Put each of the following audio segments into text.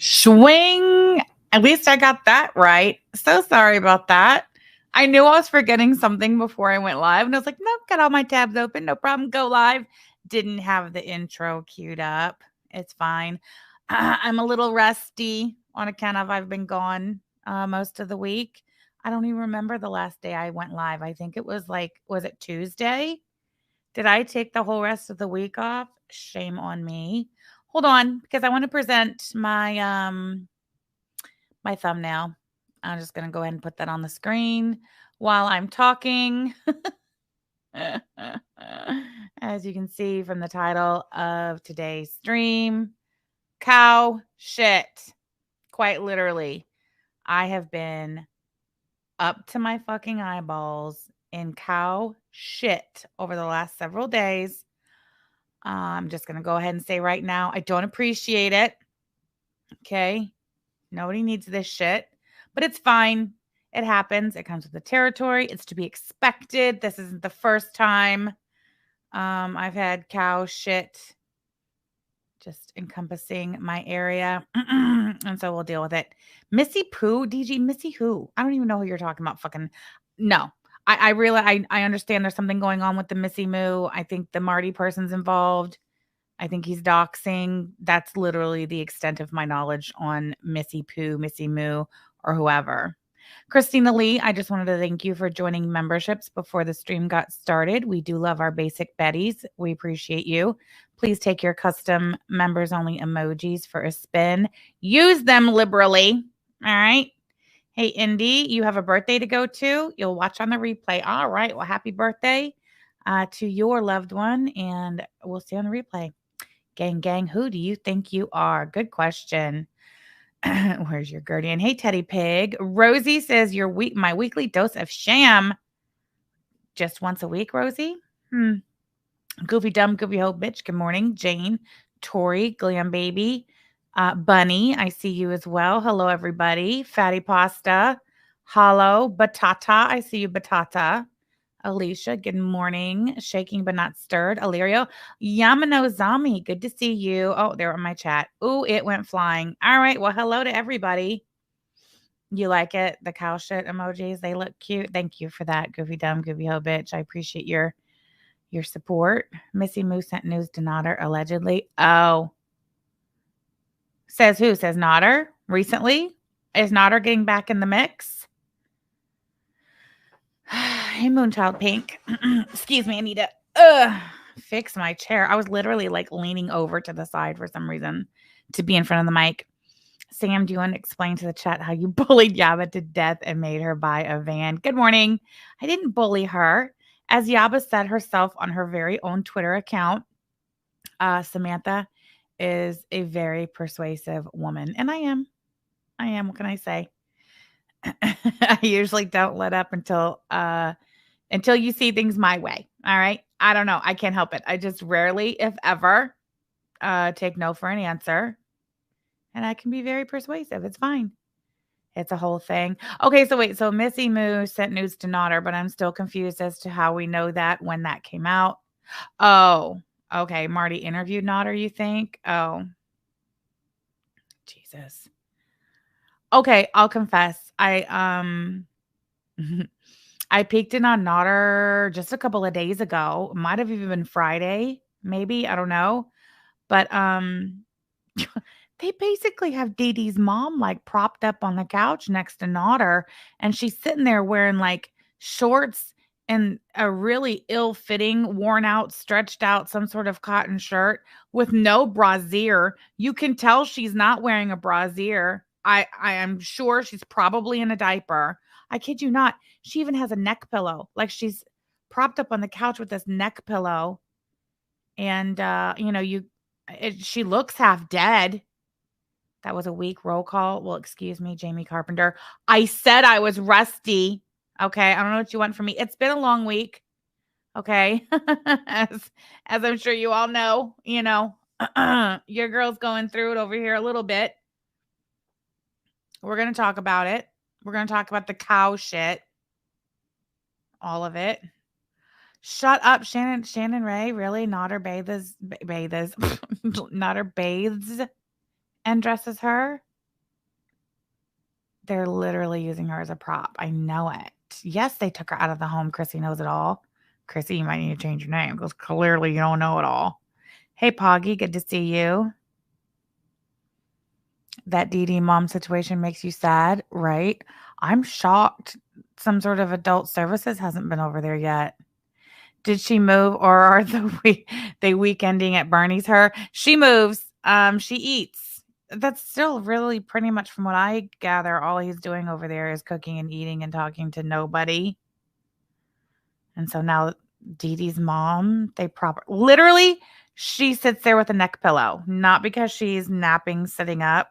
Swing. At least I got that right. So sorry about that. I knew I was forgetting something before I went live, and I was like, nope, got all my tabs open. No problem. Go live. Didn't have the intro queued up. It's fine. I'm a little rusty on account of I've been gone most of the week. I don't even remember the last day I went live. I think it was was it Tuesday? Did I take the whole rest of the week off? Shame on me. Hold on, because I want to present my thumbnail. I'm just gonna go ahead and put that on the screen while I'm talking. As you can see from the title of today's stream, cow shit. Quite literally, I have been up to my fucking eyeballs in cow shit over the last several days. I'm just going to go ahead and say right now, I don't appreciate it. Okay. Nobody needs this shit, but it's fine. It happens. It comes with the territory. It's to be expected. This isn't the first time I've had cow shit just encompassing my area. And so we'll deal with it. Missy Pooh, DG, Missy who? I don't even know who you're talking about. Fucking no. I really I understand there's something going on with the Missy Moo. I think the Marty person's involved. I think he's doxing. That's literally the extent of my knowledge on Missy Pooh, Missy Moo, or whoever. Christina Lee, I just wanted to thank you for joining memberships before the stream got started. We do love our basic Betties. We appreciate you. Please take your custom members only emojis for a spin. Use them liberally. All right. Hey, Indy, you have a birthday to go to. You'll watch on the replay. All right. Well, happy birthday to your loved one, and we'll see you on the replay. Gang, who do you think you are? Good question. Where's your guardian? Hey, Teddy Pig. Rosie says my weekly dose of sham. Just once a week, Rosie? Goofy dumb, goofy ho bitch. Good morning. Jane, Tori, Glam Baby, Bunny. I see you as well. Hello, everybody. Fatty Pasta. Hollow. Batata. I see you, Batata. Alicia, good morning. Shaking but not stirred. Illyrio, Yamano Zami, good to see you. Oh, they're in my chat. Ooh, it went flying. All right. Well, hello to everybody. You like it? The cow shit emojis, they look cute. Thank you for that, goofy dumb, goofy ho bitch. I appreciate your support. Missy Moo sent news to Nodder, allegedly. Oh. Says who? Says Nodder? Recently? Is Nodder getting back in the mix? Hey, Moonchild Pink. Excuse me. I need to fix my chair. I was literally like leaning over to the side for some reason to be in front of the mic. Sam, do you want to explain to the chat how you bullied Yaba to death and made her buy a van? Good morning. I didn't bully her. As Yaba said herself on her very own Twitter account, Samantha is a very persuasive woman. And I am. What can I say? I usually don't let up until you see things my way. All right. I don't know. I can't help it. I just rarely, if ever, take no for an answer. And I can be very persuasive. It's fine. It's a whole thing. Okay. So wait. So Missy Moo sent news to Nodder, but I'm still confused as to how we know that when that came out. Oh, okay. Marty interviewed Nodder, you think? Oh, Jesus. Okay. I'll confess. I peeked in on Nodder just a couple of days ago. Might have even been Friday, maybe. I don't know. But they basically have Dee Dee's mom like propped up on the couch next to Nodder, and she's sitting there wearing like shorts and a really ill-fitting, worn out, stretched out, some sort of cotton shirt with no brassiere. You can tell she's not wearing a brassiere. I am sure she's probably in a diaper. I kid you not. She even has a neck pillow. Like she's propped up on the couch with this neck pillow. And she looks half dead. That was a weak roll call. Well, excuse me, Jamie Carpenter. I said I was rusty. Okay. I don't know what you want from me. It's been a long week. Okay. as I'm sure you all know, your girl's going through it over here a little bit. We're going to talk about it. We're going to talk about the cow shit. All of it. Shut up, Shannon Ray. Really? Not her bathes, not her bathes and dresses her. They're literally using her as a prop. I know it. Yes, they took her out of the home. Chrissy knows it all. Chrissy, you might need to change your name because clearly you don't know it all. Hey, Poggy, good to see you. That Dee Dee mom situation makes you sad, right? I'm shocked some sort of adult services hasn't been over there yet. Did she move or are they weekending at Bernie's her? She moves. She eats. That's still really pretty much from what I gather, all he's doing over there is cooking and eating and talking to nobody. And so now Dee Dee's mom, literally, she sits there with a neck pillow, not because she's napping sitting up.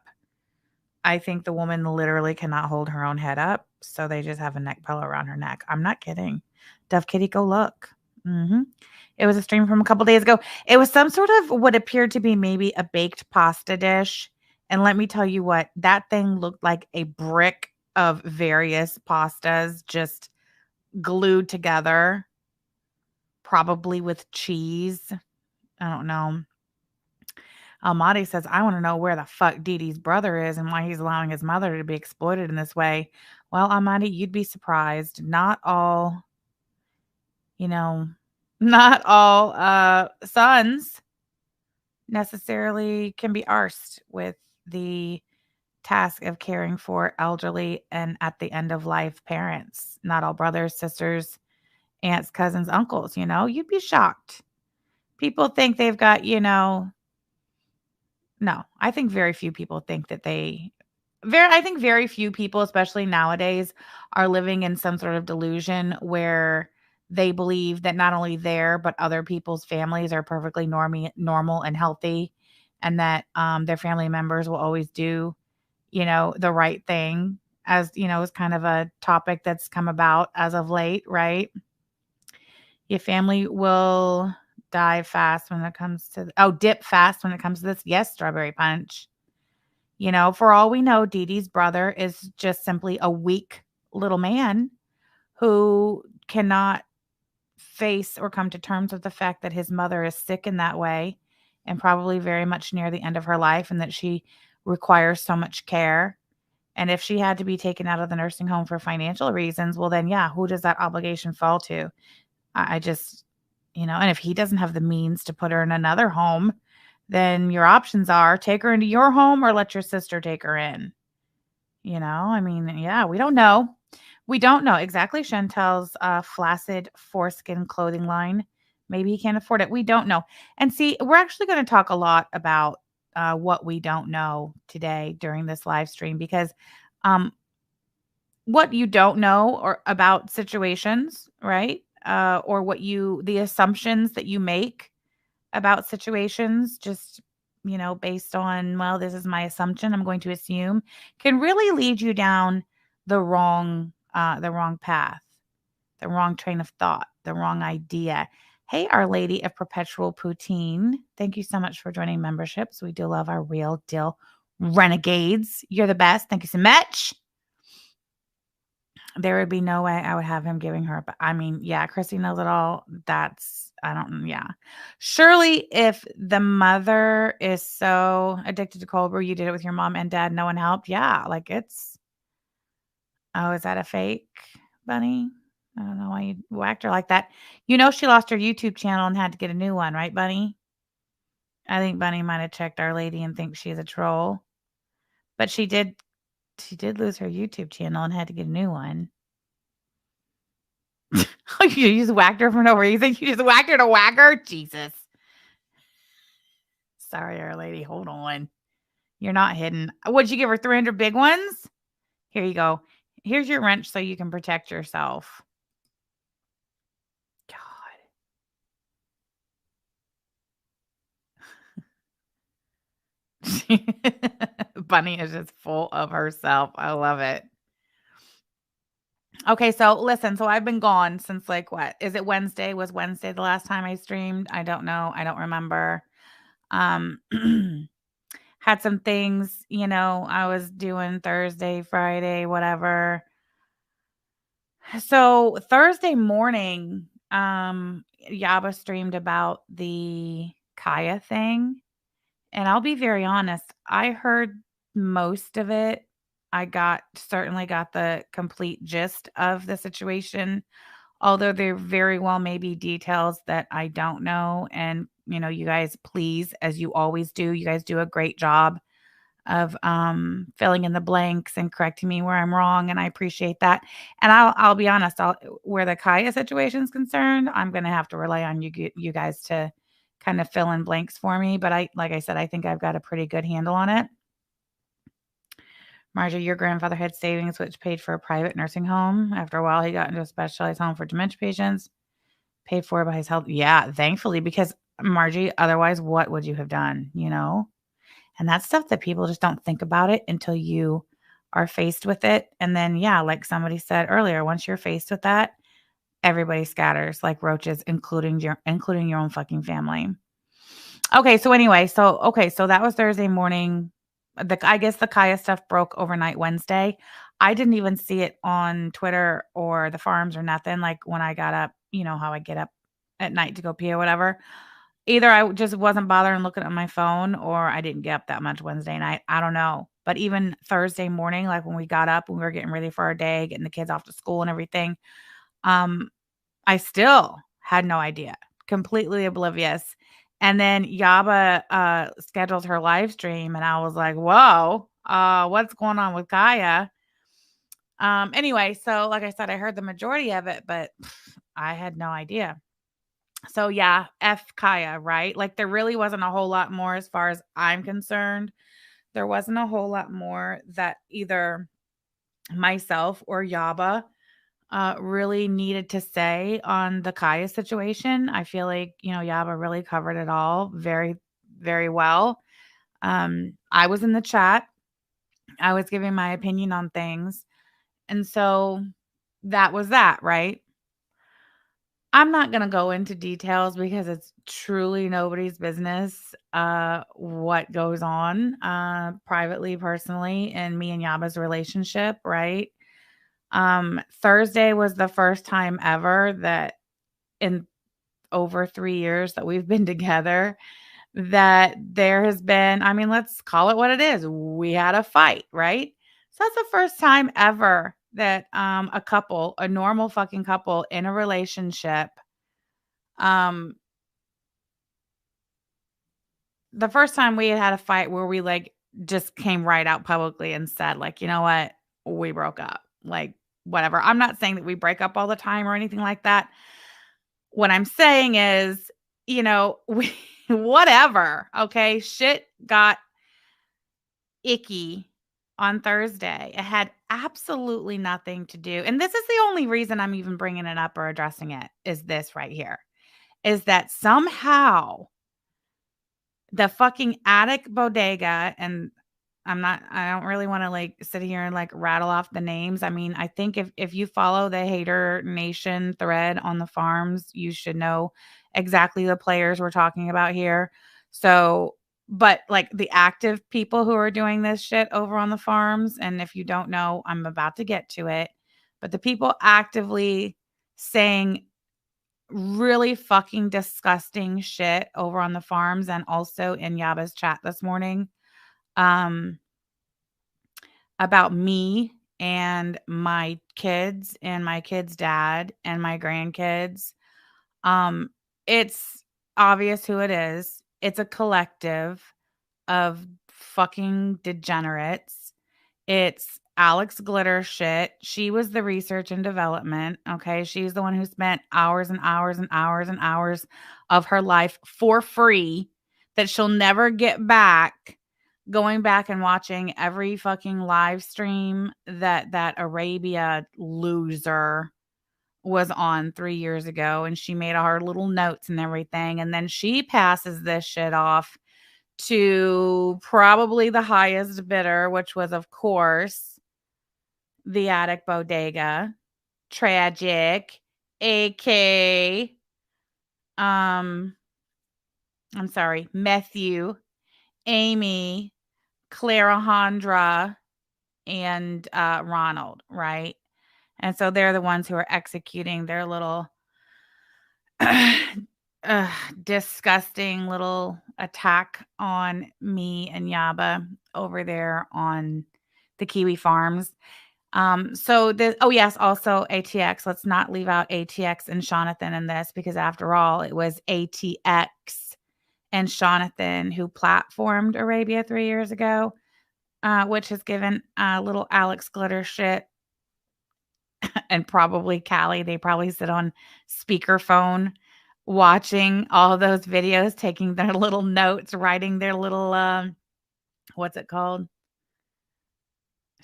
I think the woman literally cannot hold her own head up, so they just have a neck pillow around her neck. I'm not kidding. Dove Kitty, go look. It was a stream from a couple days ago. It was some sort of what appeared to be maybe a baked pasta dish. And let me tell you what, that thing looked like a brick of various pastas just glued together, probably with cheese. I don't know. Almaty says, I want to know where the fuck Dee Dee's brother is and why he's allowing his mother to be exploited in this way. Well, Almaty, you'd be surprised. Not all sons necessarily can be arsed with the task of caring for elderly and at the end of life parents. Not all brothers, sisters, aunts, cousins, uncles, you'd be shocked. People think they've got, no, I think very few people think that I think very few people, especially nowadays, are living in some sort of delusion where they believe that not only their, but other people's families are perfectly normal and healthy, and that their family members will always do, the right thing, as, is kind of a topic that's come about as of late, right? Your family will dip fast when it comes to this. Yes, Strawberry Punch. For all we know, Dee Dee's brother is just simply a weak little man who cannot face or come to terms with the fact that his mother is sick in that way and probably very much near the end of her life and that she requires so much care. And if she had to be taken out of the nursing home for financial reasons, well, then, yeah, who does that obligation fall to? I just, and if he doesn't have the means to put her in another home, then your options are take her into your home or let your sister take her in. I mean, yeah, we don't know. We don't know exactly. Chantel's flaccid foreskin clothing line. Maybe he can't afford it. We don't know. And see, we're actually going to talk a lot about what we don't know today during this live stream because what you don't know or about situations, right? Or the assumptions that you make about situations, just, based on, well, this is my assumption, I'm going to assume, can really lead you down the wrong path, the wrong train of thought, the wrong idea. Hey, Our Lady of Perpetual Poutine, thank you so much for joining memberships. We do love our real deal renegades. You're the best. Thank you so much. There would be no way I would have him giving her, but I mean, yeah, Chrissy knows it all. Yeah. Surely if the mother is so addicted to cold brew, you did it with your mom and dad, no one helped. Yeah, like is that a fake, Bunny? I don't know why you whacked her like that. She lost her YouTube channel and had to get a new one, right, Bunny? I think Bunny might have checked Our Lady and thinks she's a troll. But she did lose her YouTube channel and had to get a new one. You just whacked her for no reason? You just whacked her to whack her? Jesus. Sorry, Our Lady. Hold on. You're not hidden. Would you give her 300 big ones? Here you go. Here's your wrench so you can protect yourself. God. Bunny is just full of herself. I love it. Okay, so listen, so I've been gone since what? Is it Wednesday? Was Wednesday the last time I streamed? I don't know. I don't remember. Had some things, I was doing Thursday, Friday, whatever. So Thursday morning, Yaba streamed about the Kaya thing, and I'll be very honest, I heard most of it. I certainly got the complete gist of the situation, although there very well may be details that I don't know. And, you guys, please, as you always do, you guys do a great job of filling in the blanks and correcting me where I'm wrong, and I appreciate that. And I'll be honest, where the Kaya situation is concerned, I'm gonna have to rely on you guys to kind of fill in blanks for me. But like I said, I think I've got a pretty good handle on it. Marjorie, your grandfather had savings which paid for a private nursing home. After a while, he got into a specialized home for dementia patients, paid for by his health. Yeah, thankfully, because Margie, otherwise, what would you have done? And that's stuff that people just don't think about it until you are faced with it. And then, yeah, like somebody said earlier, once you're faced with that, everybody scatters like roaches, including your own fucking family. Okay, so anyway, so that was Thursday morning. I guess the Kaya stuff broke overnight Wednesday. I didn't even see it on Twitter or the farms or nothing. Like when I got up, you know how I get up at night to go pee or whatever. Either I just wasn't bothering looking at my phone or I didn't get up that much Wednesday night. I don't know. But even Thursday morning, like when we got up, when we were getting ready for our day, getting the kids off to school and everything, um, I still had no idea, completely oblivious. And then Yaba scheduled her live stream, and I was like, whoa, what's going on with Kaya? Anyway, so like I said, I heard the majority of it, but I had no idea. So yeah, F Kaya, right? Like there really wasn't a whole lot more as far as I'm concerned. There wasn't a whole lot more that either myself or Yaba really needed to say on the Kaya situation. I feel like, Yaba really covered it all very, very well. I was in the chat. I was giving my opinion on things. And so that was that, right? I'm not going to go into details because it's truly nobody's business what goes on privately, personally, in me and Yaba's relationship, right? Thursday was the first time ever that in over 3 years that we've been together that there has been, I mean, let's call it what it is. We had a fight, right? So that's the first time ever that a normal fucking couple in a relationship, um the first time we had a fight where we like just came right out publicly and said like, "You know what? We broke up." Like whatever. I'm not saying that we break up all the time or anything like that. What I'm saying is, we whatever, okay? Shit got icky on Thursday. It had absolutely nothing to do. And this is the only reason I'm even bringing it up or addressing it is this right here. Is that somehow the fucking attic bodega, and I don't really want to like sit here and like rattle off the names. I mean, I think if you follow the Hater Nation thread on the farms, you should know exactly the players we're talking about here. So, but like the active people who are doing this shit over on the farms, and if you don't know, I'm about to get to it. But the people actively saying really fucking disgusting shit over on the farms and also in Yaba's chat this morning um about me and my kids and my kids' dad and my grandkids. Um it's obvious who it is. It's a collective of fucking degenerates. It's Alex Glitter shit. She was the research and development. Okay. She's the one who spent hours and hours and hours and hours of her life for free that she'll never get back. Going back and watching every fucking live stream that Arabia loser was on 3 years ago. And she made all her little notes and everything. And then she passes this shit off to probably the highest bidder, which was, of course, the attic bodega. Tragic. AK. I'm sorry, Matthew, Amy, Clarahondra, and Ronald, right? And so they're the ones who are executing their little disgusting little attack on me and Yaba over there on the Kiwi Farms. Oh yes, also ATX. Let's not leave out ATX and Jonathan in this, because after all, it was ATX and Jonathan who platformed Arabia 3 years ago, which has given little Alex Glitter shit and probably Callie. They probably sit on speakerphone watching all those videos, taking their little notes, writing their little what's it called?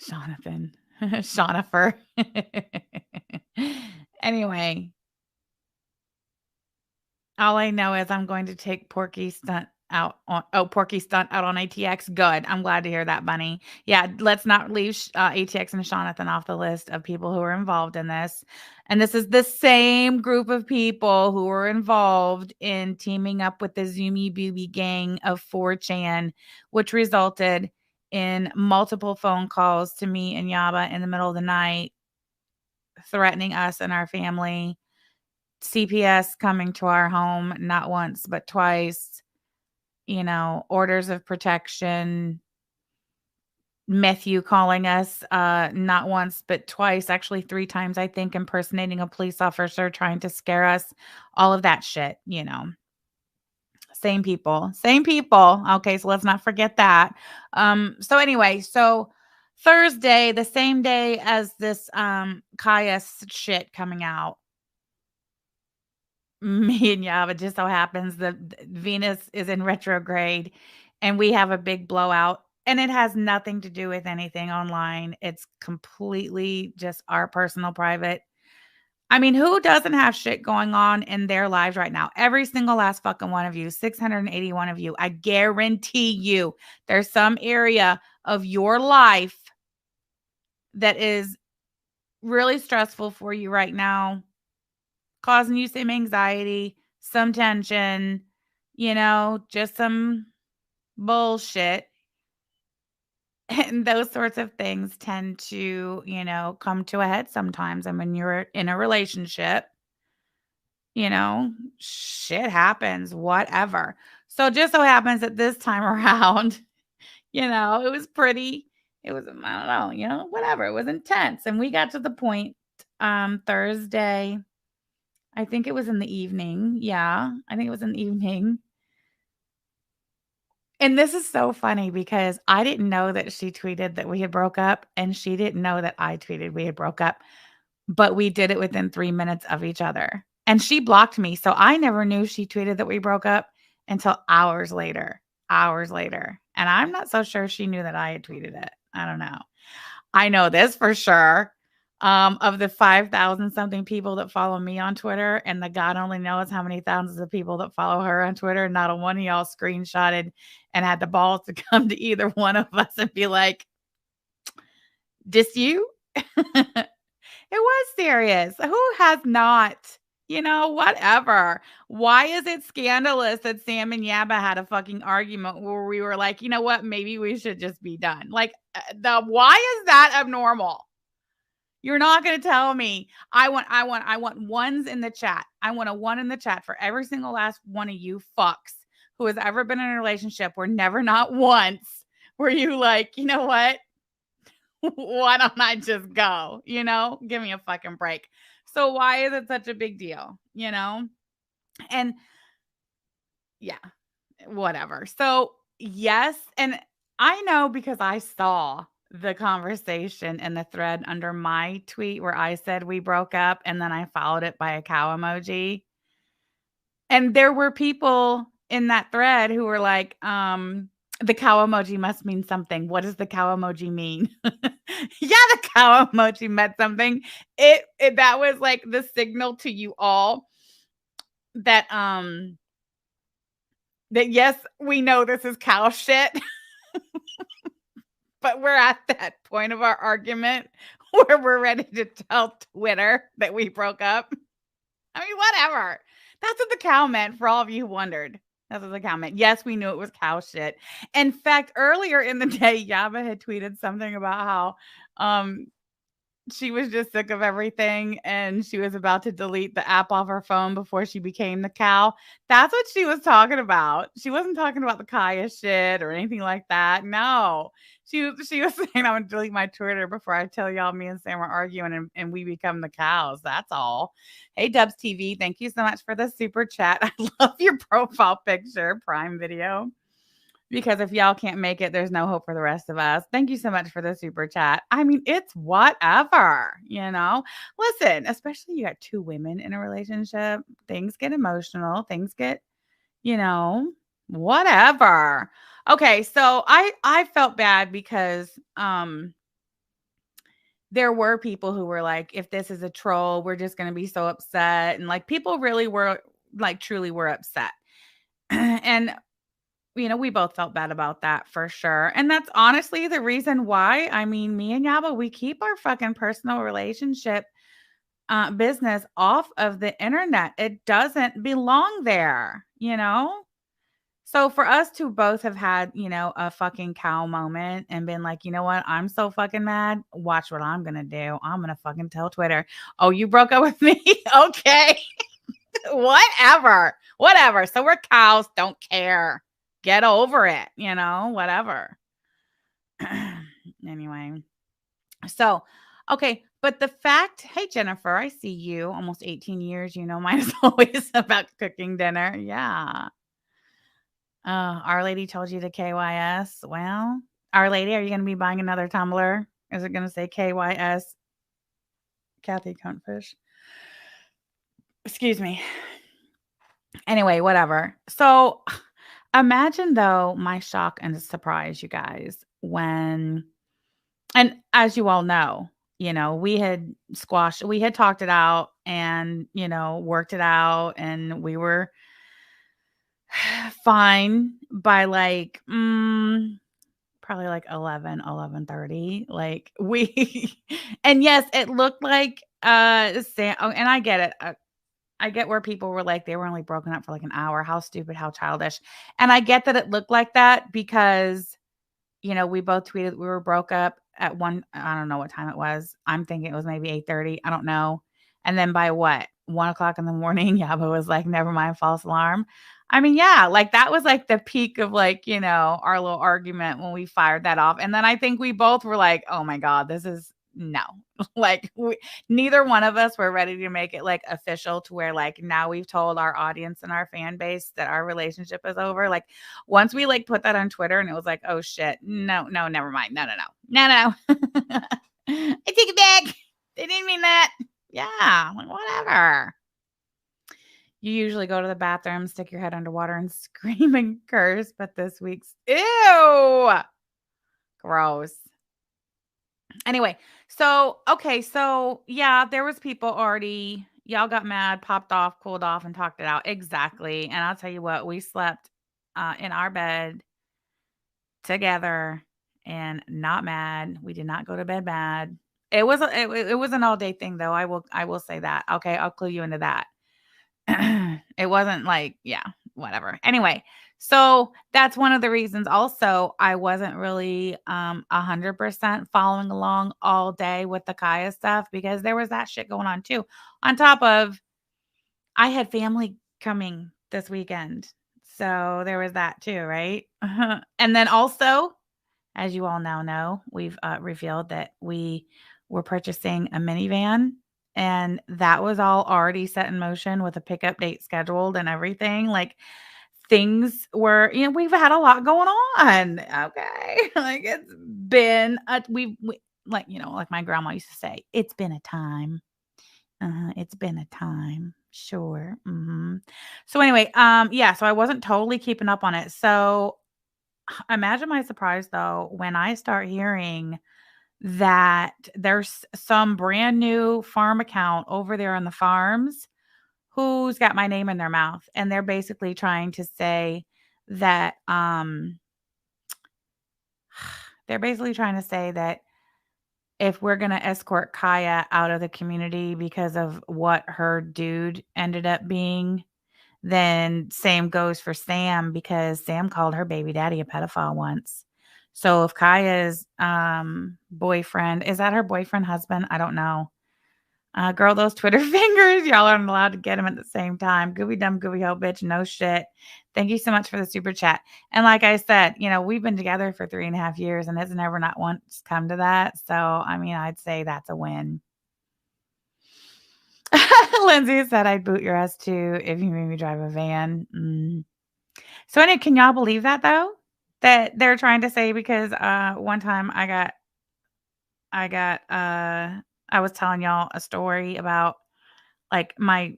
Jonathan. Shonifer. Anyway, all I know is I'm going to take Porky Stunt out on Porky Stunt out on ATX. Good. I'm glad to hear that, Bunny. Yeah, let's not leave ATX and Jonathan off the list of people who are involved in this. And this is the same group of people who were involved in teaming up with the Zoomy Booby gang of 4chan, which resulted in multiple phone calls to me and Yaba in the middle of the night, threatening us and our family. CPS coming to our home not once but twice, orders of protection, Matthew calling us not once but twice, actually 3 times, I think, impersonating a police officer, trying to scare us, all of that shit. Same people. Okay, so let's not forget that. So anyway, Thursday, the same day as this Kaya shit coming out, me and Yava, just so happens that Venus is in retrograde and we have a big blowout, and it has nothing to do with anything online. It's completely just our personal private. I mean, who doesn't have shit going on in their lives right now? Every single last fucking one of you, 681 of you. I guarantee you there's some area of your life that is really stressful for you right now, causing you some anxiety, some tension, just some bullshit. And those sorts of things tend to, come to a head sometimes. And when you're in a relationship, shit happens, whatever. So just so happens that this time around, it was I don't know, whatever. It was intense. And we got to the point Thursday, I think it was in the evening. Yeah, I think it was in the evening. And this is so funny because I didn't know that she tweeted that we had broke up, and she didn't know that I tweeted we had broke up, but we did it within 3 minutes of each other. And she blocked me, so I never knew she tweeted that we broke up until hours later. And I'm not so sure she knew that I had tweeted it. I don't know. I know this for sure. Of the 5,000 something people that follow me on Twitter, and the God only knows how many thousands of people that follow her on Twitter, not a one of y'all screenshotted and had the balls to come to either one of us and be like, "Dis you?" It was serious. Who has not? Whatever. Why is it scandalous that Sam and Yaba had a fucking argument where we were like, you know what? Maybe we should just be done. Like, why is that abnormal? You're not going to tell me. I want ones in the chat. I want a one in the chat for every single last one of you fucks who has ever been in a relationship where never, not once, were you like, you know what? Why don't I just go? Give me a fucking break. So why is it such a big deal? And yeah, whatever. So yes. And I know because I saw the conversation in the thread under my tweet where I said we broke up, and then I followed it by a cow emoji. And there were people in that thread who were like, the cow emoji must mean something. What does the cow emoji mean? Yeah, the cow emoji meant something. It that was like the signal to you all that that yes, we know this is cow shit. But we're at that point of our argument where we're ready to tell Twitter that we broke up. I mean, whatever. That's what the cow meant, for all of you who wondered. That's what the cow meant. Yes, we knew it was cow shit. In fact, earlier in the day, Yaba had tweeted something about how she was just sick of everything and she was about to delete the app off her phone before she became the cow. That's what she was talking about. She wasn't talking about the Kaya shit or anything like that. No. She was saying, I'm gonna delete my Twitter before I tell y'all me and Sam are arguing and we become the cows. That's all. Hey Dubs TV, thank you so much for the super chat. I love your profile picture, Prime Video. Because if y'all can't make it, there's no hope for the rest of us. Thank you so much for the super chat. I mean, it's whatever, you know? Listen, especially you got two women in a relationship, things get emotional, things get, you know, whatever. Okay, so I felt bad because there were people who were like, if this is a troll, we're just going to be so upset, and like people really were like truly were upset. And you know, we both felt bad about that for sure. And that's honestly the reason why. I mean, me and Yaba, we keep our fucking personal relationship business off of the internet. It doesn't belong there, you know? So for us to both have had, you know, a fucking cow moment and been like, you know what? I'm so fucking mad. Watch what I'm going to do. I'm going to fucking tell Twitter, oh, you broke up with me? Okay. Whatever. Whatever. So we're cows. Don't care. Get over it, you know, whatever. Anyway. So, okay. But the fact, hey, Jennifer, I see you almost 18 years. You know, mine is always about cooking dinner. Yeah. Our Lady told you to KYS. Well, Our Lady, are you going to be buying another tumbler? Is it going to say KYS? Kathy Cuntfish. Excuse me. Anyway, whatever. So imagine though my shock and surprise, you guys, when, and as you all know, you know, we had talked it out and, you know, worked it out and we were fine by like, probably like 11:30. Like we, and yes, it looked like, Sam, oh, and I get it. I get where people were like, they were only broken up for like an hour. How stupid, how childish. And I get that it looked like that because, you know, we both tweeted we were broke up at I don't know what time it was. I'm thinking it was maybe 8:30. I don't know. And then by what? 1 o'clock in the morning, Yaba was like, never mind, false alarm. I mean, yeah, like that was like the peak of like, you know, our little argument when we fired that off. And then I think we both were like, oh my God, this is no. Like neither one of us were ready to make it like official to where like now we've told our audience and our fan base that our relationship is over. Like once we like put that on Twitter and it was like, oh shit, no, never mind. No. I take it back. They didn't mean that. Yeah, like whatever. You usually go to the bathroom, stick your head underwater and scream and curse, but this week's ew. Gross. Anyway, so okay, so yeah, there was people already, y'all got mad, popped off, cooled off, and talked it out. Exactly. And I'll tell you what, we slept in our bed together and not mad. We did not go to bed mad. It was an all day thing though. I will say that. Okay, I'll clue you into that. It wasn't like, yeah, whatever. Anyway, so that's one of the reasons also I wasn't really 100% following along all day with the Kaya stuff because there was that shit going on too. On top of I had family coming this weekend. So there was that too, right? And then also, as you all now know, we've revealed that we were purchasing a minivan and that was all already set in motion with a pickup date scheduled and everything. Like things were, you know, we've had a lot going on. Okay. Like it's been we like, you know, like my grandma used to say, it's been a time. It's been a time. Sure. So anyway, yeah, so I wasn't totally keeping up on it. So imagine my surprise though when I start hearing that there's some brand new farm account over there on the farms who's got my name in their mouth and they're basically trying to say that they're basically trying to say that if we're going to escort Kaya out of the community because of what her dude ended up being, then same goes for Sam because Sam called her baby daddy a pedophile once. So if Kaya's boyfriend, is that her boyfriend, husband? I don't know. Girl, those Twitter fingers, y'all aren't allowed to get them at the same time. Gooby dumb, gooby hoe bitch, no shit. Thank you so much for the super chat. And like I said, we've been together for 3.5 years and it's never not once come to that. So, I mean, I'd say that's a win. Lindsay said I'd boot your ass too if you made me drive a van. So anyway, can y'all believe that though? That they're trying to say because one time I was telling y'all a story about like my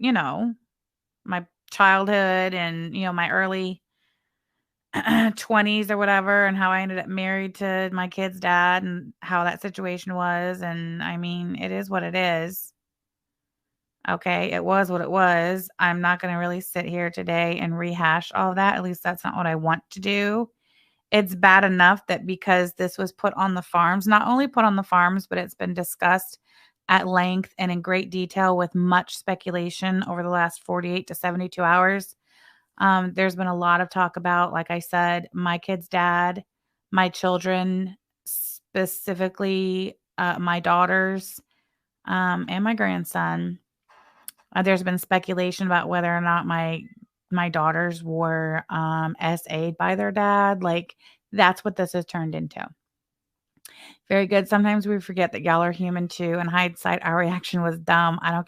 childhood and my early 20s or whatever, and how I ended up married to my kid's dad and how that situation was. And I mean, it is what it is. Okay, it was what it was. I'm not going to really sit here today and rehash all of that. At least that's not what I want to do. It's bad enough that because this was put on the farms, not only put on the farms, but it's been discussed at length and in great detail with much speculation over the last 48 to 72 hours. There's been a lot of talk about, like I said, my kid's dad, my children, specifically my daughters, and my grandson. There's been speculation about whether or not my daughters were SA'd by their dad. Like, that's what this has turned into. Very good. Sometimes we forget that y'all are human too. In hindsight, our reaction was dumb. I don't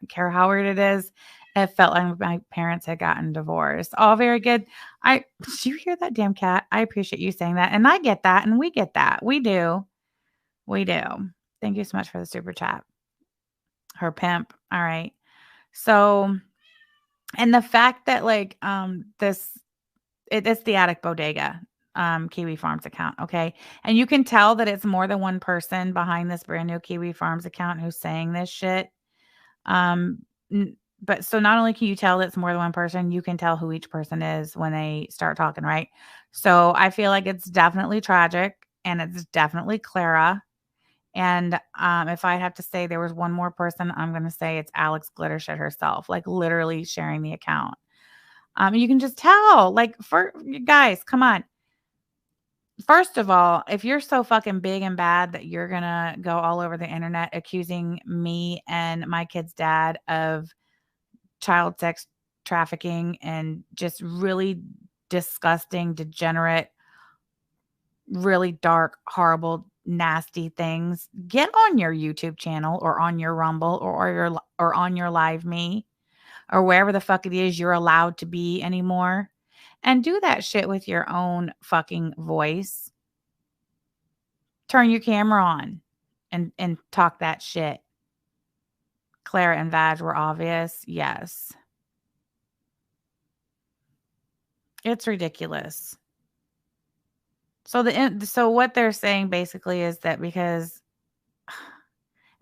care how weird it is. It felt like my parents had gotten divorced. All very good. Did you hear that damn cat? I appreciate you saying that. And I get that. And we get that. We do. We do. Thank you so much for the super chat. Her pimp. All right. So, and the fact that like it's the Attic Bodega Kiwi Farms account, okay? And you can tell that it's more than one person behind this brand new Kiwi Farms account who's saying this shit. But so not only can you tell that it's more than one person, you can tell who each person is when they start talking, right? So I feel like it's definitely tragic and it's definitely Clara. And if I have to say there was one more person, I'm going to say it's Alex Glittershit herself, like literally sharing the account. You can just tell, like, for guys, come on. First of all, if you're so fucking big and bad that you're going to go all over the internet accusing me and my kid's dad of child sex trafficking and just really disgusting, degenerate, really dark, horrible, nasty things, get on your YouTube channel or on your Rumble or on your Live Me or wherever the fuck it is you're allowed to be anymore, and do that shit with your own fucking voice. Turn your camera on and talk that shit. Clara and Vag were obvious. Yes. It's ridiculous. So what they're saying basically is that because,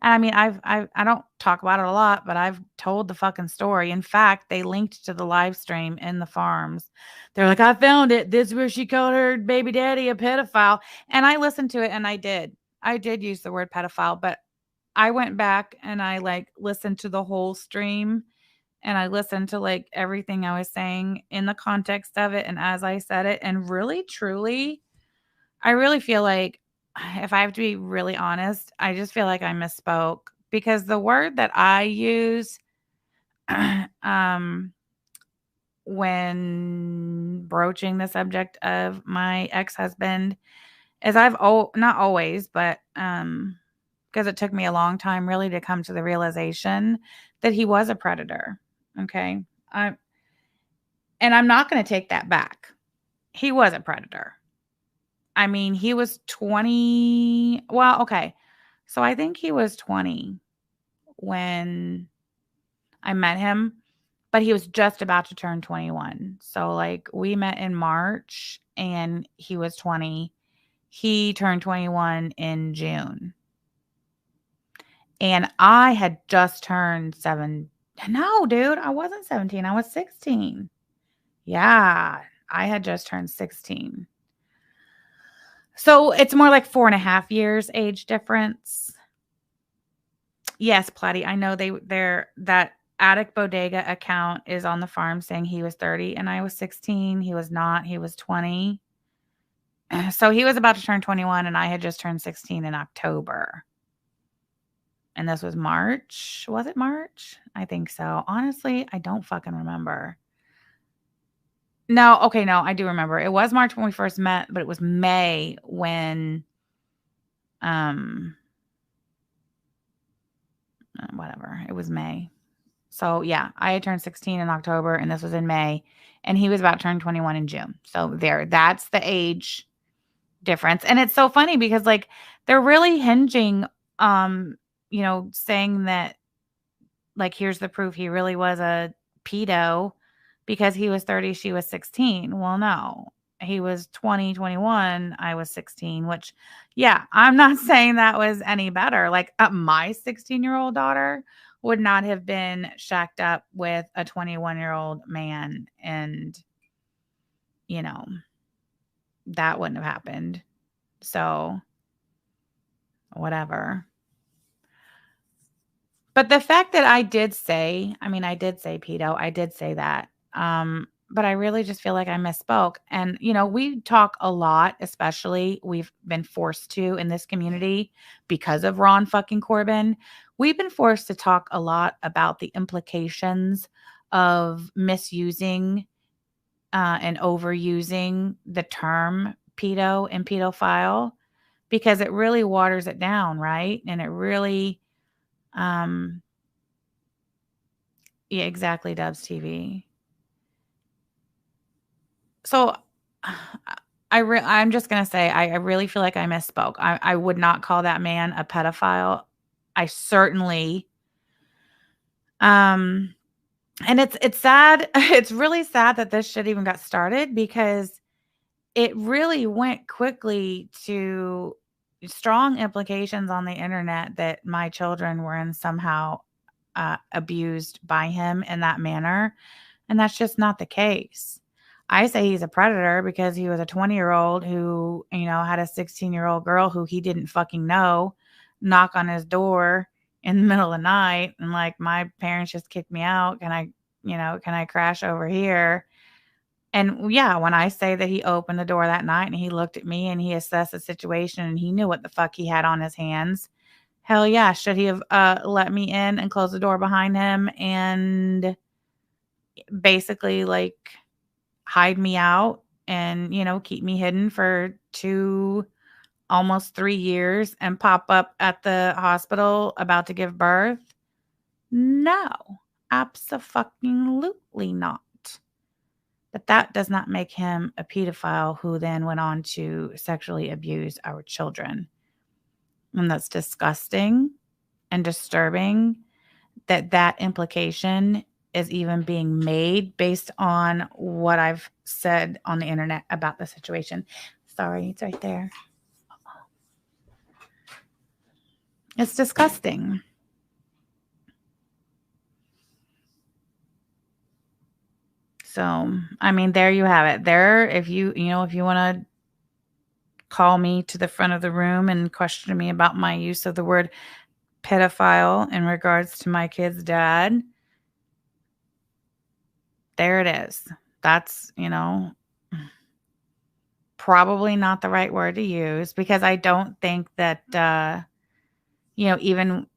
and I mean, I don't talk about it a lot, but I've told the fucking story. In fact, they linked to the live stream in the farms. They're like, I found it. This is where she called her baby daddy a pedophile. And I listened to it and I did use the word pedophile, but I went back and I like listened to the whole stream and I listened to like everything I was saying in the context of it and as I said it. And really, truly, I really feel like if I have to be really honest, I just feel like I misspoke because the word that I use when broaching the subject of my ex-husband is not always, but because it took me a long time really to come to the realization that he was a predator. Okay. And I'm not going to take that back. He was a predator. I mean, he was 20. Well, okay. So I think he was 20 when I met him, but he was just about to turn 21. So like we met in March and he was 20. He turned 21 in June. And I had just turned 7. No, dude, I wasn't 17. I was 16. Yeah, I had just turned 16. So it's more like 4.5 years age difference. Yes, Platty, I know that Attic Bodega account is on the farm saying he was 30 and I was 16. He was not. He was 20. So he was about to turn 21 and I had just turned 16 in October. And this was March. Was it March? I think so. Honestly, I don't fucking remember. No, okay, no, I do remember. It was March when we first met, but it was May when um whatever. It was May. So yeah, I had turned 16 in October and this was in May and he was about to turn 21 in June. So that's the age difference. And it's so funny because like they're really hinging saying that like here's the proof he really was a pedo because he was 30, she was 16. Well, no. He was 20, 21, I was 16, which yeah, I'm not saying that was any better. Like my 16-year-old daughter would not have been shacked up with a 21-year-old man and that wouldn't have happened. So whatever. But the fact that I did say pedo, I did say that. But I really just feel like I misspoke. And, we talk a lot, especially we've been forced to in this community because of Ron fucking Corbin. We've been forced to talk a lot about the implications of misusing and overusing the term pedo and pedophile because it really waters it down, right? And it really yeah, exactly, Dubs TV. So, I'm just gonna say I really feel like I misspoke. I would not call that man a pedophile. I certainly, um, and it's sad. It's really sad that this shit even got started because it really went quickly to strong implications on the internet that my children were in somehow abused by him in that manner. And that's just not the case. I say he's a predator because he was a 20-year-old who, had a 16-year-old girl who he didn't fucking know knock on his door in the middle of the night and like, my parents just kicked me out. Can I crash over here? And yeah, when I say that he opened the door that night and he looked at me and he assessed the situation and he knew what the fuck he had on his hands. Hell yeah. Should he have let me in and closed the door behind him and basically like hide me out and, keep me hidden for almost 3 years and pop up at the hospital about to give birth? No, abso-fucking-lutely not. But that does not make him a pedophile who then went on to sexually abuse our children. And that's disgusting and disturbing that implication is even being made based on what I've said on the internet about the situation. Sorry, it's right there. It's disgusting. So, I mean, there you have it. There, if you want to call me to the front of the room and question me about my use of the word pedophile in regards to my kid's dad, there it is. That's, probably not the right word to use because I don't think that, even,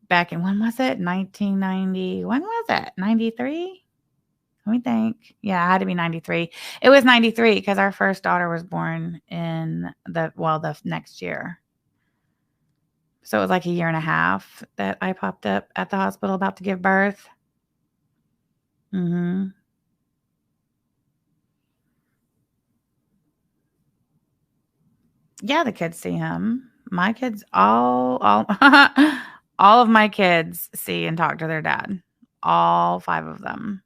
back in, when was it? 1990. When was it? 93? Let me think. Yeah, it had to be 93. It was 93 because our first daughter was born in the next year. So it was like a year and a half that I popped up at the hospital about to give birth. Mm-hmm. Yeah, the kids see him. My kids all all of my kids see and talk to their dad. All 5 of them.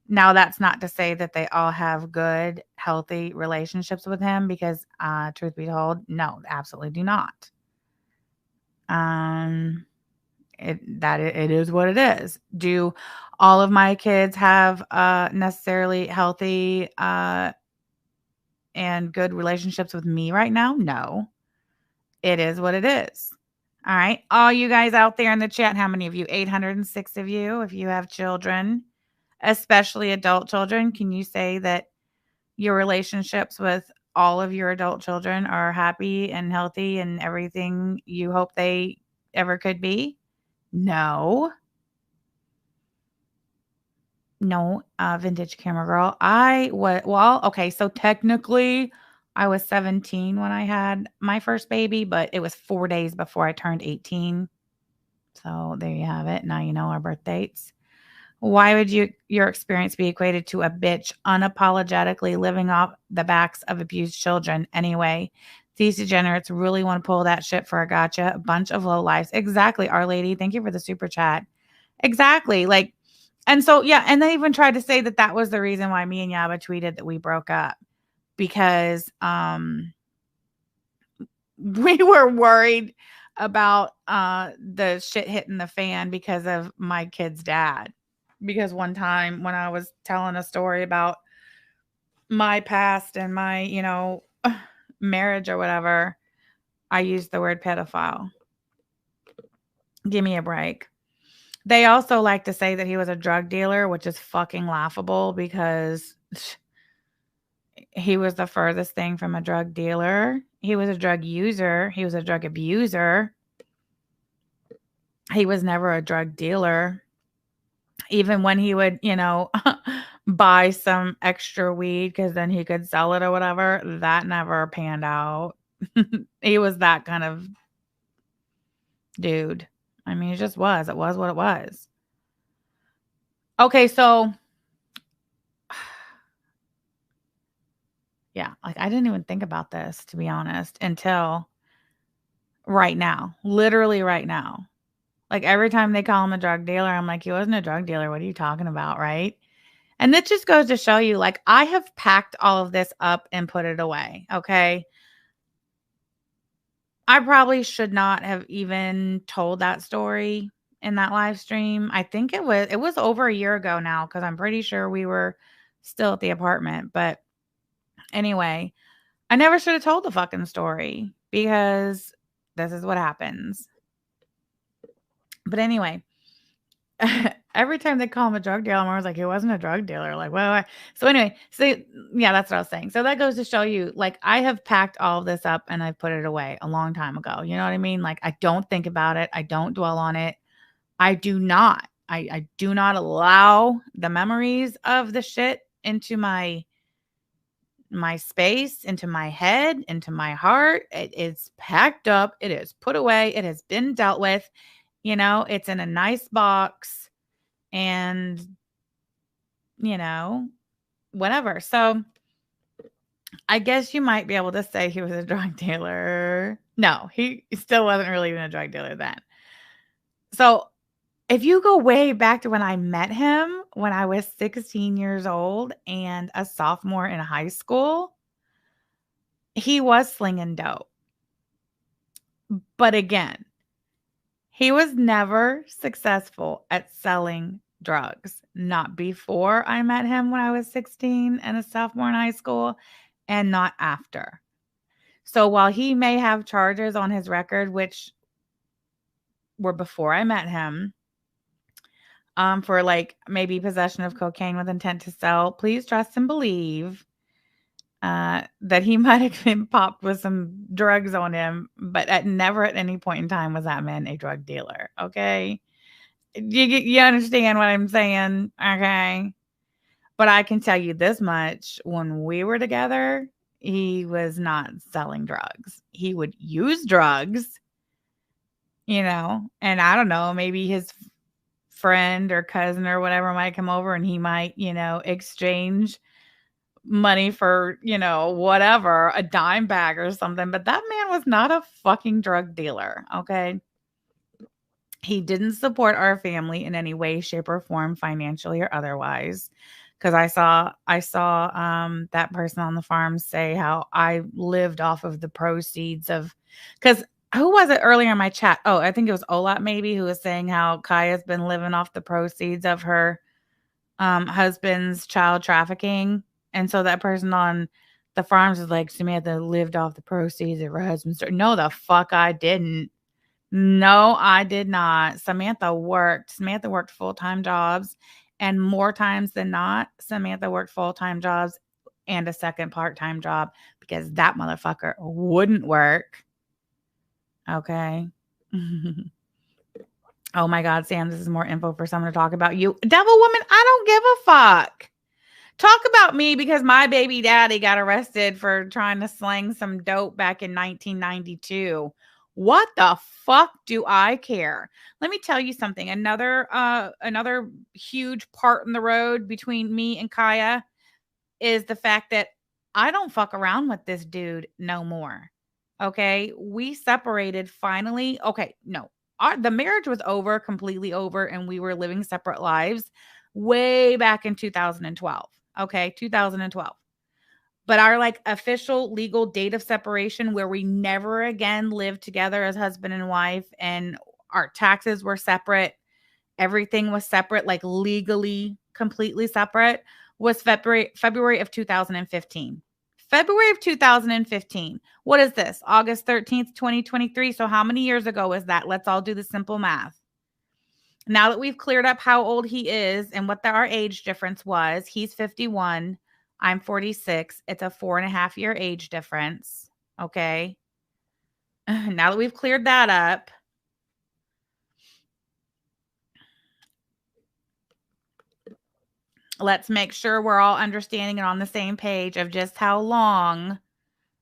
Now, that's not to say that they all have good, healthy relationships with him because, truth be told, no, absolutely do not. It is what it is. Do all of my kids have necessarily healthy and good relationships with me right now? No. It is what it is. All right. All you guys out there in the chat, how many of you? 806 of you, if you have children, especially adult children, can you say that your relationships with all of your adult children are happy and healthy and everything you hope they ever could be? No. No, vintage camera girl. Well, okay, so technically I was 17 when I had my first baby, but it was 4 days before I turned 18. So there you have it. Now you know our birth dates. Why would your experience be equated to a bitch unapologetically living off the backs of abused children anyway? These degenerates really want to pull that shit for a gotcha. A bunch of low lives. Exactly, Our Lady. Thank you for the super chat. Exactly. Like, and so, yeah. And they even tried to say that that was the reason why me and Yaba tweeted that we broke up because, we were worried about, the shit hitting the fan because of my kid's dad. Because one time when I was telling a story about my past and my, marriage or whatever, I used the word pedophile. Give me a break. They also like to say that he was a drug dealer, which is fucking laughable because he was the furthest thing from a drug dealer. He was a drug user. He was a drug abuser. He was never a drug dealer. Even when he would, buy some extra weed because then he could sell it or whatever, that never panned out. He was that kind of dude. I mean, it just was. It was what it was. Okay, so yeah, like I didn't even think about this, to be honest, until right now. Literally right now. Like every time they call him a drug dealer, I'm like, he wasn't a drug dealer. What are you talking about? Right. And that just goes to show you, like, I have packed all of this up and put it away. Okay. I probably should not have even told that story in that live stream. I think it was over a year ago now because I'm pretty sure we were still at the apartment. But anyway, I never should have told the fucking story because this is what happens. But anyway, every time they call him a drug dealer, I'm always like, he wasn't a drug dealer. Like, well, so anyway, so yeah, that's what I was saying. So that goes to show you, like, I have packed all of this up and I've put it away a long time ago. You know what I mean? Like, I don't think about it. I don't dwell on it. I do not. I do not allow the memories of the shit into my space, into my head, into my heart. It is packed up. It is put away. It has been dealt with. It's in a nice box and, whatever. So I guess you might be able to say he was a drug dealer. No, he still wasn't really even a drug dealer then. So if you go way back to when I met him, when I was 16 years old and a sophomore in high school, he was slinging dope. But again, he was never successful at selling drugs. Not before I met him when I was 16 and a sophomore in high school, and not after. So while he may have charges on his record, which were before I met him, for like maybe possession of cocaine with intent to sell, please trust and believe that he might have been popped with some drugs on him, but never at any point in time was that man a drug dealer. Okay. You understand what I'm saying? Okay. But I can tell you this much: when we were together, he was not selling drugs. He would use drugs, and I don't know, maybe his friend or cousin or whatever might come over and he might, exchange money for, whatever, a dime bag or something. But that man was not a fucking drug dealer. Okay. He didn't support our family in any way, shape, or form, financially or otherwise. Because I saw that person on the farm say how I lived off of the proceeds of, because who was it earlier in my chat? Oh, I think it was Olat maybe, who was saying how Kaya's been living off the proceeds of her husband's child trafficking. And so that person on the farms is like, Samantha lived off the proceeds of her husband's. No, the fuck I didn't. No, I did not. Samantha worked. Samantha worked full-time jobs, and more times than not, Samantha worked full-time jobs and a second part-time job because that motherfucker wouldn't work. Okay. Oh my God, Sam, this is more info for someone to talk about you. Devil woman, I don't give a fuck. Talk about me because my baby daddy got arrested for trying to slang some dope back in 1992. What the fuck do I care? Let me tell you something. Another huge part in the road between me and Kaya is the fact that I don't fuck around with this dude no more. Okay? We separated finally. Okay, no. The marriage was over, completely over, and we were living separate lives way back in 2012. Okay, 2012. But our like official legal date of separation, where we never again lived together as husband and wife, and our taxes were separate, everything was separate, like legally completely separate, was February of 2015. February of 2015. What is this? August 13th, 2023. So how many years ago is that? Let's all do the simple math. Now that we've cleared up how old he is and what our age difference was, he's 51. I'm 46. It's a 4.5-year age difference. Okay. Now that we've cleared that up, let's make sure we're all understanding and on the same page of just how long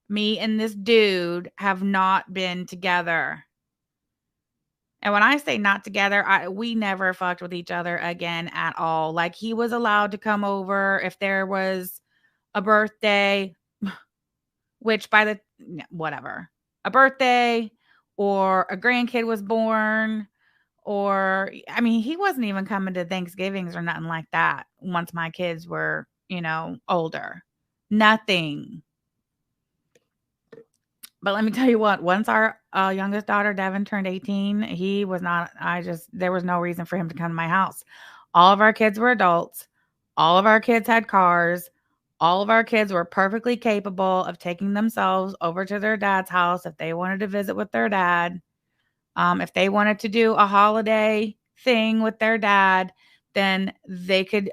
me and this dude have not been together. And when I say not together, we never fucked with each other again at all. Like, he was allowed to come over if there was a birthday, which whatever, a birthday or a grandkid was born, or, I mean, he wasn't even coming to Thanksgivings or nothing like that once my kids were, older. Nothing. But let me tell you what, once our youngest daughter, Devin, turned 18, there was no reason for him to come to my house. All of our kids were adults. All of our kids had cars. All of our kids were perfectly capable of taking themselves over to their dad's house if they wanted to visit with their dad. If they wanted to do a holiday thing with their dad, then they could,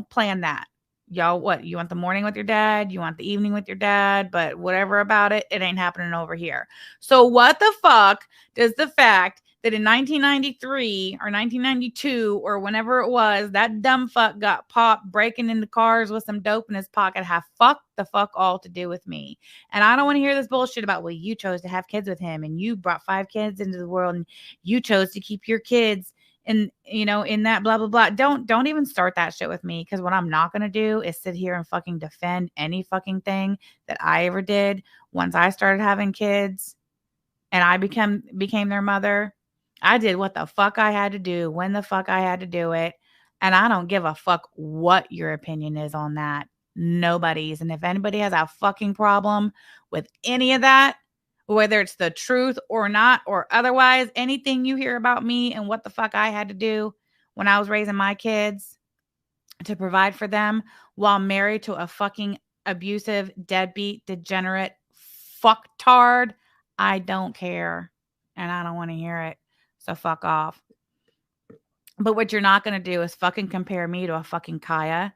plan that. Y'all, what? You want the morning with your dad? You want the evening with your dad? But whatever about it, it ain't happening over here. So what the fuck does the fact that in 1993 or 1992 or whenever it was, that dumb fuck got popped breaking into cars with some dope in his pocket have fuck the fuck all to do with me? And I don't want to hear this bullshit about, well, you chose to have kids with him and you brought 5 kids into the world and you chose to keep your kids and, in that blah, blah, blah. Don't even start that shit with me, because what I'm not going to do is sit here and fucking defend any fucking thing that I ever did. Once I started having kids and I became their mother, I did what the fuck I had to do, when the fuck I had to do it. And I don't give a fuck what your opinion is on that. Nobody's. And if anybody has a fucking problem with any of that, whether it's the truth or not, or otherwise, anything you hear about me and what the fuck I had to do when I was raising my kids to provide for them while married to a fucking abusive, deadbeat, degenerate fucktard, I don't care. And I don't want to hear it. So fuck off. But what you're not going to do is fucking compare me to a fucking Kaya.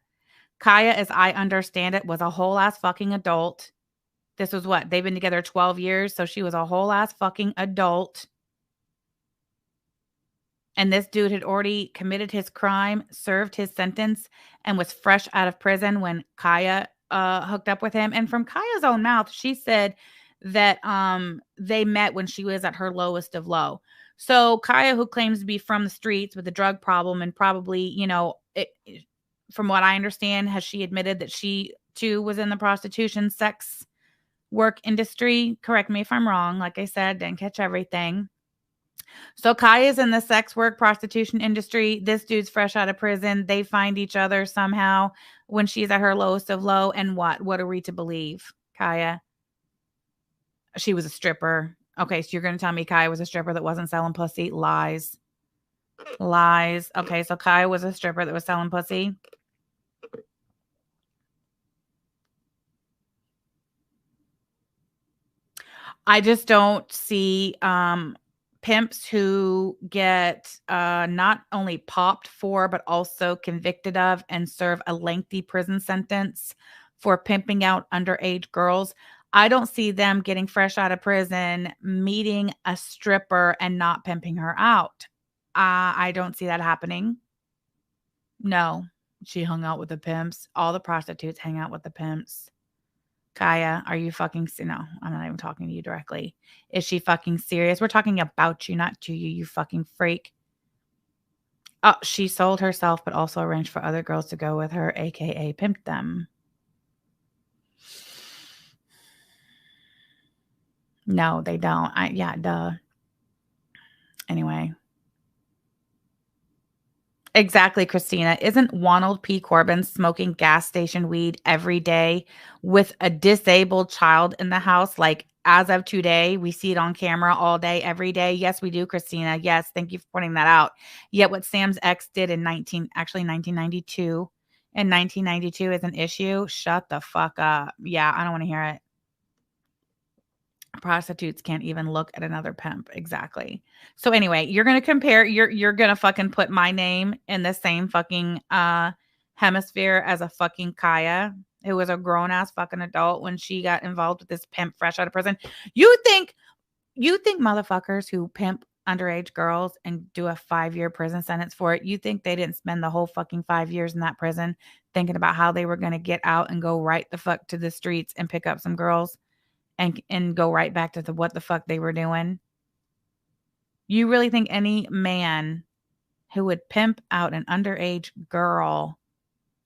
Kaya, as I understand it, was a whole ass fucking adult. This was what? They've been together 12 years. So she was a whole ass fucking adult. And this dude had already committed his crime, served his sentence, and was fresh out of prison when Kaya hooked up with him. And from Kaya's own mouth, she said that they met when she was at her lowest of low. So Kaya, who claims to be from the streets with a drug problem and probably, from what I understand, has she admitted that she too was in the prostitution sex work industry. Correct me if I'm wrong. Like I said, didn't catch everything. So Kaya's in the sex work prostitution industry. This dude's fresh out of prison. They find each other somehow when she's at her lowest of low. And what are we to believe? Kaya, she was a stripper. Okay, so you're going to tell me Kaya was a stripper that wasn't selling pussy? Lies. Lies. Okay, so Kaya was a stripper that was selling pussy. I just don't see pimps who get not only popped for, but also convicted of and serve a lengthy prison sentence for pimping out underage girls. I don't see them getting fresh out of prison, meeting a stripper and not pimping her out. I don't see that happening. No, she hung out with the pimps. All the prostitutes hang out with the pimps. Kaya, are you fucking no, I'm not even talking to you directly. Is she fucking serious? We're talking about you, not to you, you fucking freak. Oh, she sold herself, but also arranged for other girls to go with her, aka pimped them. No, they don't. Yeah, duh. Anyway. Exactly, Christina. Isn't Ronald P. Corbin smoking gas station weed every day with a disabled child in the house? Like, as of today, we see it on camera all day, every day. Yes, we do, Christina. Yes, thank you for pointing that out. Yet what Sam's ex did in 1992 in 1992 is an issue. Shut the fuck up. Yeah, I don't want to hear it. Prostitutes can't even look at another pimp. Exactly. So anyway, you're gonna compare. You're gonna fucking put my name in the same fucking hemisphere as a fucking Kaya, who was a grown ass fucking adult when she got involved with this pimp fresh out of prison. You think motherfuckers who pimp underage girls and do a 5-year prison sentence for it, you think they didn't spend the whole fucking 5 years in that prison thinking about how they were gonna get out and go right the fuck to the streets and pick up some girls? And go right back to what the fuck they were doing? You really think any man who would pimp out an underage girl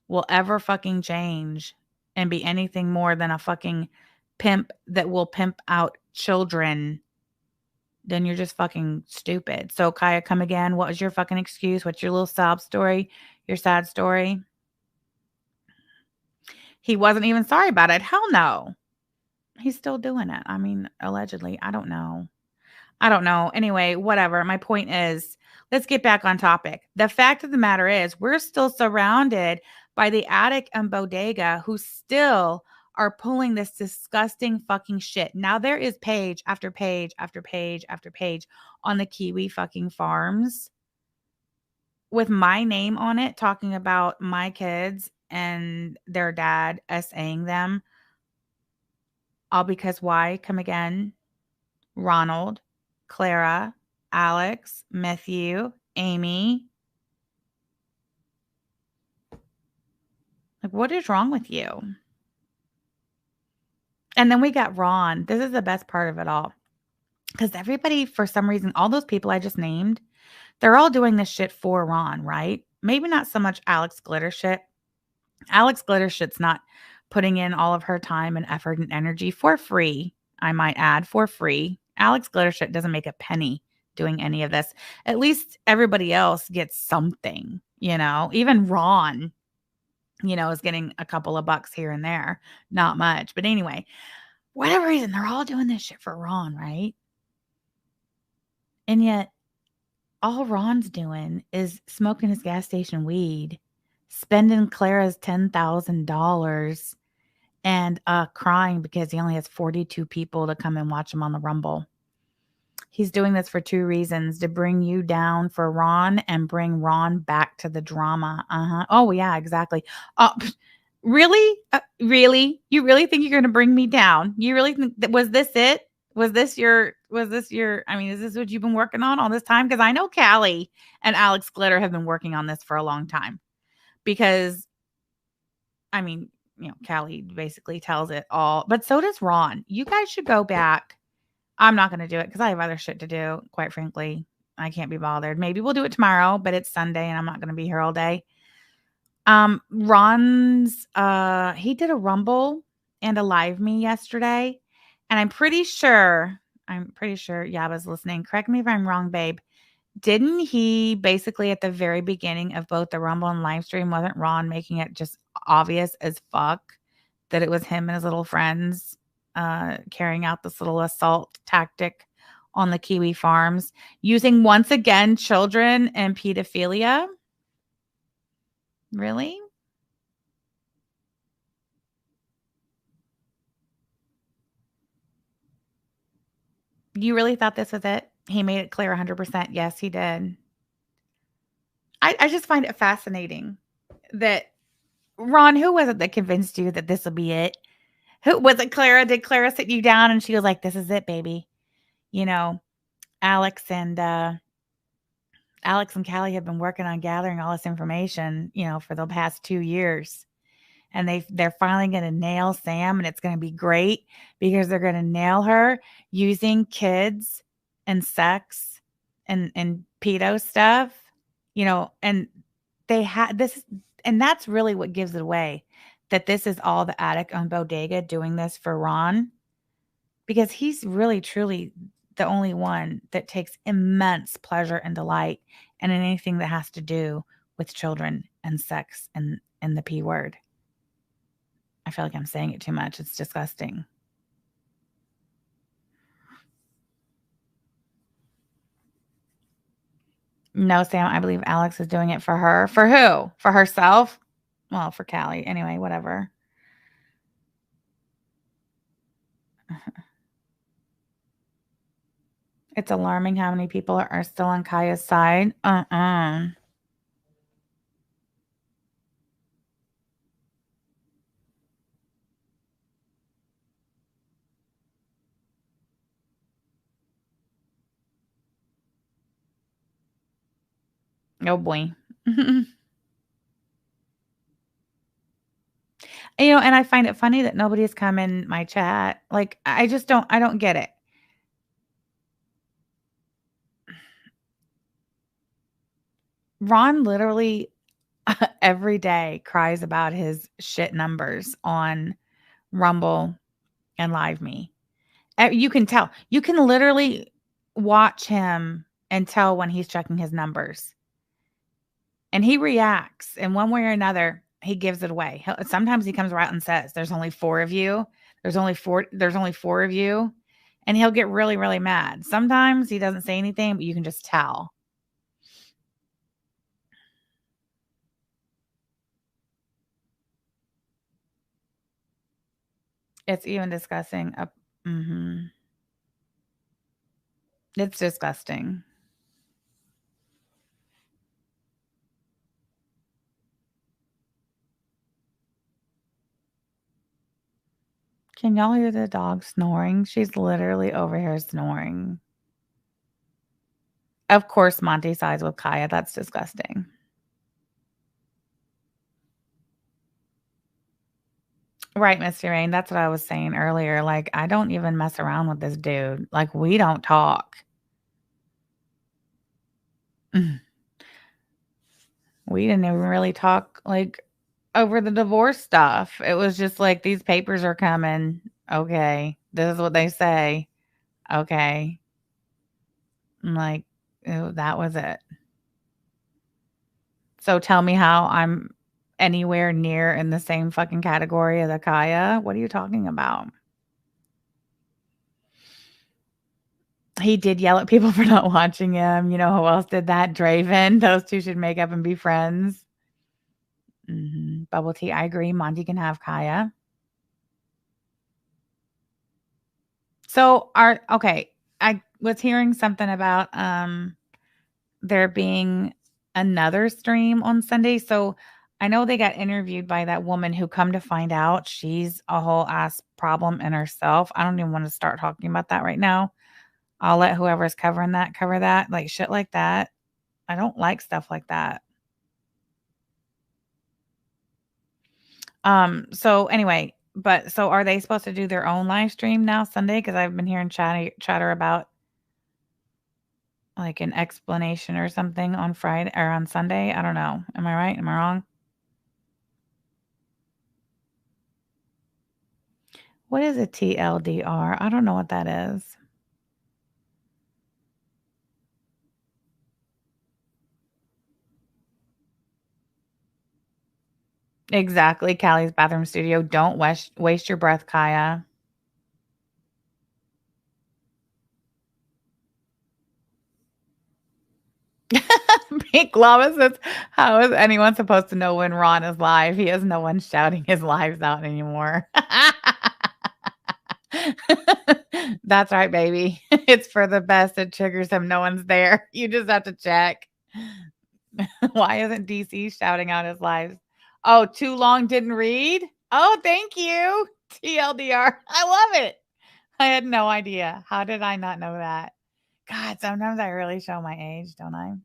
will ever fucking change and be anything more than a fucking pimp that will pimp out children? Then you're just fucking stupid. So Kaya, come again. What was your fucking excuse? What's your little sob story? Your sad story? He wasn't even sorry about it. Hell no. He's still doing it. I mean, allegedly. I don't know. Anyway, whatever. My point is, let's get back on topic. The fact of the matter is, we're still surrounded by the attic and bodega who still are pulling this disgusting fucking shit. Now there is page after page after page after page on the Kiwi fucking farms with my name on it, talking about my kids and their dad essaying them. All because why? Come again. Ronald, Clara, Alex, Matthew, Amy. Like, what is wrong with you? And then we got Ron. This is the best part of it all. Because everybody, for some reason, all those people I just named, they're all doing this shit for Ron, right? Maybe not so much Alex Glitter shit. Alex Glitter shit's not putting in all of her time and effort and energy for free. I might add, for free. Alex Glitter shit doesn't make a penny doing any of this. At least everybody else gets something, even Ron, is getting a couple of bucks here and there. Not much. But anyway, whatever reason, they're all doing this shit for Ron, right? And yet, all Ron's doing is smoking his gas station weed, spending Clara's $10,000, and crying because he only has 42 people to come and watch him on the Rumble. He's doing this for 2 reasons: to bring you down for Ron and bring Ron back to the drama. Oh, yeah, exactly. Really? Really? You really think you're going to bring me down? You really think that was this it? Was this your, I mean, is this what you've been working on all this time? Because I know Callie and Alex Glitter have been working on this for a long time. Because, I mean, Callie basically tells it all, but so does Ron. You guys should go back. I'm not going to do it because I have other shit to do, quite frankly. I can't be bothered. Maybe we'll do it tomorrow, but it's Sunday and I'm not going to be here all day. Ron's, he did a Rumble and a Live Me yesterday, and I'm pretty sure Yaba's listening. Correct me if I'm wrong, babe. Didn't he basically at the very beginning of both the Rumble and live stream, wasn't Ron making it just obvious as fuck that it was him and his little friends carrying out this little assault tactic on the Kiwi farms, using once again children and pedophilia? Really? You really thought this was it? He made it clear 100%. Yes, he did. I just find it fascinating that Ron, who was it that convinced you that this will be it? Who was it? Clara? Did Clara sit you down and she was like, "This is it, baby"? You know, Alex and Alex and Callie have been working on gathering all this information, for the past 2 years, and they're finally going to nail Sam, and it's going to be great because they're going to nail her using kids and sex and pedo stuff, and they had this, and that's really what gives it away, that this is all the attic on Bodega doing this for Ron, because he's really truly the only one that takes immense pleasure and delight in anything that has to do with children and sex and the P word. I feel like I'm saying it too much. It's disgusting. No, Sam, I believe Alex is doing it for her. For who? For herself? Well, for Callie. Anyway, whatever. It's alarming how many people are still on Kaya's side. Oh boy. And I find it funny that nobody's come in my chat. Like, I don't get it. Ron literally every day cries about his shit numbers on Rumble and Live Me. You can tell. You can literally watch him and tell when he's checking his numbers. And he reacts in one way or another. He gives it away. Sometimes he comes right and says, "There's only 4 of you. There's only 4 of you." And he'll get really, really mad. Sometimes he doesn't say anything, but you can just tell. It's even disgusting. It's disgusting. Can y'all hear the dog snoring? She's literally over here snoring. Of course, Monty sides with Kaya. That's disgusting. Right, Mr. Rain. That's what I was saying earlier. Like, I don't even mess around with this dude. Like, we don't talk. We didn't even really talk, like, over the divorce stuff. It was just like, these papers are coming. Okay. This is what they say. Okay. I'm like, "Ew, that was it." So tell me how I'm anywhere near in the same fucking category as Akaya. What are you talking about? He did yell at people for not watching him. You know who else did that? Draven. Those two should make up and be friends. Bubble tea. I agree. Monty can have Kaya. So okay. I was hearing something about there being another stream on Sunday. So I know they got interviewed by that woman who, come to find out, she's a whole ass problem in herself. I don't even want to start talking about that right now. I'll let whoever's covering that cover that. Like, shit like that. I don't like stuff like that. So anyway, so are they supposed to do their own live stream now Sunday? Because I've been hearing chatter about like an explanation or something on Friday or on Sunday. I don't know. Am I right? Am I wrong? What is a TLDR? I don't know what that is. Exactly. Callie's bathroom studio. Don't waste your breath, Kaya. Pink Lava says, "How is anyone supposed to know when Ron is live? He has no one shouting his lives out anymore." That's right, baby. It's for the best. It triggers him. No one's there. You just have to check. Why isn't DC shouting out his lives? Oh, too long didn't read? Oh, thank you. TLDR. I love it. I had no idea. How did I not know that? God, sometimes I really show my age, don't I?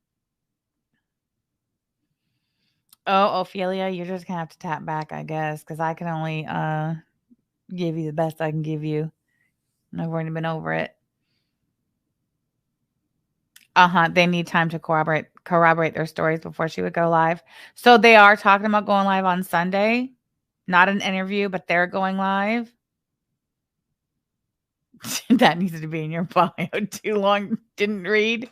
Oh, Ophelia, you're just gonna have to tap back, I guess, because I can only give you the best I can give you. And I've already been over it. Uh-huh. They need time to corroborate their stories before she would go live. So they are talking about going live on Sunday. Not an interview, but they're going live. That needs to be in your bio. Too long didn't read.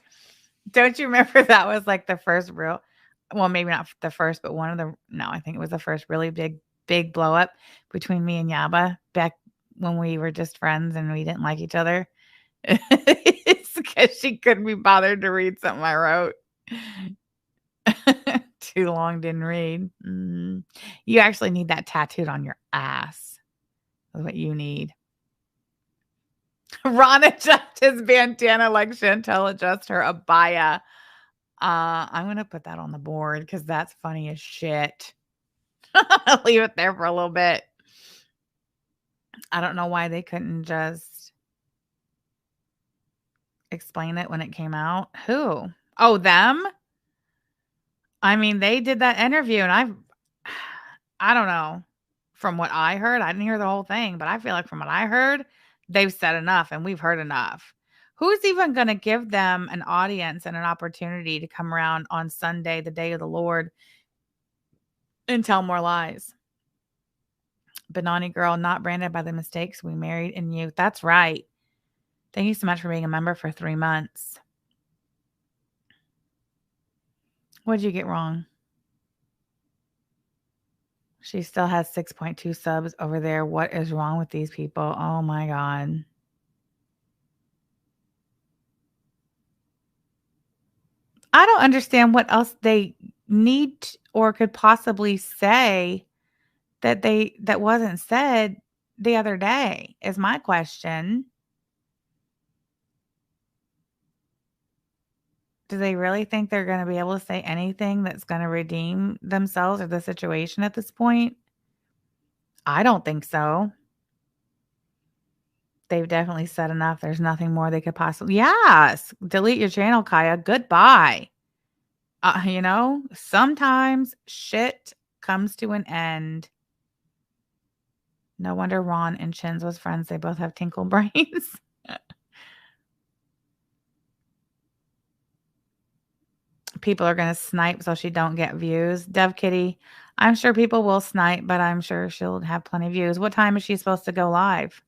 Don't you remember that was like the first real, well, maybe not the first, but one of the, no, I think it was the first really big blow up between me and Yaba back when we were just friends and we didn't like each other. It's because she couldn't be bothered to read something I wrote. Too long didn't read. You actually need that tattooed on your ass. That's what you need. Ron adjust his bandana like Chantel adjusts her abaya. I'm gonna put that on the board because that's funny as shit. I'll leave it there for a little bit. I don't know why they couldn't just explain it when it came out. Who? Oh, them? I mean, they did that interview and I don't know. From what I heard, I didn't hear the whole thing, but I feel like from what I heard, they've said enough and we've heard enough. Who's even going to give them an audience and an opportunity to come around on Sunday, the day of the Lord, and tell more lies? Benani girl, not branded by the mistakes we married in youth. That's right. Thank you so much for being a member for 3 months. What did you get wrong? She still has 6.2 subs over there. What is wrong with these people? Oh my God. I don't understand what else they need or could possibly say that wasn't said the other day is my question. Do they really think they're going to be able to say anything that's going to redeem themselves or the situation at this point? I don't think so. They've definitely said enough. There's nothing more they could possibly. Yes. Delete your channel, Kaya. Goodbye. Sometimes shit comes to an end. No wonder Ron and Chins was friends. They both have tinkle brains. People are going to snipe so she don't get views. Dev Kitty, I'm sure people will snipe, but I'm sure she'll have plenty of views. What time is she supposed to go live?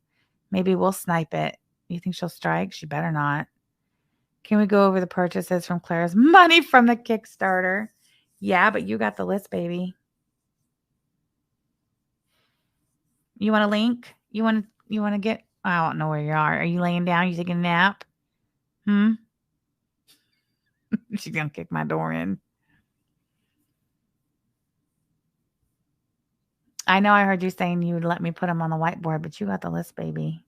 Maybe we'll snipe it. You think she'll strike? She better not. Can we go over the purchases from Claire's money from the Kickstarter? Yeah, but you got the list, baby. You want a link? You want to get, I don't know where you are. Are you laying down? You taking a nap? She's going to kick my door in. I know I heard you saying you would let me put them on the whiteboard, but you got the list, baby.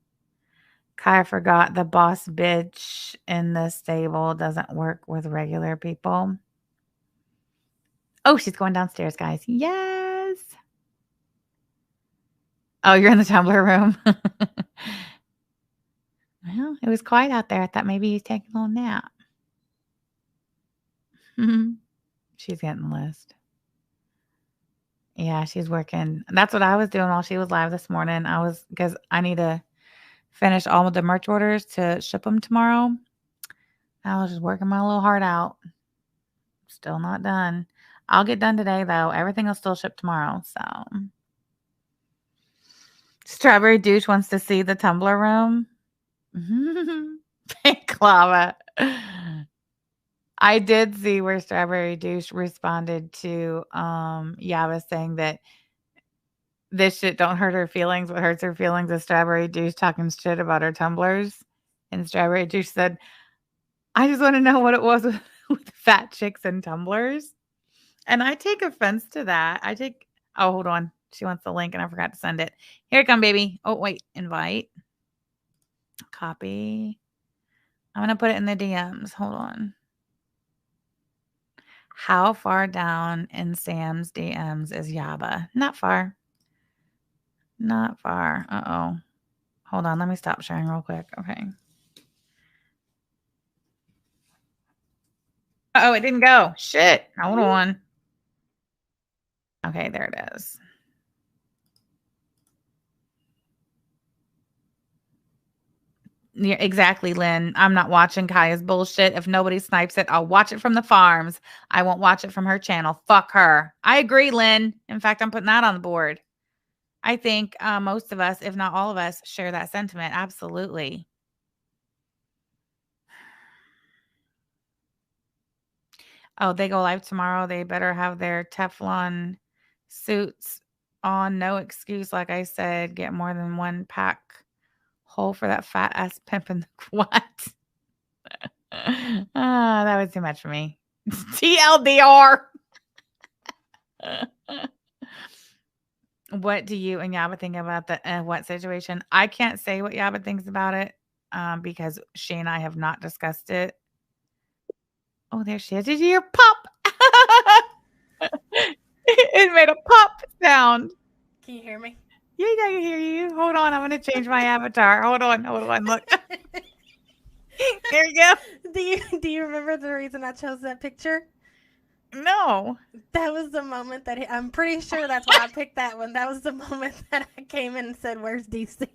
Kaya forgot the boss bitch in the stable doesn't work with regular people. Oh, she's going downstairs, guys. Yes. Oh, you're in the Tumblr room. Well, it was quiet out there. I thought maybe he's taking a little nap. She's getting the list. Yeah, she's working. That's what I was doing while she was live this morning. Because I need to finish all of the merch orders to ship them tomorrow. I was just working my little heart out. Still not done. I'll get done today, though. Everything will still ship tomorrow. So, Strawberry Douche wants to see the Tumblr room. Pink lava. I did see where Strawberry Douche responded to Yava saying that this shit don't hurt her feelings. What hurts her feelings is Strawberry Douche talking shit about her tumblers. And Strawberry Douche said, I just want to know what it was with fat chicks and tumblers. And I take offense to that. Oh, hold on. She wants the link and I forgot to send it. Here it come, baby. Oh, wait. Invite. Copy. I'm going to put it in the DMs. Hold on. How far down in Sam's DMs is Yaba? Not far. Not far. Uh-oh. Hold on. Let me stop sharing real quick. Okay. Oh, it didn't go. Shit. Hold on. Okay, there it is. Yeah, exactly, Lynn. I'm not watching Kaya's bullshit. If nobody snipes it, I'll watch it from the farms. I won't watch it from her channel. Fuck her. I agree, Lynn. In fact, I'm putting that on the board. I think most of us, if not all of us, share that sentiment. Absolutely. Oh, they go live tomorrow. They better have their Teflon suits on. No excuse. Like I said, get more than one pack hole for that fat ass pimp in the what? That was too much for me. TLDR. What do you and Yaba think about the what situation? I can't say what Yaba thinks about it because she and I have not discussed it. Oh, there she is. Did you hear pop? It made a pop sound. Can you hear me? Yeah, I can hear you. Hold on. I'm going to change my avatar. Hold on. Look. There you go. Do you remember the reason I chose that picture? No. That was the moment that I'm pretty sure that's why I picked that one. That was the moment that I came in and said, "Where's DC?" Right,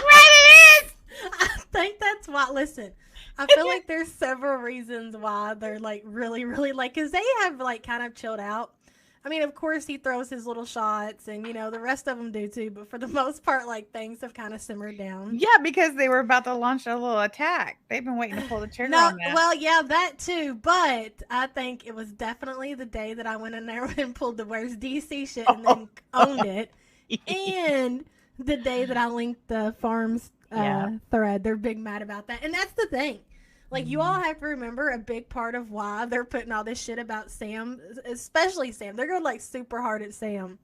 it is. I think that's why. Listen, I feel like there's several reasons why they're like really, really like, because they have like kind of chilled out. I mean, of course, he throws his little shots, and the rest of them do too. But for the most part, like things have kind of simmered down. Yeah, because they were about to launch a little attack. They've been waiting to pull the trigger on that. Well, yeah, that too. But I think it was definitely the day that I went in there and pulled the "Where's DC" shit and then owned it, and the day that I linked the farms thread. They're big mad about that, and that's the thing. Like, you all have to remember a big part of why they're putting all this shit about Sam, especially Sam. They're going like super hard at Sam,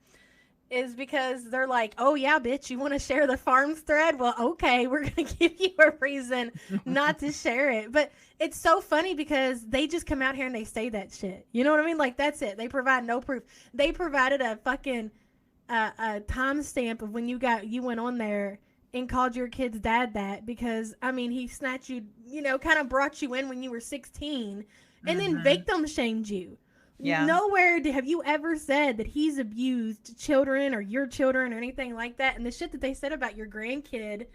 is because they're like, oh yeah, bitch, you want to share the farms thread? Well, okay, we're going to give you a reason not to share it. But it's so funny because they just come out here and they say that shit. You know what I mean? Like, that's it. They provide no proof. They provided a fucking a timestamp of when you went on there and called your kid's dad that because, I mean, he snatched you, kind of brought you in when you were 16 and then victim shamed you. Yeah. Nowhere have you ever said that he's abused children or your children or anything like that. And the shit that they said about your grandkid,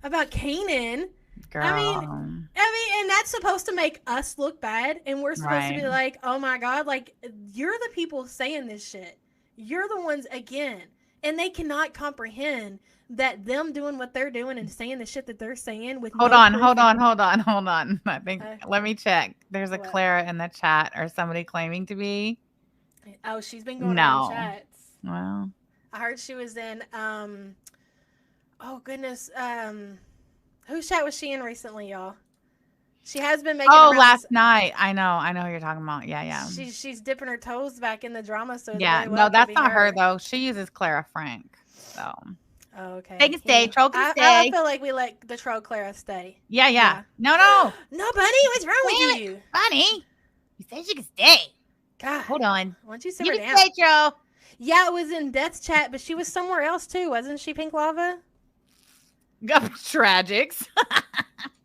about Kanan. Girl. I mean, and that's supposed to make us look bad. And we're supposed to be like, oh my God, like, you're the people saying this shit. You're the ones again. And they cannot comprehend that them doing what they're doing and saying the shit that they're saying with hold on. I think let me check. There's a Clara in the chat or somebody claiming to be. Oh, she's been going on chats. Well, I heard she was in oh goodness, whose chat was she in recently, y'all? She has been making. Oh, last night. I know who you're talking about. Yeah. She's dipping her toes back in the drama. So yeah, no, that's not her though. She uses Clara Frank. So. Oh, okay. They can stay. Troll can stay. I feel like we let the troll Clara stay. Yeah. No. No, Bunny, what's wrong with you? Bunny, you said she can stay. God. Hold on. Why don't you simmer down? Stay, Troll. Yeah, it was in Death's chat, but she was somewhere else too, wasn't she, Pink Lava? Tragics.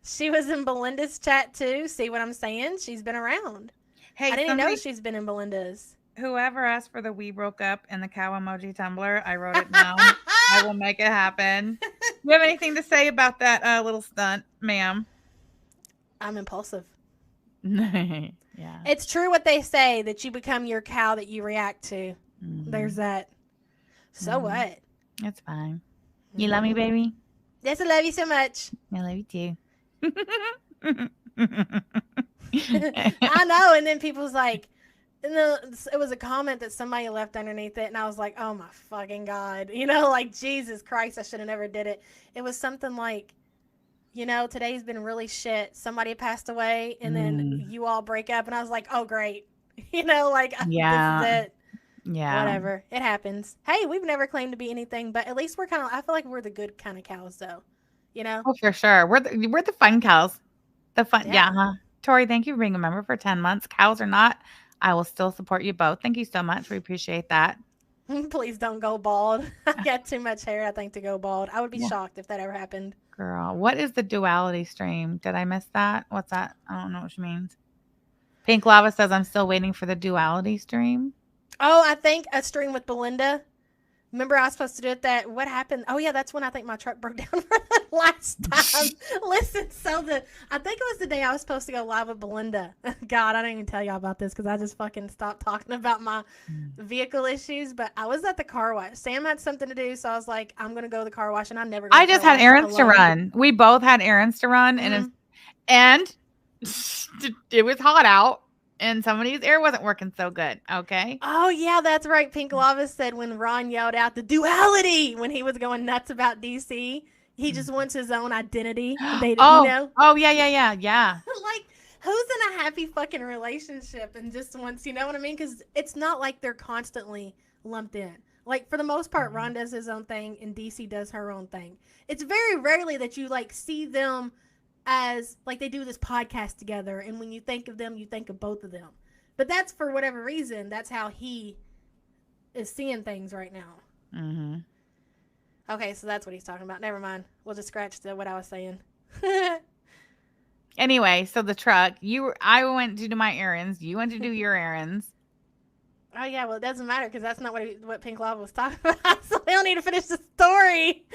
She was in Belinda's chat too. See what I'm saying? She's been around. Hey, I didn't know she's been in Belinda's. Whoever asked for the "we broke up" and the cow emoji Tumblr, I wrote it down. I will make it happen. Do you have anything to say about that little stunt, ma'am? I'm impulsive. Yeah. It's true what they say, that you become your cow that you react to. Mm-hmm. There's that. So what? It's fine. You love me, baby? Yes, I love you so much. I love you too. I know. And then people's like, it was a comment that somebody left underneath it, and I was like, oh my fucking God. Like, Jesus Christ, I should have never did it. It was something like, today's been really shit. Somebody passed away, and then you all break up, and I was like, oh, great. Like, yeah. This is it. Yeah. Whatever. It happens. Hey, we've never claimed to be anything, but at least we're I feel like we're the good kind of cows, though. Oh, for sure. We're the fun cows. The fun. Yeah. Tori, thank you for being a member for 10 months. Cows or not, I will still support you both. Thank you so much. We appreciate that. Please don't go bald. I got too much hair, I think, to go bald. I would be Yeah. shocked if that ever happened. Girl, what is the duality stream? Did I miss that? What's that? I don't know what she means. Pink Lava says, I'm still waiting for the duality stream. Oh, I think a stream with Belinda. Remember I was supposed to do it that, what happened? Oh yeah, that's when I think my truck broke down for the last time. Listen, I think it was the day I was supposed to go live with Belinda. God, I didn't even tell y'all about this because I just fucking stopped talking about my vehicle issues, but I was at the car wash. Sam had something to do, so I was like, I'm going to go to the car wash, and I never go I just had errands to run. We both had errands to run, and it was hot out. And somebody's air wasn't working so good. Okay. Oh, yeah, that's right. Pink Lava said when Ron yelled out the duality when he was going nuts about DC, he just wants his own identity. You know? Oh, yeah. Like, who's in a happy fucking relationship and just wants, you know what I mean? Because it's not like they're constantly lumped in. Like, for the most part, Ron does his own thing and DC does her own thing. It's very rarely that you, like, see them as like they do this podcast together, and when you think of them, you think of both of them. But that's for whatever reason. That's how he is seeing things right now. Mm-hmm. Okay, so that's what he's talking about. Never mind. We'll just scratch what I was saying. Anyway, so the truck. I went to do my errands. You went to do your errands. Oh, yeah, well, it doesn't matter because that's not what Pink Lava was talking about, so we don't need to finish the story.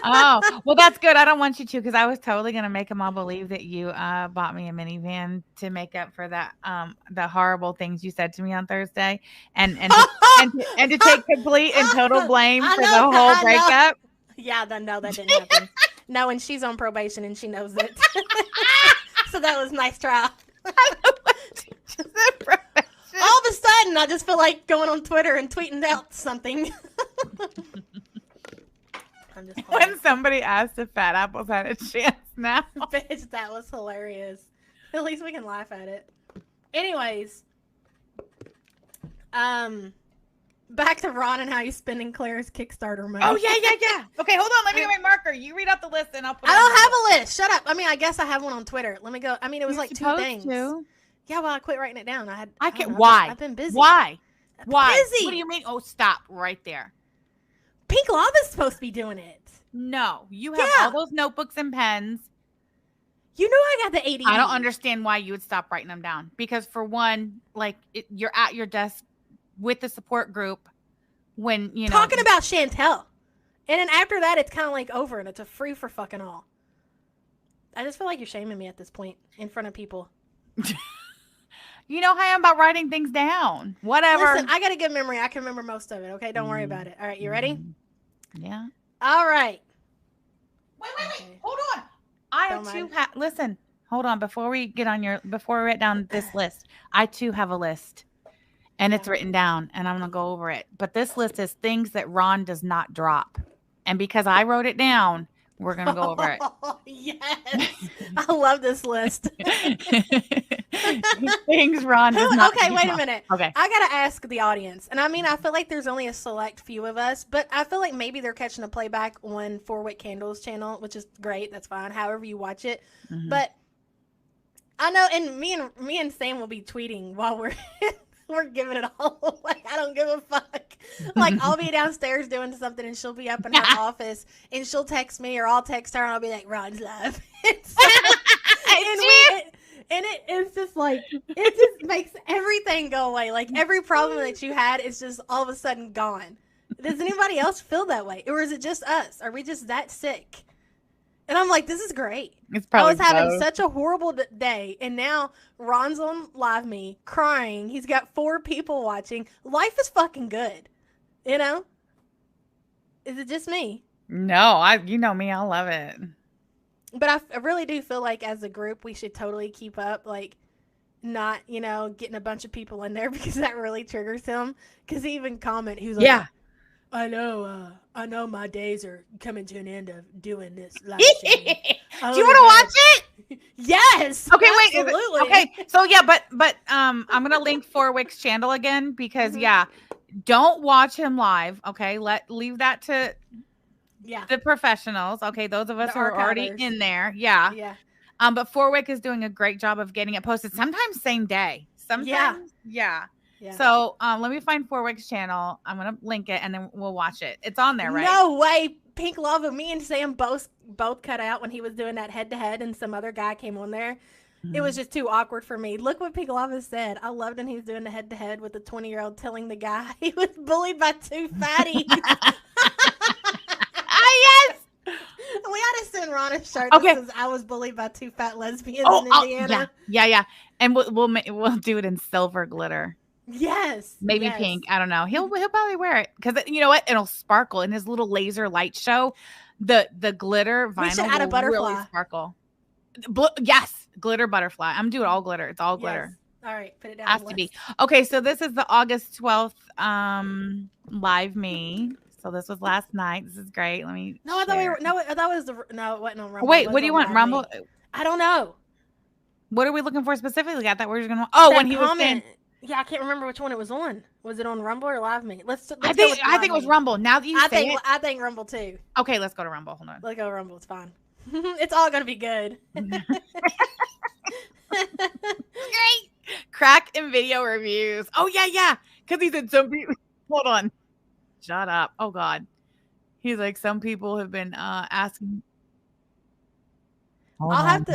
Oh, well, that's good. I don't want you to because I was totally going to make them all believe that you bought me a minivan to make up for that the horrible things you said to me on Thursday and to take complete and total blame for the whole breakup. Yeah, no, that didn't happen. No, and she's on probation and she knows it. So that was a nice try. All of a sudden, I just feel like going on Twitter and tweeting out something. I'm just when somebody asked if Fat Apples had a chance now. Bitch, that was hilarious. At least we can laugh at it. Anyways, back to Ron and how he's spending Claire's Kickstarter money. Oh, yeah. Okay, hold on. Let me get my marker. You read out the list and I'll put it I don't have a list. Shut up. I mean, I guess I have one on Twitter. Let me go. I mean, it was like 2 things. Yeah, well, I quit writing it down. I can't. Why? I've been busy. Why? Busy. What do you mean? Oh, stop right there. Pink Lava's supposed to be doing it. No, you have all those notebooks and pens. You know I got the ADD. I don't understand why you would stop writing them down. Because for one, like you're at your desk with the support group when, you know. Talking about Chantel. And then after that, it's kind of like over and it's a free for fucking all. I just feel like you're shaming me at this point in front of people. You know how I am about writing things down. Whatever. Listen, I got a good memory. I can remember most of it. Okay, don't worry about it. All right, you ready? Yeah. All right. Wait. Hold on. Listen. Hold on. Before we write down this list, I too have a list. And it's written down and I'm going to go over it. But this list is things that Ron does not drop. And because I wrote it down, we're going to go over it. Yes. I love this list. Things Ron does not Okay, wait a minute. Okay. I got to ask the audience. And I mean, I feel like there's only a select few of us, but I feel like maybe they're catching a playback on 4 Wick Candles channel, which is great. That's fine. However you watch it. Mm-hmm. But I know, and me and Sam will be tweeting while we're giving it all away. I don't give a fuck. Like, I'll be downstairs doing something and she'll be up in her office and she'll text me or I'll text her and I'll be like, Ron's live. It's just like, it just makes everything go away. Like, every problem that you had is just all of a sudden gone. Does anybody else feel that way? Or is it just us? Are we just that sick? And I'm like, this is great. I was having such a horrible day, and now Ron's on Live Me, crying. He's got 4 people watching. Life is fucking good. You know? Is it just me? No, you know me. I love it. But I really do feel like as a group, we should totally keep up, like, not, you know, getting a bunch of people in there because that really triggers him. Because he even he was like, yeah. I know my days are coming to an end of doing this live stream. Do you want to watch it? Yes. Okay, absolutely. wait. Okay, so yeah, but I'm gonna link 4 Wick's channel again because don't watch him live. Okay, leave that to the professionals. Okay, those of us who are already in there. Yeah. But Forwick is doing a great job of getting it posted. Sometimes same day. Sometimes, yeah. So let me find Forwick's channel. I'm gonna link it and then we'll watch it. It's on there, right? No way. Pink Lava. Me and Sam both cut out when he was doing that head to head, and some other guy came on there. It was just too awkward for me. Look what Pink Lava said. I loved when he was doing the head to head with the 20-year-old telling the guy he was bullied by two fatties. Yes. We ought to send Ron a shirt Okay. that says I was bullied by two fat lesbians in Indiana. Yeah. And we'll do it in silver glitter. Yes. Maybe pink. I don't know. He'll probably wear it because you know what? It'll sparkle in his little laser light show. The glitter vinyl should add a butterfly. Really sparkle. Yes, glitter butterfly. I'm doing all glitter. It's all glitter. All right, put it down. Has to be. Okay, so this is the August 12th live me. So this was last night. This is great. Let me. No, I thought it was it wasn't on Rumble. Wait, what do you want? Rumble? I don't know. What are we looking for specifically? I thought we were going to. Oh, when he was saying. Yeah, I can't remember which one it was on. Was it on Rumble or Live Me? I think it was Rumble. Now that you say it. I think Rumble too. Okay, let's go to Rumble. Hold on. Let's go to Rumble. It's fine. It's all gonna be good. Great. Crack and video reviews. Oh yeah. Because he said some people. Hold on. Shut up. Oh God. He's like, some people have been asking. I'll have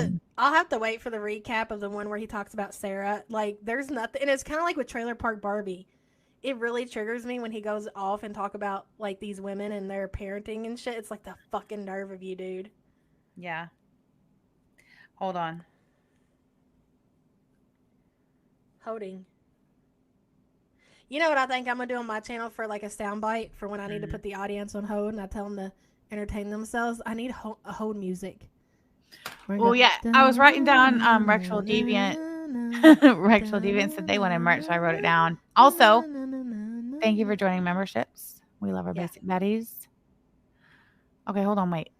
to wait for the recap of the one where he talks about Sarah. Like, there's nothing, and it's kind of like with Trailer Park Barbie. It really triggers me when he goes off and talk about like these women and their parenting and shit. It's like the fucking nerve of you, dude. Yeah. Hold on. Holding. You know what I think I'm gonna do on my channel for like a soundbite for when I need to put the audience on hold and I tell them to entertain themselves? I need a hold music. Oh yeah, I was writing down Rectal Deviant. Rectal Deviant said they wanted merch, so I wrote it down. Also, thank you for joining memberships. We love our basic buddies. Okay, hold on, wait.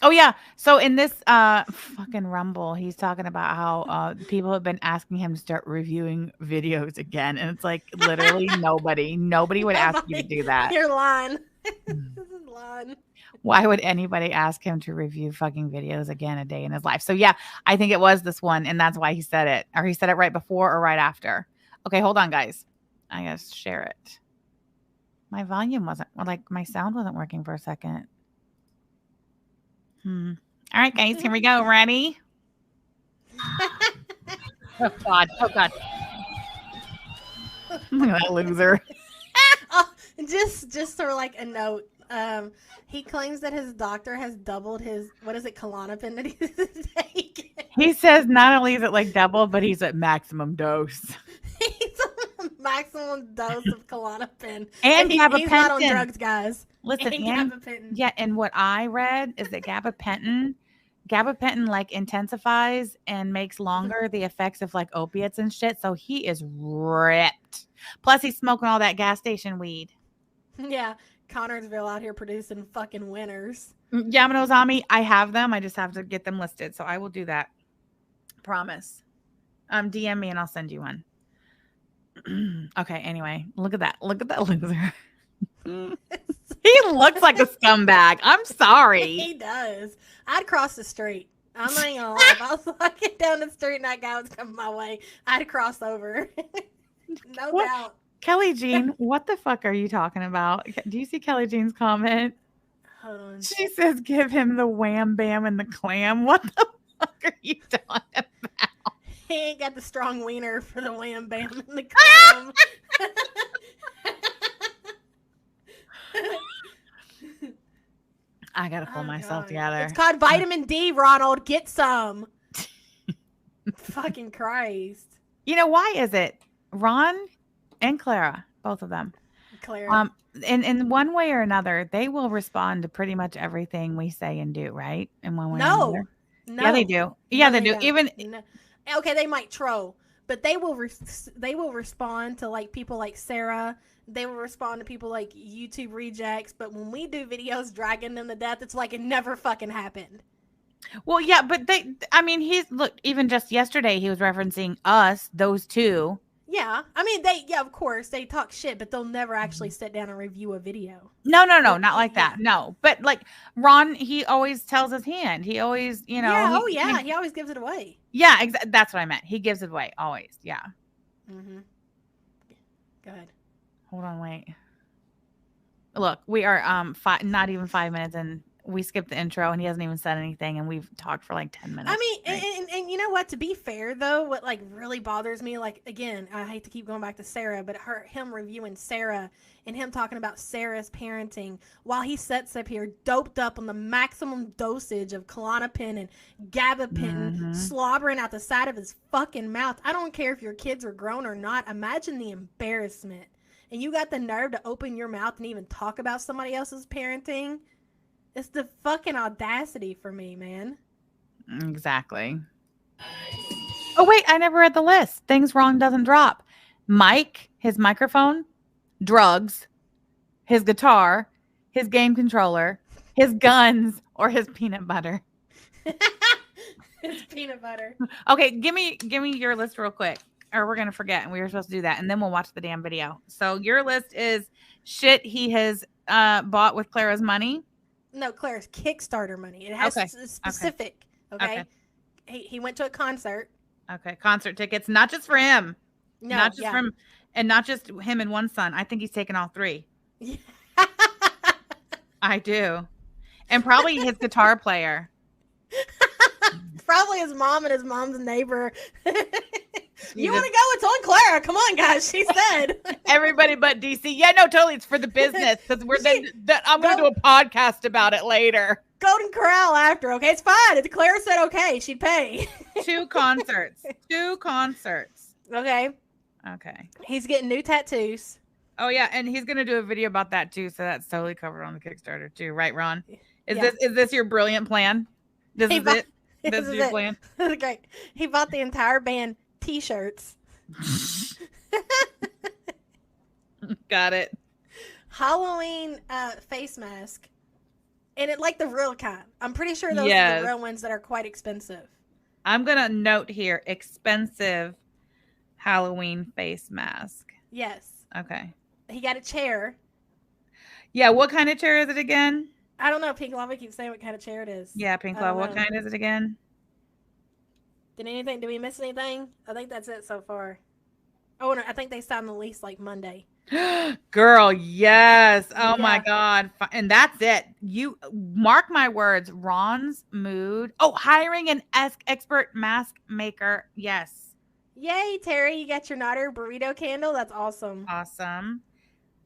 Oh yeah, so in this fucking Rumble, he's talking about how people have been asking him to start reviewing videos again, and it's like literally nobody would ask you to do that. You're lying. This is lying. Why would anybody ask him to review fucking videos again a day in his life? So yeah, I think it was this one, and that's why he said it. Or he said it right before or right after. Okay, hold on, guys. I gotta share it. My volume wasn't, like, my sound wasn't working for a second. All right, guys, here we go. Ready? Oh, God. Look at that loser. Just sort of like a note. He claims that his doctor has doubled his, what is it, Klonopin that he's taking. He says not only is it like double, but he's at maximum dose. He's on maximum dose of Klonopin. And gabapentin. He's not on drugs, guys. Listen, and what I read is that gabapentin like intensifies and makes longer the effects of like opiates and shit. So he is ripped. Plus he's smoking all that gas station weed. Yeah. Connorsville out here producing fucking winners. Yamano Zami, I have them. I just have to get them listed. So I will do that. Promise. DM me and I'll send you one. Okay, anyway. Look at that. Look at that loser. He looks like a scumbag. I'm sorry. He does. I'd cross the street. I'm not even gonna lie. If I was walking down the street and that guy was coming my way, I'd cross over. No doubt. Kelly Jean, what the fuck are you talking about? Do you see Kelly Jean's comment? Hold on. She says, give him the wham bam and the clam. What the fuck are you talking about? He ain't got the strong wiener for the wham bam and the clam. I gotta pull myself together. It's called vitamin D, Ronald. Get some. Fucking Christ. You know, why is it? Ron and Clara, both of them. Clara. In one way or another, they will respond to pretty much everything we say and do, right? In one way or another. No. Yeah, they do. Yeah, they do. Don't. Even okay, they might troll, but they will respond to like people like Sarah. They will respond to people like YouTube rejects. But when we do videos dragging them to death, it's like it never fucking happened. Well, yeah, but even just yesterday, he was referencing us, those two. Yeah, I mean of course they talk shit, but they'll never actually sit down and review a video. No, not like that. No, but like Ron, he always tells his hand. He always, Yeah. Oh yeah. He always gives it away. Yeah, that's what I meant. He gives it away always. Yeah. Mm-hmm. Go ahead. Hold on, wait. Look, we are not even 5 minutes and we skipped the intro and he hasn't even said anything and we've talked for like 10 minutes. I mean, and you know what? To be fair though, what like really bothers me, like again, I hate to keep going back to Sarah, but him reviewing Sarah and him talking about Sarah's parenting while he sits up here doped up on the maximum dosage of Klonopin and gabapentin, slobbering out the side of his fucking mouth. I don't care if your kids are grown or not. Imagine the embarrassment. And you got the nerve to open your mouth and even talk about somebody else's parenting. It's the fucking audacity for me, man. Exactly. Oh, wait, I never read the list. Things Ron doesn't drop. Mike, his microphone, drugs, his guitar, his game controller, his guns, or his peanut butter. His peanut butter. Okay, give me your list real quick. Or we're going to forget, and we were supposed to do that, and then we'll watch the damn video. So your list is shit he has bought with Clara's money. No, Clara's Kickstarter money. It has specific. Okay. He went to a concert. Okay, concert tickets, not just for him. No, not just for him, and not just him and one son. I think he's taken all three. Yeah. I do. And probably his guitar player. Probably his mom and his mom's neighbor. You want to go? It's on Clara. Come on, guys. She said. Everybody but DC. Yeah, no, totally. It's for the business because I'm going to do a podcast about it later. Golden Corral after. Okay, it's fine. If Clara said okay, she'd pay. 2 concerts. Okay. Okay. He's getting new tattoos. Oh yeah, and he's going to do a video about that too. So that's totally covered on the Kickstarter too, right, Ron? Is this your brilliant plan? This is your plan. Okay. He bought the entire band T-shirts. Got it. Halloween face mask. And it like the real kind. I'm pretty sure those are the real ones that are quite expensive. I'm going to note here, expensive Halloween face mask. Yes. Okay. He got a chair. Yeah, what kind of chair is it again? I don't know. Pink Lava keeps saying what kind of chair it is. Yeah, Pink Lava. What kind is it again? Did we miss anything? I think that's it so far. Oh, no, I think they signed the lease like Monday. Girl, yes. Oh my God. And that's it. You mark my words. Ron's mood. Oh, hiring an expert mask maker. Yes. Yay, Terry. You got your Nutter burrito candle. That's awesome. Awesome.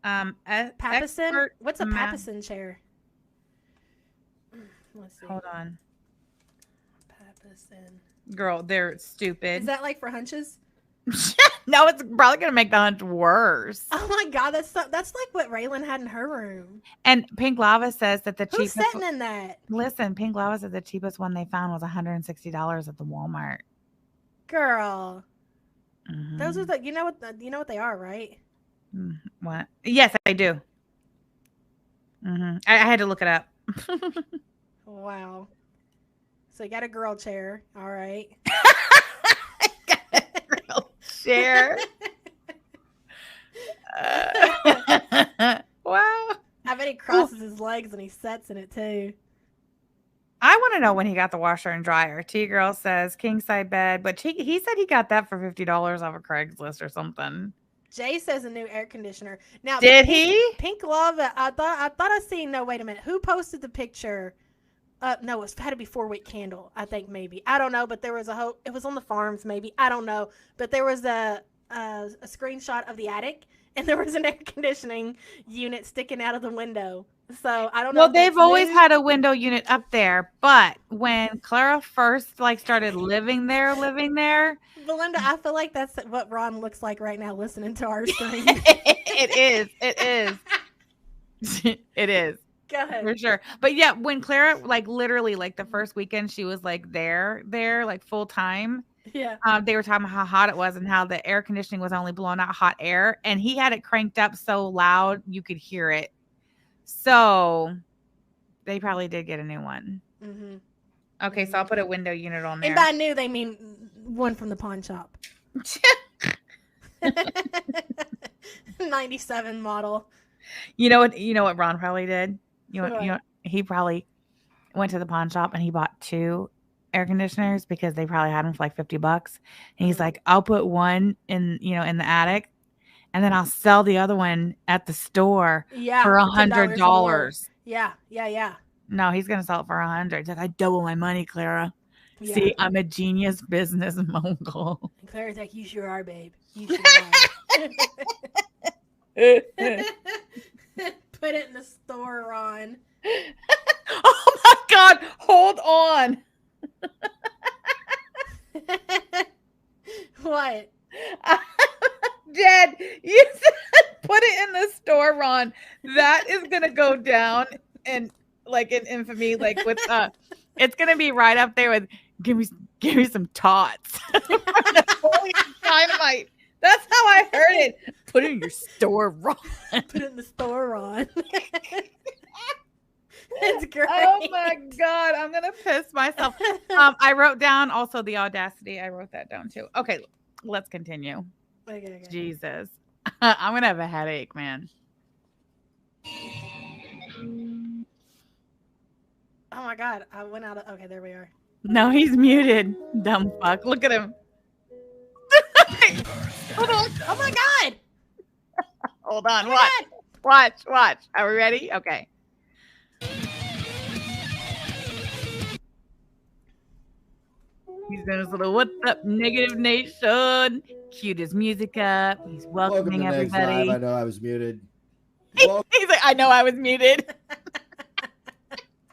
Papasan? What's a Papasan chair? Let's see. Hold on. Papasan. Girl, they're stupid. Is that like for hunches? No, it's probably gonna make the hunch worse. Oh my God, that's like what Raylan had in her room. And Pink Lava says that the Who's cheapest. sitting in that? Listen, Pink Lava said the cheapest one they found was $160 at the Walmart. Girl, those are the you know what they are, right? What? Yes, I do. I had to look it up. Wow. So you got a girl chair, all right. Chair. Wow. I bet he crosses his legs and he sits in it too. I want to know when he got the washer and dryer. T-Girl says king side bed, but he said he got that for $50 off of Craigslist or something. Jay says a new air conditioner. Now, did he? Pink Lava. I thought I seen. No, wait a minute. Who posted the picture? No, it had to be 4-wick candle. I think maybe. I don't know, but there was it was on the farms maybe. I don't know, but there was a screenshot of the attic, and there was an air conditioning unit sticking out of the window. So I don't know. Well, they've always had a window unit up there, but when Clara first started living there, Belinda, I feel like that's what Ron looks like right now, listening to our stream. It is. Go ahead. For sure. But yeah, when Clara literally the first weekend she was there full time. Yeah. They were talking about how hot it was and how the air conditioning was only blowing out hot air, and he had it cranked up so loud you could hear it. So they probably did get a new one. Okay, so I'll put a window unit on there. And by new they mean one from the pawn shop. '97 model. You know what? You know what Ron probably did. What? He probably went to the pawn shop and he bought 2 air conditioners because they probably had them for like $50. And he's like, I'll put one in, in the attic, and then I'll sell the other one at the store for $100. More. Yeah. No, he's gonna sell it for $100. He's like, I double my money, Clara. Yeah. See, I'm a genius business mogul. And Clara's like, you sure are, babe. You sure are. Put it in the store, Ron. Oh my God! Hold on. What? Dad, you said put it in the store, Ron. That is gonna go down in infamy, like with it's gonna be right up there with give me some tots. Napoleon Dynamite. That's how I heard it. Put it in your store, Ron. Put it in the store, Ron. It's great. Oh my God, I'm gonna piss myself. I wrote down also the audacity. I wrote that down too. Okay, let's continue. Okay. Jesus, I'm gonna have a headache, man. Oh my God, I went out of. Okay, there we are. No, he's muted. Dumb fuck. Look at him. Hold on. Oh my God. Hold on. Watch. Are we ready? Okay. He's doing his little "What's up, Negative Nation?" Cute his music up. He's welcoming everybody. I know I was muted. He's like, I know I was muted.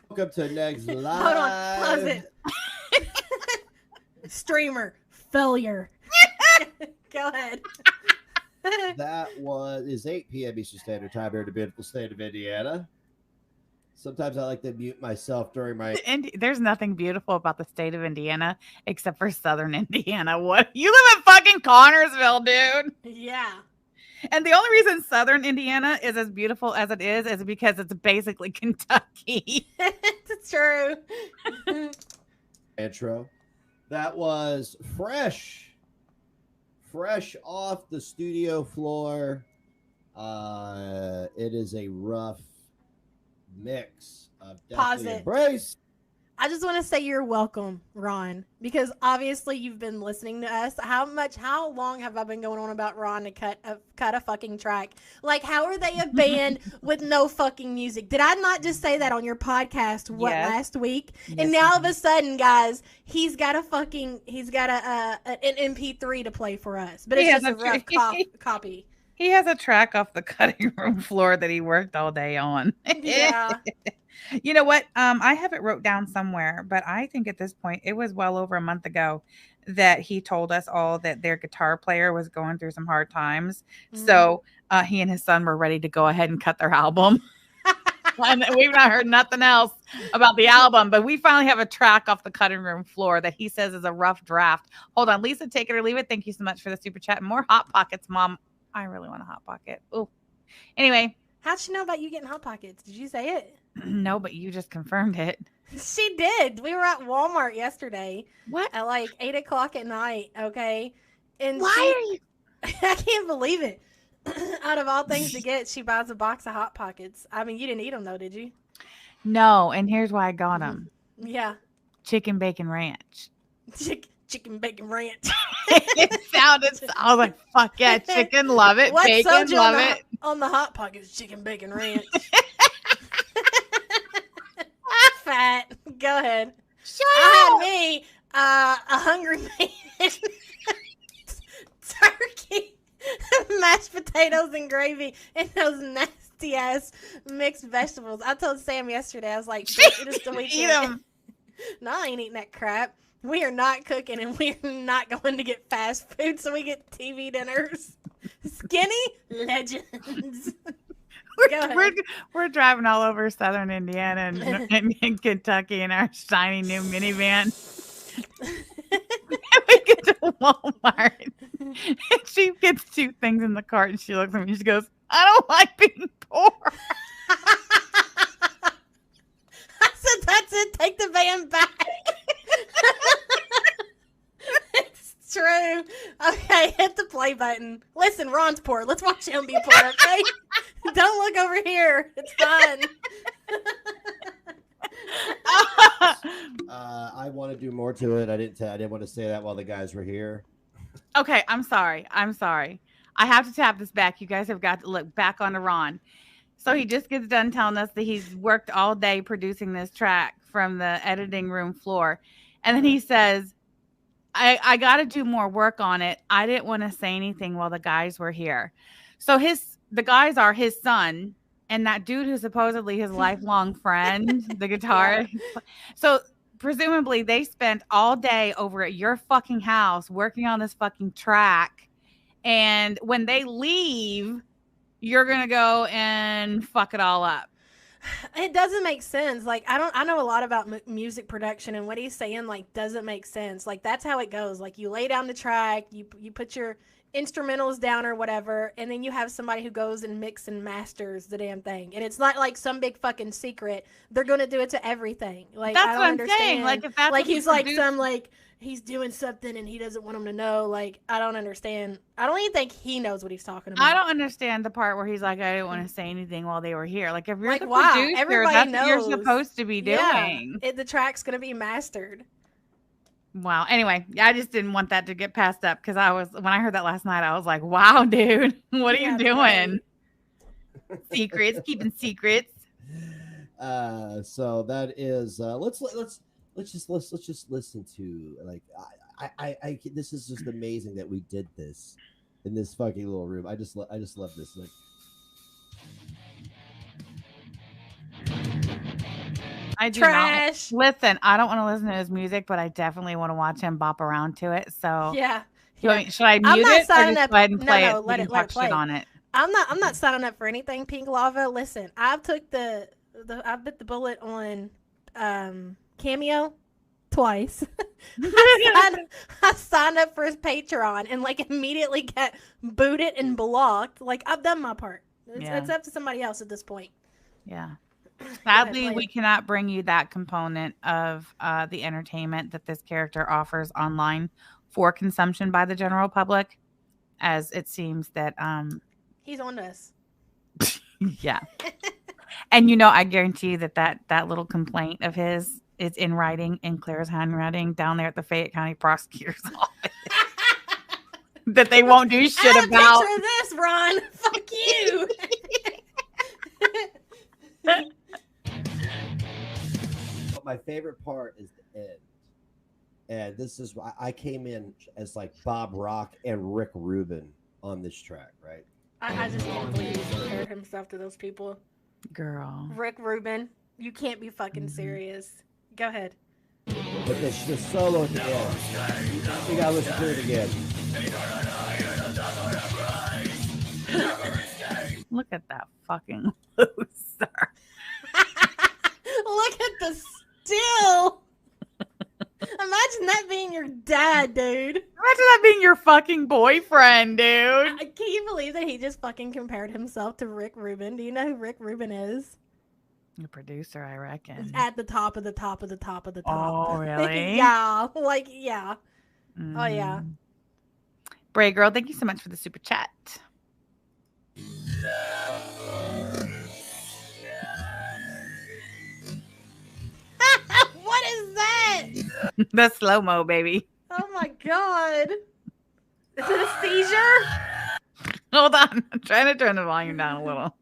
Welcome to Next Live. Hold on, pause it. Streamer failure. Go ahead. That is 8 p.m. Eastern Standard Time here in the beautiful state of Indiana. Sometimes I like to mute myself during my. There's nothing beautiful about the state of Indiana except for Southern Indiana. What? You live in fucking Connorsville, dude. Yeah. And the only reason Southern Indiana is as beautiful as it is because it's basically Kentucky. It's true. Intro. That was fresh off the studio floor. It is a rough mix of Pause it. Embrace. I just want to say you're welcome, Ron, because obviously you've been listening to us. How long have I been going on about Ron to cut a fucking track? Like, how are they a band with no fucking music? Did I not just say that on your podcast last week? Yes. And now all of a sudden, guys, he's got an MP3 to play for us, but it's just a rough copy. He has a track off the cutting room floor that he worked all day on. Yeah. You know what? I have it wrote down somewhere, but I think at this point it was well over a month ago that he told us all that their guitar player was going through some hard times. Mm-hmm. So he and his son were ready to go ahead and cut their album. And we've not heard nothing else about the album, but we finally have a track off the cutting room floor that he says is a rough draft. Hold on, Lisa, take it or leave it. Thank you so much for the super chat. More Hot Pockets, Mom. I really want a Hot Pocket. Oh, anyway. How'd she know about you getting Hot Pockets? Did you say it? No, but you just confirmed it. She did. We were at Walmart yesterday. What? At like 8:00 at night. Okay. And why are you? I can't believe it. Out of all things to get, she buys a box of Hot Pockets. I mean, you didn't eat them though, did you? No. And here's why I got them. Yeah. Chicken bacon ranch. Chicken bacon ranch. It sounded. I was like, "Fuck yeah, chicken, love it. What's bacon, love it." On the Hot Pockets, chicken bacon ranch. Fat. Go ahead. I had me a hungry man, turkey, mashed potatoes and gravy, and those nasty ass mixed vegetables. I told Sam yesterday, I was like, "It is the weekend." Eat them. No, I ain't eating that crap. We are not cooking, and we are not going to get fast food, so we get TV dinners. Skinny legends. We're driving all over Southern Indiana and Kentucky in our shiny new minivan. And we get to Walmart. And she gets 2 things in the cart and she looks at me and she goes, "I don't like being poor." I said, "That's it. Take the van back." It's true. Okay, hit the play play button. Listen, Ron's poor. Let's watch him be poor, okay? Don't look over here. It's fun. I want to do more to it. I didn't want to say that while the guys were here. Okay, I'm sorry. I have to tap this back. You guys have got to look back on Ron. So he just gets done telling us that he's worked all day producing this track from the editing room floor. And then he says, I got to do more work on it. I didn't want to say anything while the guys were here. So the guys are his son and that dude who's supposedly his lifelong friend, the guitarist. Yeah. So presumably they spent all day over at your fucking house working on this fucking track. And when they leave, you're going to go and fuck it all up. It doesn't make sense. Like, I know a lot about music production, and what he's saying, like, doesn't make sense. Like, that's how it goes. Like, you lay down the track, you put your instrumentals down or whatever, and then you have somebody who goes and mix and masters the damn thing. And it's not like some big fucking secret. They're going to do it to everything. Like, that's I don't what I'm understand. saying. Like, if that's like he's like some, like, he's doing something and he doesn't want them to know. Like, I don't understand. I don't even think he knows what he's talking about. I don't understand the part where he's like, I didn't want to say anything while they were here. Like, if you're like, the wow, producer, everybody that's knows what you're supposed to be doing. Yeah, the track's going to be mastered. Wow. Anyway, I just didn't want that to get passed up because when I heard that last night, I was like, wow, dude, what are you doing? Right. Secrets, keeping secrets. So that is, let's just listen to, like, I this is just amazing that we did this in this fucking little room. I just love this. Like, I do Trash. Not. Listen, I don't want to listen to his music, but I definitely want to watch him bop around to it. So yeah. Should I mute it or just go ahead and play it? Let it play. On it. I'm not signing up for anything Pink Lava. Listen, I took I bit the bullet on Cameo twice. I signed up for his Patreon and like immediately got booted and blocked. Like, I've done my part. It's up to somebody else at this point. Yeah. Sadly, we cannot bring you that component of the entertainment that this character offers online for consumption by the general public, as it seems that he's on us. Yeah. And I guarantee you that little complaint of his is in writing, in Claire's handwriting, down there at the Fayette County Prosecutor's Office. That they won't do shit about. Picture this, Ron. Fuck you. My favorite part is the end, and this is why I came in as like Bob Rock and Rick Rubin on this track, right? I just can't believe he compared himself to those people. Girl, Rick Rubin, you can't be fucking serious. Go ahead. But the solo at the end, you gotta listen to it again. Look at that fucking loser. Look at the still. Imagine that being your dad, dude. Imagine that being your fucking boyfriend, dude. Can you believe that he just fucking compared himself to Rick Rubin? Do you know who Rick Rubin is? The producer, I reckon. At the top of the top of the top of the top. Oh, really? Yeah. Like, yeah. Mm. Oh, yeah. Bray Girl, thank you so much for the super chat. What is that? The slow-mo, baby. Oh my god. Is it a seizure? Hold on. I'm trying to turn the volume down a little.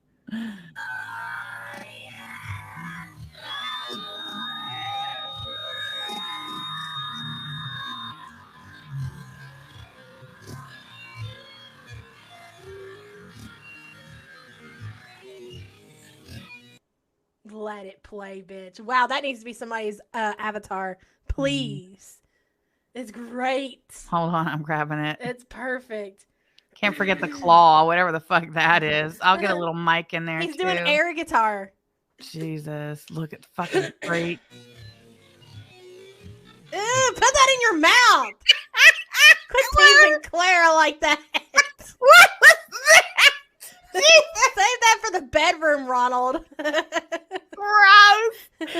Let it play, bitch. Wow, that needs to be somebody's avatar. Please. It's great. Hold on, I'm grabbing it. It's perfect. Can't forget the claw, whatever the fuck that is. I'll get a little mic in there. He's doing air guitar. Jesus, look at fucking great. Ew, put that in your mouth. Quit teasing Claire like that. What was that? Save that for the bedroom, Ronald. Gross.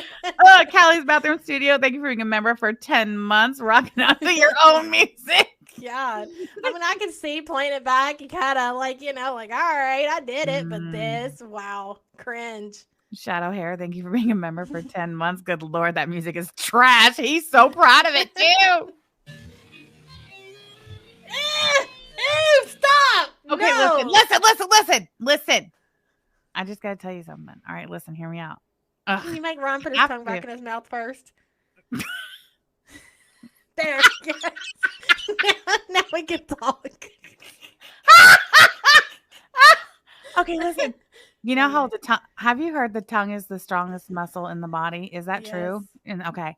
Callie's Bathroom Studio. Thank you for being a member for 10 months. Rocking out to your own music. God. I mean, I can see playing it back and kind of like, you know, like, all right, I did it. But this, wow, cringe. Shadow Hair, thank you for being a member for 10 months. Good Lord, that music is trash. He's so proud of it, too. Ew, stop. Okay, No. listen. I just got to tell you something. All right, listen, hear me out. Can you make Ron put his Have tongue back to. in his mouth first? There. Yes. Now we can talk. Okay, listen. You know how the tongue, have you heard the tongue is the strongest muscle in the body? Is that true? And okay.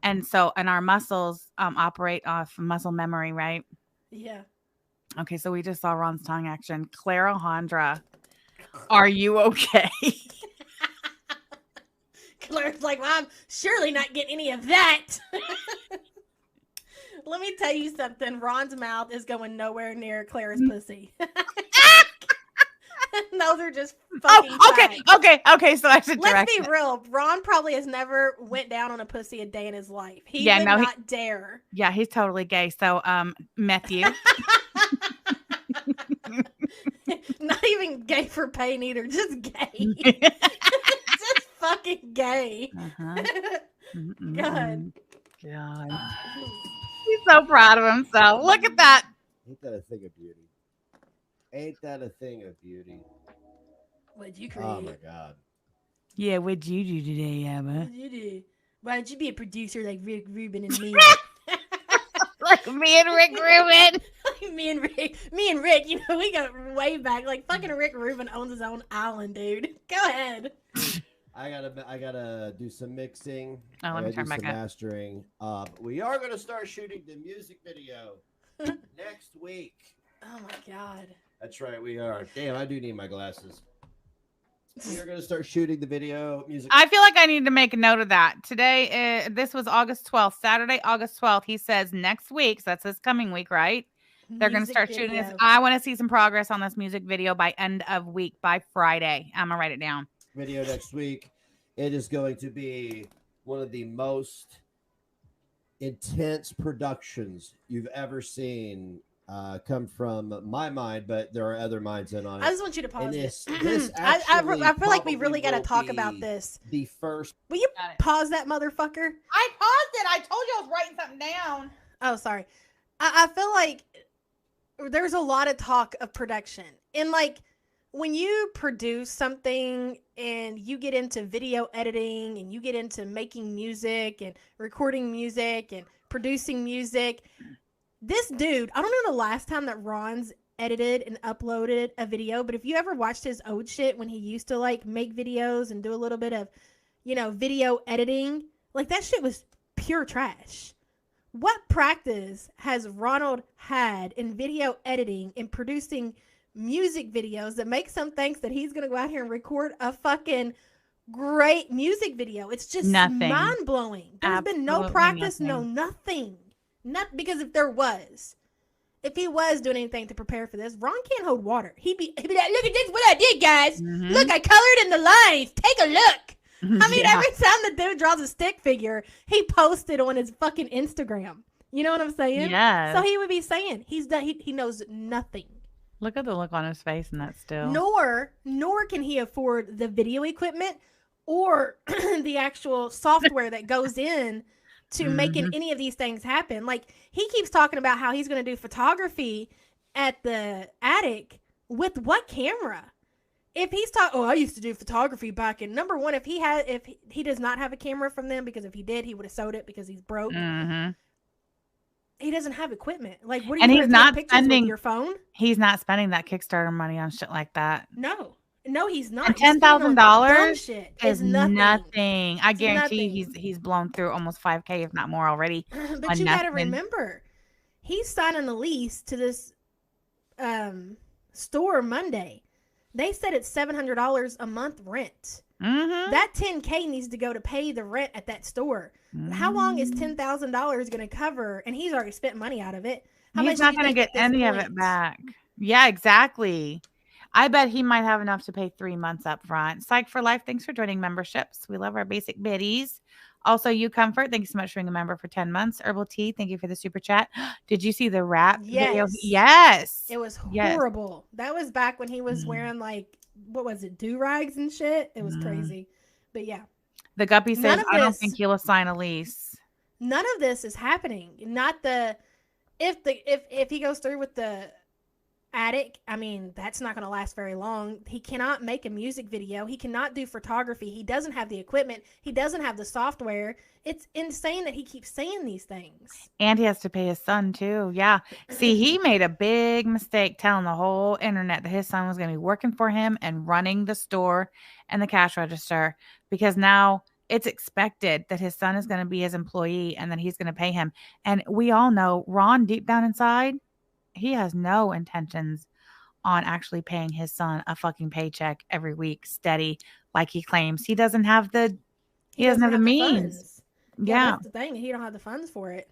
And so, and our muscles operate off muscle memory, right? Yeah. Okay, so we just saw Ron's tongue action. Clara Hondra, are you okay? Claire's like, well, I'm surely not getting any of that. Let me tell you something. Ron's mouth is going nowhere near Claire's pussy. Those are just fucking facts. Okay. So I should direct Let's be real. Ron probably has never went down on a pussy a day in his life. He would not dare. Yeah, he's totally gay. So, Matthew. Not even gay for pain either. Just gay. Just fucking gay. God. He's so proud of himself. Look at that. Ain't that a thing of beauty? Ain't that a thing of beauty? What'd you create? Oh my God. Yeah, what'd you do today, Emma? What'd you do? Why don't you be a producer like Rick Rubin and me? Like me and Rick Rubin. me and Rick, you know, we go way back. Like fucking Rick Rubin owns his own island, dude. Go ahead. I gotta do some mixing. Oh, let me turn do back some up. mastering. We are gonna start shooting the music video next week. Oh my God. That's right, we are. Damn, I do need my glasses. We are gonna start shooting the video music. I feel like I need to make a note of that. Today, this was August 12th, Saturday, August 12th. He says next week, so that's this coming week, right? They're going to start shooting this. I want to see some progress on this music video by end of week, by Friday. I'm going to write it down. Video next week. It is going to be one of the most intense productions you've ever seen come from my mind, but there are other minds in on it. I just want you to pause this. I feel like we really got to talk about this. The first. Will you pause that motherfucker? I paused it. I told you I was writing something down. Oh, sorry. I feel like there's a lot of talk of production. And like when you produce something and you get into video editing and you get into making music and recording music and producing music, this dude, I don't know the last time that Ron's edited and uploaded a video, but if you ever watched his old shit when he used to like make videos and do a little bit of, you know, video editing, like that shit was pure trash. What practice has Ronald had in video editing and producing music videos that makes him think that he's going to go out here and record a fucking great music video? It's just mind-blowing. There's been no practice, nothing. Not because if he was doing anything to prepare for this, Ron can't hold water. He'd be like, look at this, what I did, guys. Mm-hmm. Look, I colored in the lines. Take a look. I mean, every time the dude draws a stick figure, he posted on his fucking Instagram. You know what I'm saying? Yeah. So he would be saying he's done. He knows nothing. Look at the look on his face in that still. Nor can he afford the video equipment or the actual software that goes in to making any of these things happen. Like he keeps talking about how he's going to do photography at the attic with what camera? If he's talking, I used to do photography back in number one. If he does not have a camera from them, because if he did, he would have sold it because he's broke. Mm-hmm. He doesn't have equipment. Like, what are you going to take pictures with your phone? He's not spending that Kickstarter money on shit like that. No, he's not. And $10,000 is nothing. I guarantee he's blown through almost $5,000, if not more already. But you got to remember, he's signing a lease to this store Monday. They said it's $700 a month rent. Mm-hmm. That $10,000 needs to go to pay the rent at that store. Mm-hmm. How long is $10,000 going to cover? And he's already spent money out of it. He's not going to get any of it back. Yeah, exactly. I bet he might have enough to pay 3 months up front. Psych for Life, thanks for joining memberships. We love our basic biddies. Also, You Comfort, thank you so much for being a member for 10 months. Herbal Tea, thank you for the super chat. Did you see the rap video? Yes. Yes. It was Yes. horrible. That was back when he was Mm. wearing like, what was it, do-rags and shit? It was Mm. crazy. But yeah. The Guppy None says, of I don't this- think he'll assign a lease. None of this is happening. Not the if he goes through with the attic, I mean, that's not going to last very long. He cannot make a music video. He cannot do photography. He doesn't have the equipment. He doesn't have the software. It's insane that he keeps saying these things. And he has to pay his son too. Yeah. See, he made a big mistake telling the whole internet that his son was going to be working for him and running the store and the cash register, because now it's expected that his son is going to be his employee and that he's going to pay him. And we all know Ron, deep down inside, he has no intentions on actually paying his son a fucking paycheck every week steady like he claims. He doesn't have the means. funds. Yeah. That's the thing. He don't have the funds for it.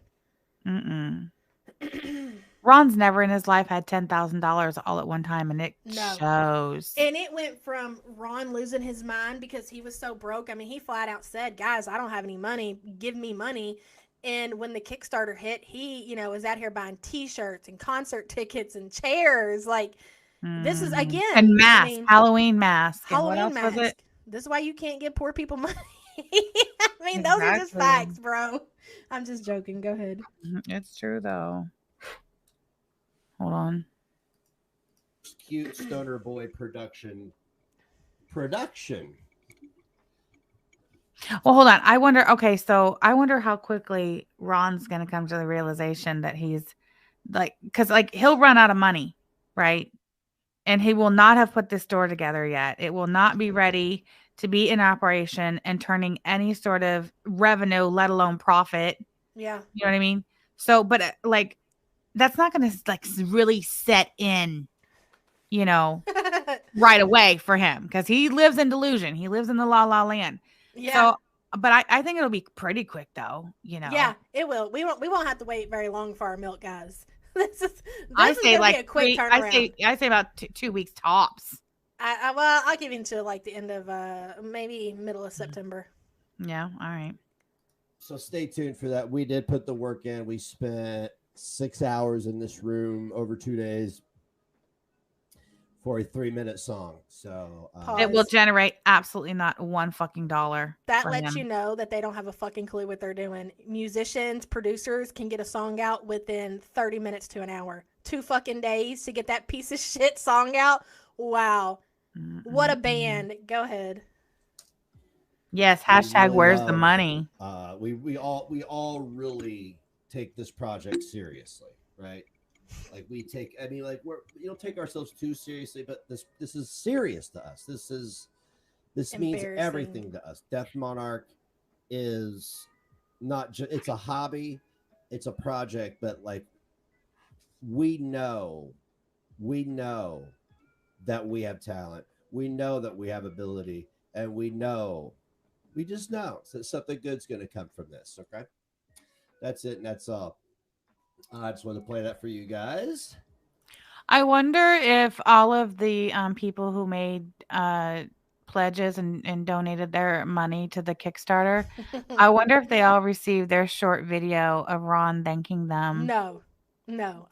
Ron's never in his life had $10,000 all at one time, and it No. shows. And it went from Ron losing his mind because he was so broke. I mean, he flat out said, guys, I don't have any money. Give me money. And when the Kickstarter hit, he, you know, was out here buying T-shirts and concert tickets and chairs. Like, this is, again. And masks, Halloween masks. Halloween and what else was mask. it? This is why you can't give poor people money. I mean, those are just facts, bro. I'm just joking. Go ahead. It's true, though. Hold on. Cute stoner boy production. Well, hold on. I wonder. Okay, so I wonder how quickly Ron's going to come to the realization that he's like, because like he'll run out of money, right? And he will not have put this store together yet. It will not be ready to be in operation and turning any sort of revenue, let alone profit. Yeah. You know what I mean? So, but like, that's not going to like really set in, you know, right away for him, because he lives in delusion. He lives in the la la land. Yeah. So, but I think it'll be pretty quick though, you know. Yeah, it will. We won't have to wait very long for our milk, guys. this is like a quick turnaround. I say about 2 weeks tops. Well, I'll give you until like the end of maybe middle of September. Yeah. All right. So stay tuned for that. We did put the work in. We spent 6 hours in this room over 2 days for a 3-minute song. So it will generate absolutely not one fucking dollar. That lets you know that they don't have a fucking clue what they're doing. Musicians, producers can get a song out within 30 minutes to an hour. 2 fucking days to get that piece of shit song out. Wow. What a band. Go ahead. Yes. Hashtag really where's the money? We all really take this project seriously, right? Like we take, I mean, like we don't take ourselves too seriously, but this is serious to us. This means everything to us. Death Monarch is not just, it's a hobby, it's a project, but like we know that we have talent. We know that we have ability, and we just know that something good's going to come from this. Okay. That's it. And that's all. I just want to play that for you guys. I wonder if all of the people who made pledges and donated their money to the Kickstarter, I wonder if they all received their short video of Ron thanking them. No.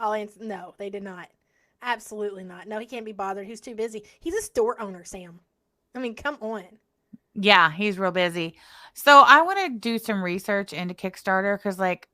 I'll answer. No, they did not. Absolutely not. No, he can't be bothered. He's too busy. He's a store owner, Sam. I mean, come on. Yeah, he's real busy. So I want to do some research into Kickstarter, because like,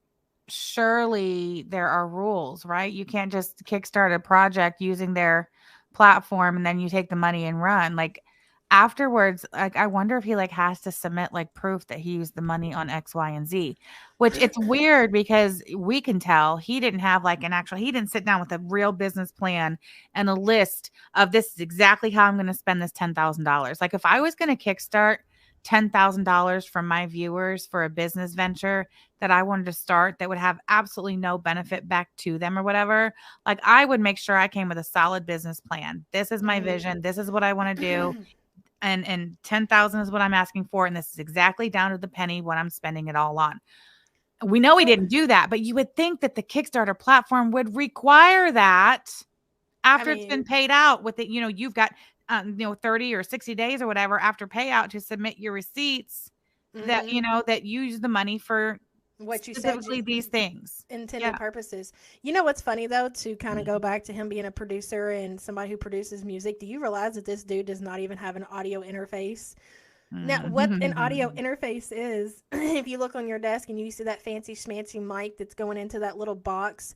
surely there are rules, right? You can't just kickstart a project using their platform and then you take the money and run. Like afterwards, like I wonder if he like has to submit like proof that he used the money on X, Y, and Z, which it's weird because we can tell he didn't have like he didn't sit down with a real business plan and a list of this is exactly how I'm going to spend this $10,000. Like if I was going to kickstart $10,000 from my viewers for a business venture that I wanted to start that would have absolutely no benefit back to them or whatever, like I would make sure I came with a solid business plan. This is my vision. This is what I want to do. And 10,000 is what I'm asking for. And this is exactly down to the penny what I'm spending it all on. We know he didn't do that, but you would think that the Kickstarter platform would require that after it's been paid out with it. You know, you've got 30 or 60 days or whatever after payout to submit your receipts that, you know, that use the money for what you said, specifically these things. intended purposes. You know what's funny though, to kind of go back to him being a producer and somebody who produces music, do you realize that this dude does not even have an audio interface? Now, what an audio interface is, if you look on your desk and you see that fancy schmancy mic that's going into that little box,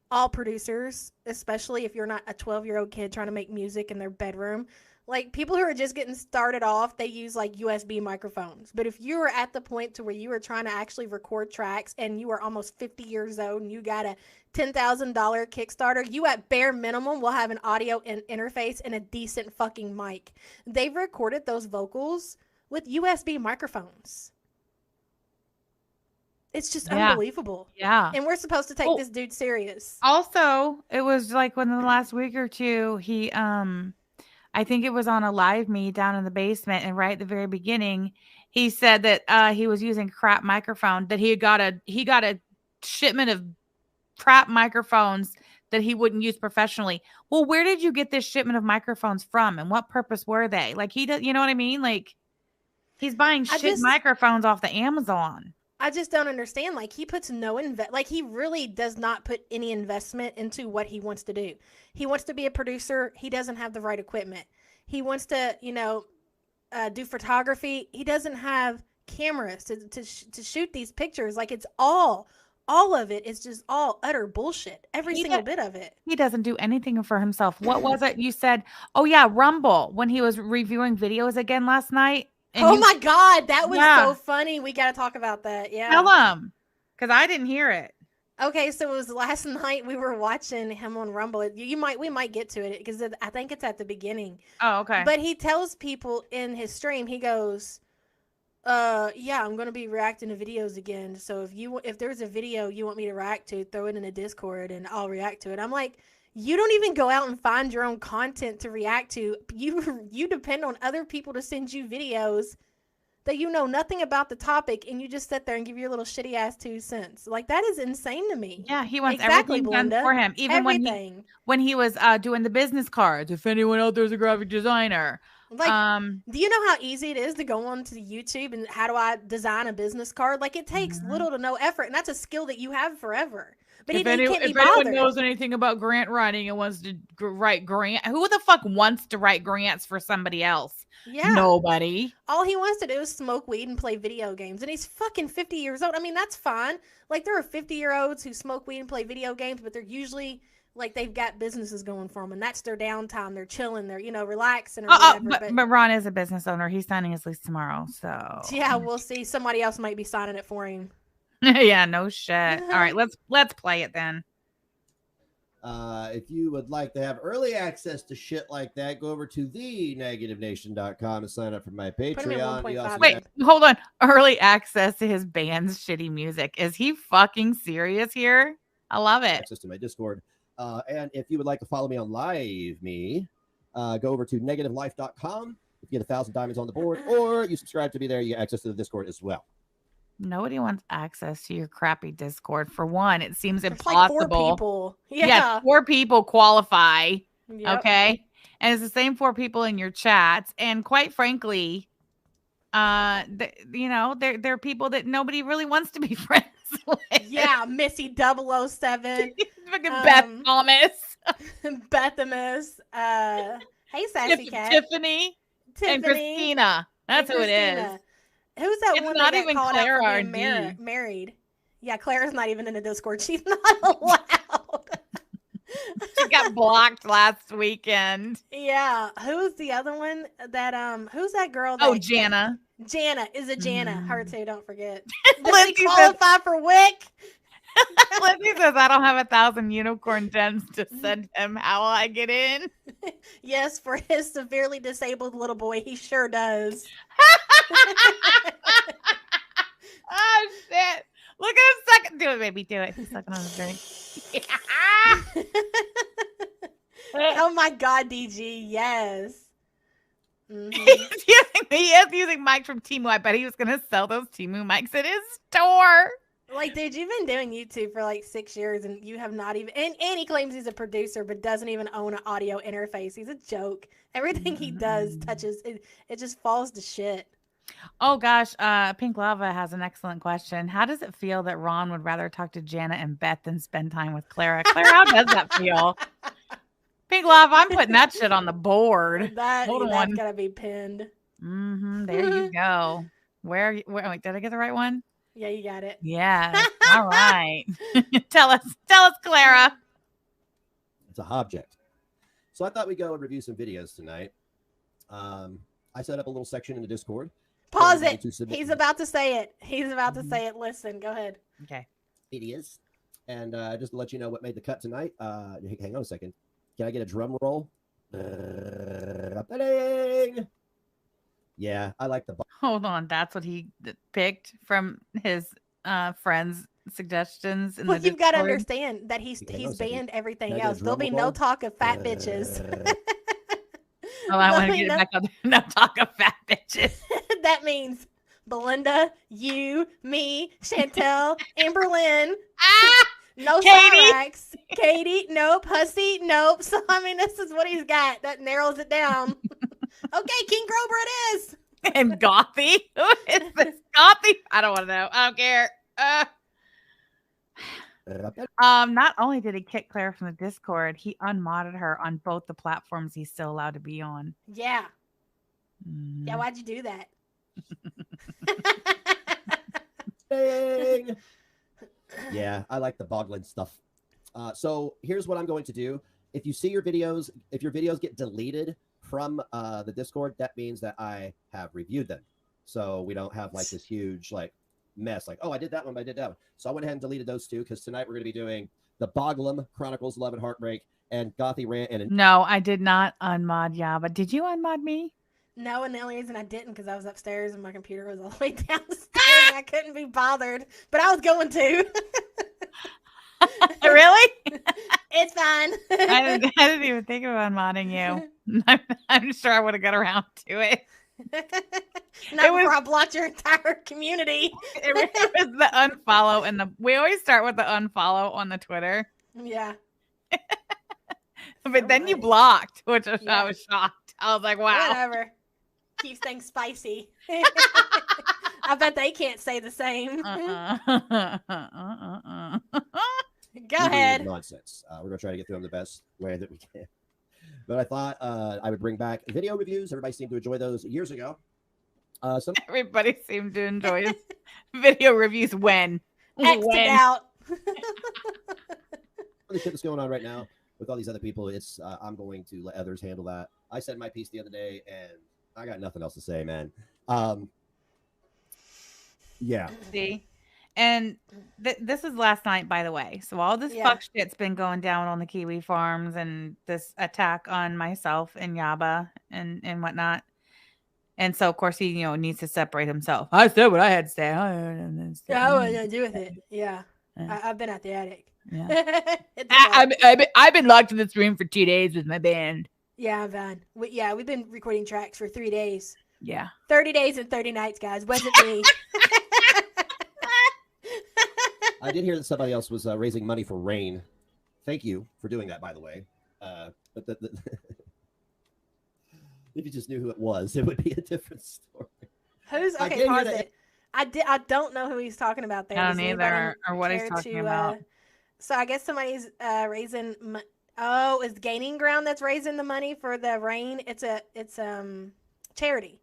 all producers, especially if you're not a 12-year-old kid trying to make music in their bedroom, like people who are just getting started off, they use like USB microphones. But if you are at the point to where you are trying to actually record tracks and you are almost 50 years old and you got a $10,000 Kickstarter, you at bare minimum will have an audio interface and a decent fucking mic. They've recorded those vocals with USB microphones. It's just unbelievable. Yeah. And we're supposed to take this dude serious. Also, it was like within the last week or two, he I think it was on a live me down in the basement, and right at the very beginning, he said that he was using crap microphone, that he got a shipment of crap microphones that he wouldn't use professionally. Well, where did you get this shipment of microphones from, and what purpose were they? Like, he does, you know what I mean? Like, he's buying microphones off the Amazon. I just don't understand. Like, he puts he really does not put any investment into what he wants to do. He wants to be a producer. He doesn't have the right equipment. He wants to, do photography. He doesn't have cameras to shoot these pictures. Like, it's all of it is just all utter bullshit. Every single bit of it. He doesn't do anything for himself. What was it you said? Oh yeah, Rumble, when he was reviewing videos again last night. Oh my God, that was so funny. We got to talk about that. Yeah. Tell him, because I didn't hear it. Okay, so it was last night we were watching him on Rumble. We might get to it because I think it's at the beginning. Oh, okay. But he tells people in his stream, he goes, yeah, I'm going to be reacting to videos again. So if there's a video you want me to react to, throw it in a Discord and I'll react to it. I'm like, you don't even go out and find your own content to react to. You depend on other people to send you videos that you know nothing about the topic, and you just sit there and give your little shitty ass 2 cents. Like, that is insane to me. Yeah, he wants everything done for him. Even when he was doing the business cards. If anyone out there is a graphic designer. Like, do you know how easy it is to go on to YouTube and how do I design a business card? Like, it takes little to no effort, and that's a skill that you have forever. But if anyone knows anything about grant writing and wants to write grant, who the fuck wants to write grants for somebody else? Yeah. Nobody. All he wants to do is smoke weed and play video games. And he's fucking 50 years old. I mean, that's fine. Like, there are 50-year-olds who smoke weed and play video games, but they're usually, like, they've got businesses going for them. And that's their downtime. They're chilling. They're, relaxing or whatever. But Ron is a business owner. He's signing his lease tomorrow. So. Yeah, we'll see. Somebody else might be signing it for him. Yeah, no shit. All right, let's play it then. If you would like to have early access to shit like that, go over to theNegativeNation.com and sign up for my Patreon. Wait, hold on. Early access to his band's shitty music. Is he fucking serious here? I love it. Access to my Discord. And if you would like to follow me on Live Me, go over to negativelife.com. If you get 1,000 diamonds on the board, or you subscribe to me there, you get access to the Discord as well. Nobody wants access to your crappy Discord. For one, it seems impossible. Like 4 people. Yeah, 4 people qualify. Yep. Okay. And it's the same 4 people in your chats. And quite frankly, they're people that nobody really wants to be friends with. Yeah, Missy 007. Fucking Beth Thomas. Bethamus. Hey, Sassy Cat. Tiffany. And Christina. That's who it is. Who's that one that got called Claire out for being married? Yeah, Claire's not even in the Discord. She's not allowed. She got blocked last weekend. Yeah. Who's the other one that who's that girl? Jana. Jana is a Jana. Her too, don't forget. Does she qualify for WIC? Lindsay says, I don't have 1,000 unicorn gems to send him. How will I get in? Yes, for his severely disabled little boy, he sure does. Oh, shit. Look at him sucking. Do it, baby. Do it. He's sucking on his drink. Oh, my God, DG. Yes. Mm-hmm. He is using mics from Temu. I bet he was going to sell those Temu mics at his store. Like, dude, you've been doing YouTube for like 6 years and you have not even, and he claims he's a producer, but doesn't even own an audio interface. He's a joke. Everything he does touches, it just falls to shit. Oh gosh, Pink Lava has an excellent question. How does it feel that Ron would rather talk to Jana and Beth than spend time with Clara? Clara, how does that feel? Pink Lava, I'm putting that shit on the board. That's Hold on. gotta be pinned. There you go. Where, wait, did I get the right one? Yeah, you got it. Yeah. All right. Tell us, Clara. It's a object. So I thought we'd go and review some videos tonight. I set up a little section in the Discord. Pause it. He's about to say it. He's about to say it. Listen, go ahead. Okay. It is. And just to let you know what made the cut tonight, hang on a second. Can I get a drum roll? Yeah, I like the. Hold on. That's what he picked from his friends' suggestions. Well, you've got to understand that he's banned everything else. There'll be no talk of fat bitches. Oh, I want to get it back on. No talk of fat bitches. That means Belinda, you, me, Chantel, Amberlyn. No Cyrax. Katie, nope. Hussy, nope. So, I mean, this is what he's got. That narrows it down. Okay, King Cobra it is. And Gothy? Who is this? Gothy? I don't want to know. I don't care. Not only did he kick Claire from the Discord, he unmodded her on both the platforms he's still allowed to be on. Yeah. Yeah, why'd you do that? Yeah, I like the boggling stuff. So here's what I'm going to do. If you see your videos, if your videos get deleted from the Discord, that means that I have reviewed them. So we don't have like this huge like mess. Like, oh, I did that one, but I did that one. So I went ahead and deleted those two because tonight we're going to be doing the Boglum Chronicles Love and Heartbreak and Gothy Rant. And no, I did not unmod but did you unmod me? No, and the only reason I didn't because I was upstairs and my computer was all the way downstairs and I couldn't be bothered, but I was going to. Really? It's fine. I didn't even think of unmodding you. I'm sure I would have got around to it. Before I blocked your entire community. It was the unfollow and we always start with the unfollow on the Twitter. Yeah. But then you blocked, which I was shocked. I was like, wow. Whatever. Keeps things spicy. I bet they can't say the same. Go ahead. Nonsense. We're going to try to get through them the best way that we can. But I thought I would bring back video reviews. Everybody seemed to enjoy those years ago. Everybody seemed to enjoy video reviews when? X'd out. The shit that's going on right now with all these other people, it's I'm going to let others handle that. I said my piece the other day, and I got nothing else to say, man. Yeah. See? And this is last night, by the way. So all this fuck shit's been going down on the Kiwi farms and this attack on myself and Yaba and whatnot. And so, of course, he needs to separate himself. I said what I had to say. I had nothing to do with it. Yeah. I've been at the attic. Yeah. I've been locked in this room for 2 days with my band. Yeah, Van. We've been recording tracks for 3 days. Yeah. 30 days and 30 nights, guys. Wasn't me. I did hear that somebody else was raising money for Rain. Thank you for doing that, by the way. But if you just knew who it was, it would be a different story. Who's okay? Pause it. I don't know who he's talking about there. I don't either, or what he's talking about. So I guess somebody's raising. Oh, is Gaining Ground that's raising the money for the Rain? It's charity.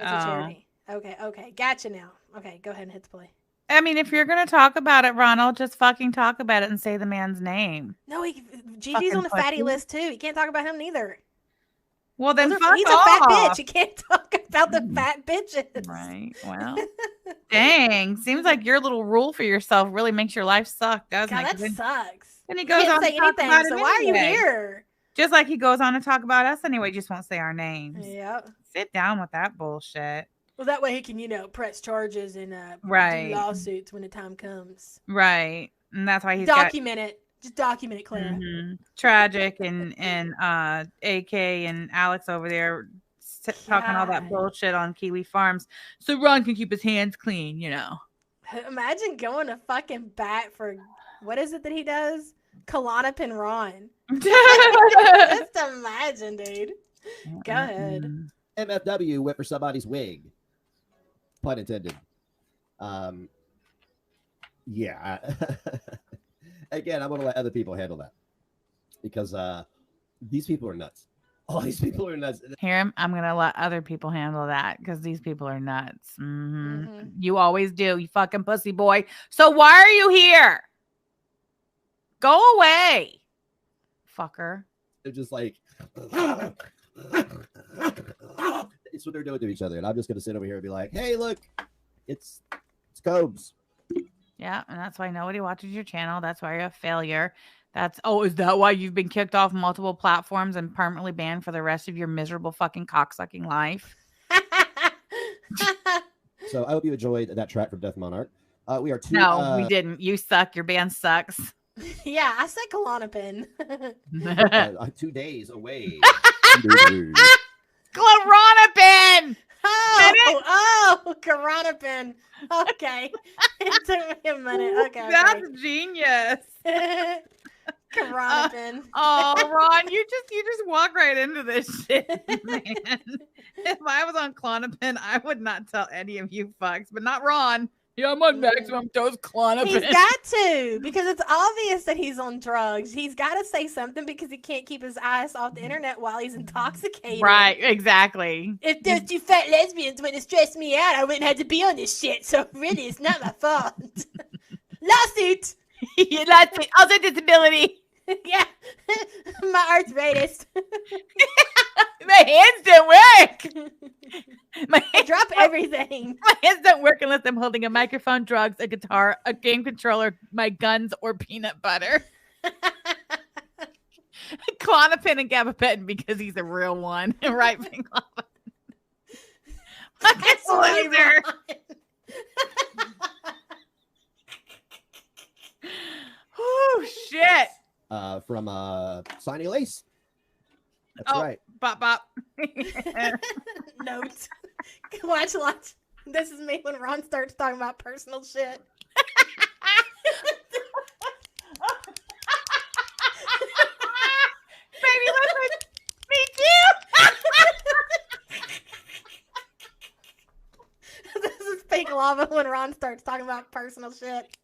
It's a charity. Okay, gotcha now. Okay, go ahead and hit the play. I mean, if you're gonna talk about it, Ronald, just fucking talk about it and say the man's name. No, Gigi's on the fatty list too. You can't talk about him neither. Well, then he's a fat bitch. You can't talk about the fat bitches. Right. Well, dang. Seems like your little rule for yourself really makes your life suck, doesn't God, it? That sucks. And he goes on to talk about it so why are you here? Just like he goes on to talk about us anyway, just won't say our names. Yep. Sit down with that bullshit. Well, that way he can, press charges and do lawsuits when the time comes. Right. And that's why he's document it. Just document it, Clara. Mm-hmm. Tragic and AK and Alex over there talking all that bullshit on Kiwi Farms. So Ron can keep his hands clean, Imagine going to fucking bat for, what is it that he does? Klonopin Ron. Just imagine, dude. Go ahead. MFW went for somebody's wig. pun intended. Yeah. Again, I'm gonna let other people handle that because these people are nuts. All these people are nuts. Here, I'm going to let other people handle that because these people are nuts. You always do, you fucking pussy boy. So why are you here? Go away, fucker. They're just like, it's what they're doing to each other. And I'm just going to sit over here and be like, hey, look, it's Cobes. Yeah, and that's why nobody watches your channel. That's why you're a failure. Is that why you've been kicked off multiple platforms and permanently banned for the rest of your miserable fucking cocksucking life? So I hope you enjoyed that track from Death Monarch. We are two. No, we didn't. You suck. Your band sucks. Yeah, I said Klonopin. 2 days away. Klonopin! Oh, Klonopin. Okay. It took me a minute. Okay. That's genius. Klonopin. Oh, Ron, you just walk right into this shit, man. If I was on Klonopin, I would not tell any of you fucks, but not Ron. Yeah, I'm on maximum dose Klonopin. He's got to, because it's obvious that he's on drugs. He's got to say something because he can't keep his eyes off the internet while he's intoxicated. Right, exactly. If those two fat lesbians wouldn't have stressed me out, I wouldn't have to be on this shit. So really, it's not my fault. Lawsuit. Lawsuit. Also disability. Yeah. My arthritis. My hands don't work. I drop everything. My hands don't work unless I'm holding a microphone, drugs, a guitar, a game controller, my guns, or peanut butter. Klonopin and gabapentin because he's a real one. Right, Klonopin. Fucking loser. Oh shit. From Signy Lace. That's right. Bop bop. Notes. Watch. This is me when Ron starts talking about personal shit. Baby, listen. Me too. This is fake lava when Ron starts talking about personal shit.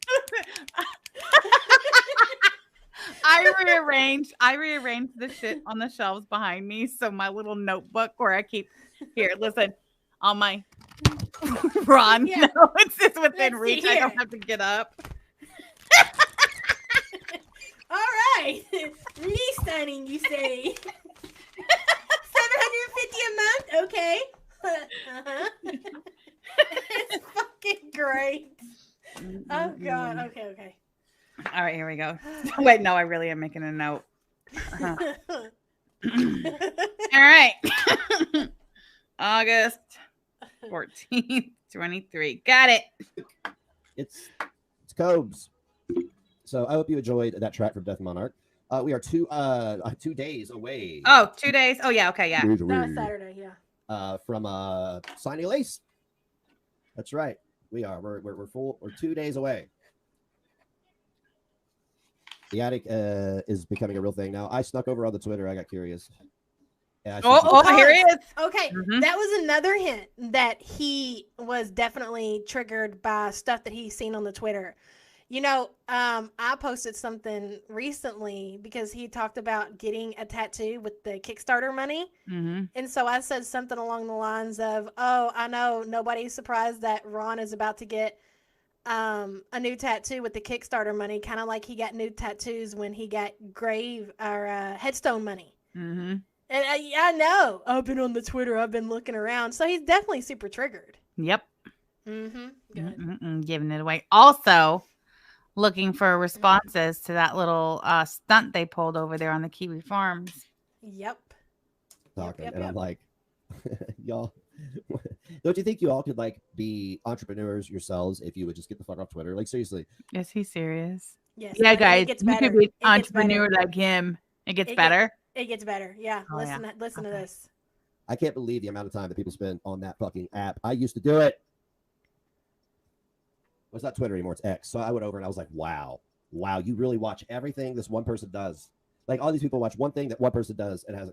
I rearranged the shit on the shelves behind me. So my little notebook where I keep here, listen, on my Ron. Yeah. No, it's just within Let's reach. see I here. don't have to get up. All right. Lease signing, you say. $750 a month? Okay. It's fucking great. Oh, God. Okay. All right, here we go. Wait, no, I really am making a note. All right. August 14th, 23. Got it. It's Cobes. So I hope you enjoyed that track from Death Monarch. We are 2 days away. Oh, 2 days. Oh, yeah. Okay, yeah. No, it's Saturday, yeah. From Signy Lace. That's right. We are. We're full. We're 2 days away. The attic is becoming a real thing now. I snuck over on the Twitter. I got curious. Yeah, Here he is. Okay, That was another hint that he was definitely triggered by stuff that he's seen on the Twitter. You know, I posted something recently because he talked about getting a tattoo with the Kickstarter money. And so I said something along the lines of, oh, I know nobody's surprised that Ron is about to get a new tattoo with the Kickstarter money, kind of like he got new tattoos when he got grave or headstone money. And I know I've been on the Twitter, I've been looking around, so he's definitely super triggered. Yep. Good. Giving it away. Also, looking for responses to that little stunt they pulled over there on the Kiwi Farms. Yep. Talking, Yep. I'm like, y'all. Don't you think you all could like be entrepreneurs yourselves if you would just get the fuck off Twitter? Like seriously. Is he serious? Yes. Yeah, it guys. gets You better. could be It an gets better. entrepreneur like him. It gets It better. It gets better. Yeah. Oh, Listen to this. I can't believe the amount of time that people spend on that fucking app. I used to do it. Well, it's not Twitter anymore. It's X. So I went over and I was like, wow, you really watch everything this one person does. Like all these people watch one thing that one person does and has.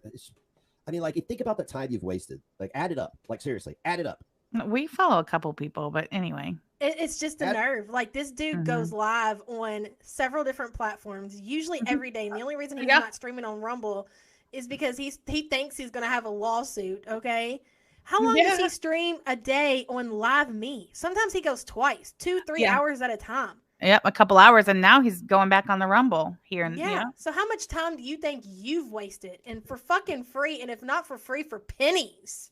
I mean, like think about the time you've wasted. Like add it up. Like seriously, add it up. We follow a couple people, but anyway. It's just a nerve. Like, this dude goes live on several different platforms, usually every day. And the only reason he's not streaming on Rumble is because he thinks he's going to have a lawsuit, okay? How long does he stream a day on Live Me? Sometimes he goes twice, 2-3 hours at a time. Yep, a couple hours, and now he's going back on the Rumble here. And So how much time do you think you've wasted? And for fucking free, and if not for free, for pennies.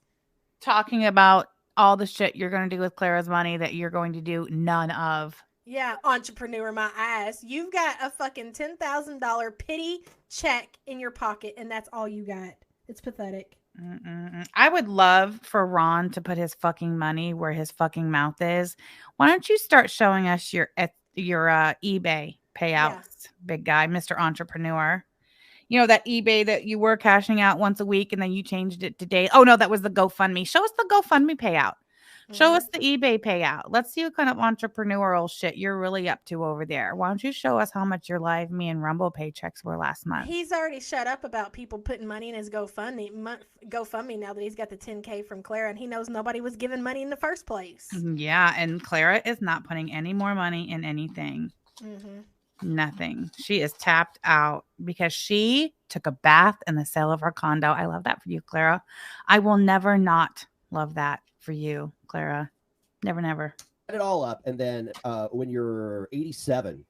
Talking about all the shit you're going to do with Clara's money that you're going to do none of. Yeah, entrepreneur, my ass. You've got a fucking $10,000 pity check in your pocket, and that's all you got. It's pathetic. I would love for Ron to put his fucking money where his fucking mouth is. Why don't you start showing us your eBay payouts, big guy, Mr. Entrepreneur? You know, that eBay that you were cashing out once a week and then you changed it to day. Oh, no, that was the GoFundMe. Show us the GoFundMe payout. Show us the eBay payout. Let's see what kind of entrepreneurial shit you're really up to over there. Why don't you show us how much your Live Me and Rumble paychecks were last month? He's already shut up about people putting money in his GoFundMe now that he's got the $10K from Clara, and he knows nobody was giving money in the first place. Yeah, and Clara is not putting any more money in anything. Nothing. She is tapped out because she took a bath in the sale of her condo. I love that for you, Clara. I will never not love that for you, Clara. Never, never. Set it all up, and then when you're 87,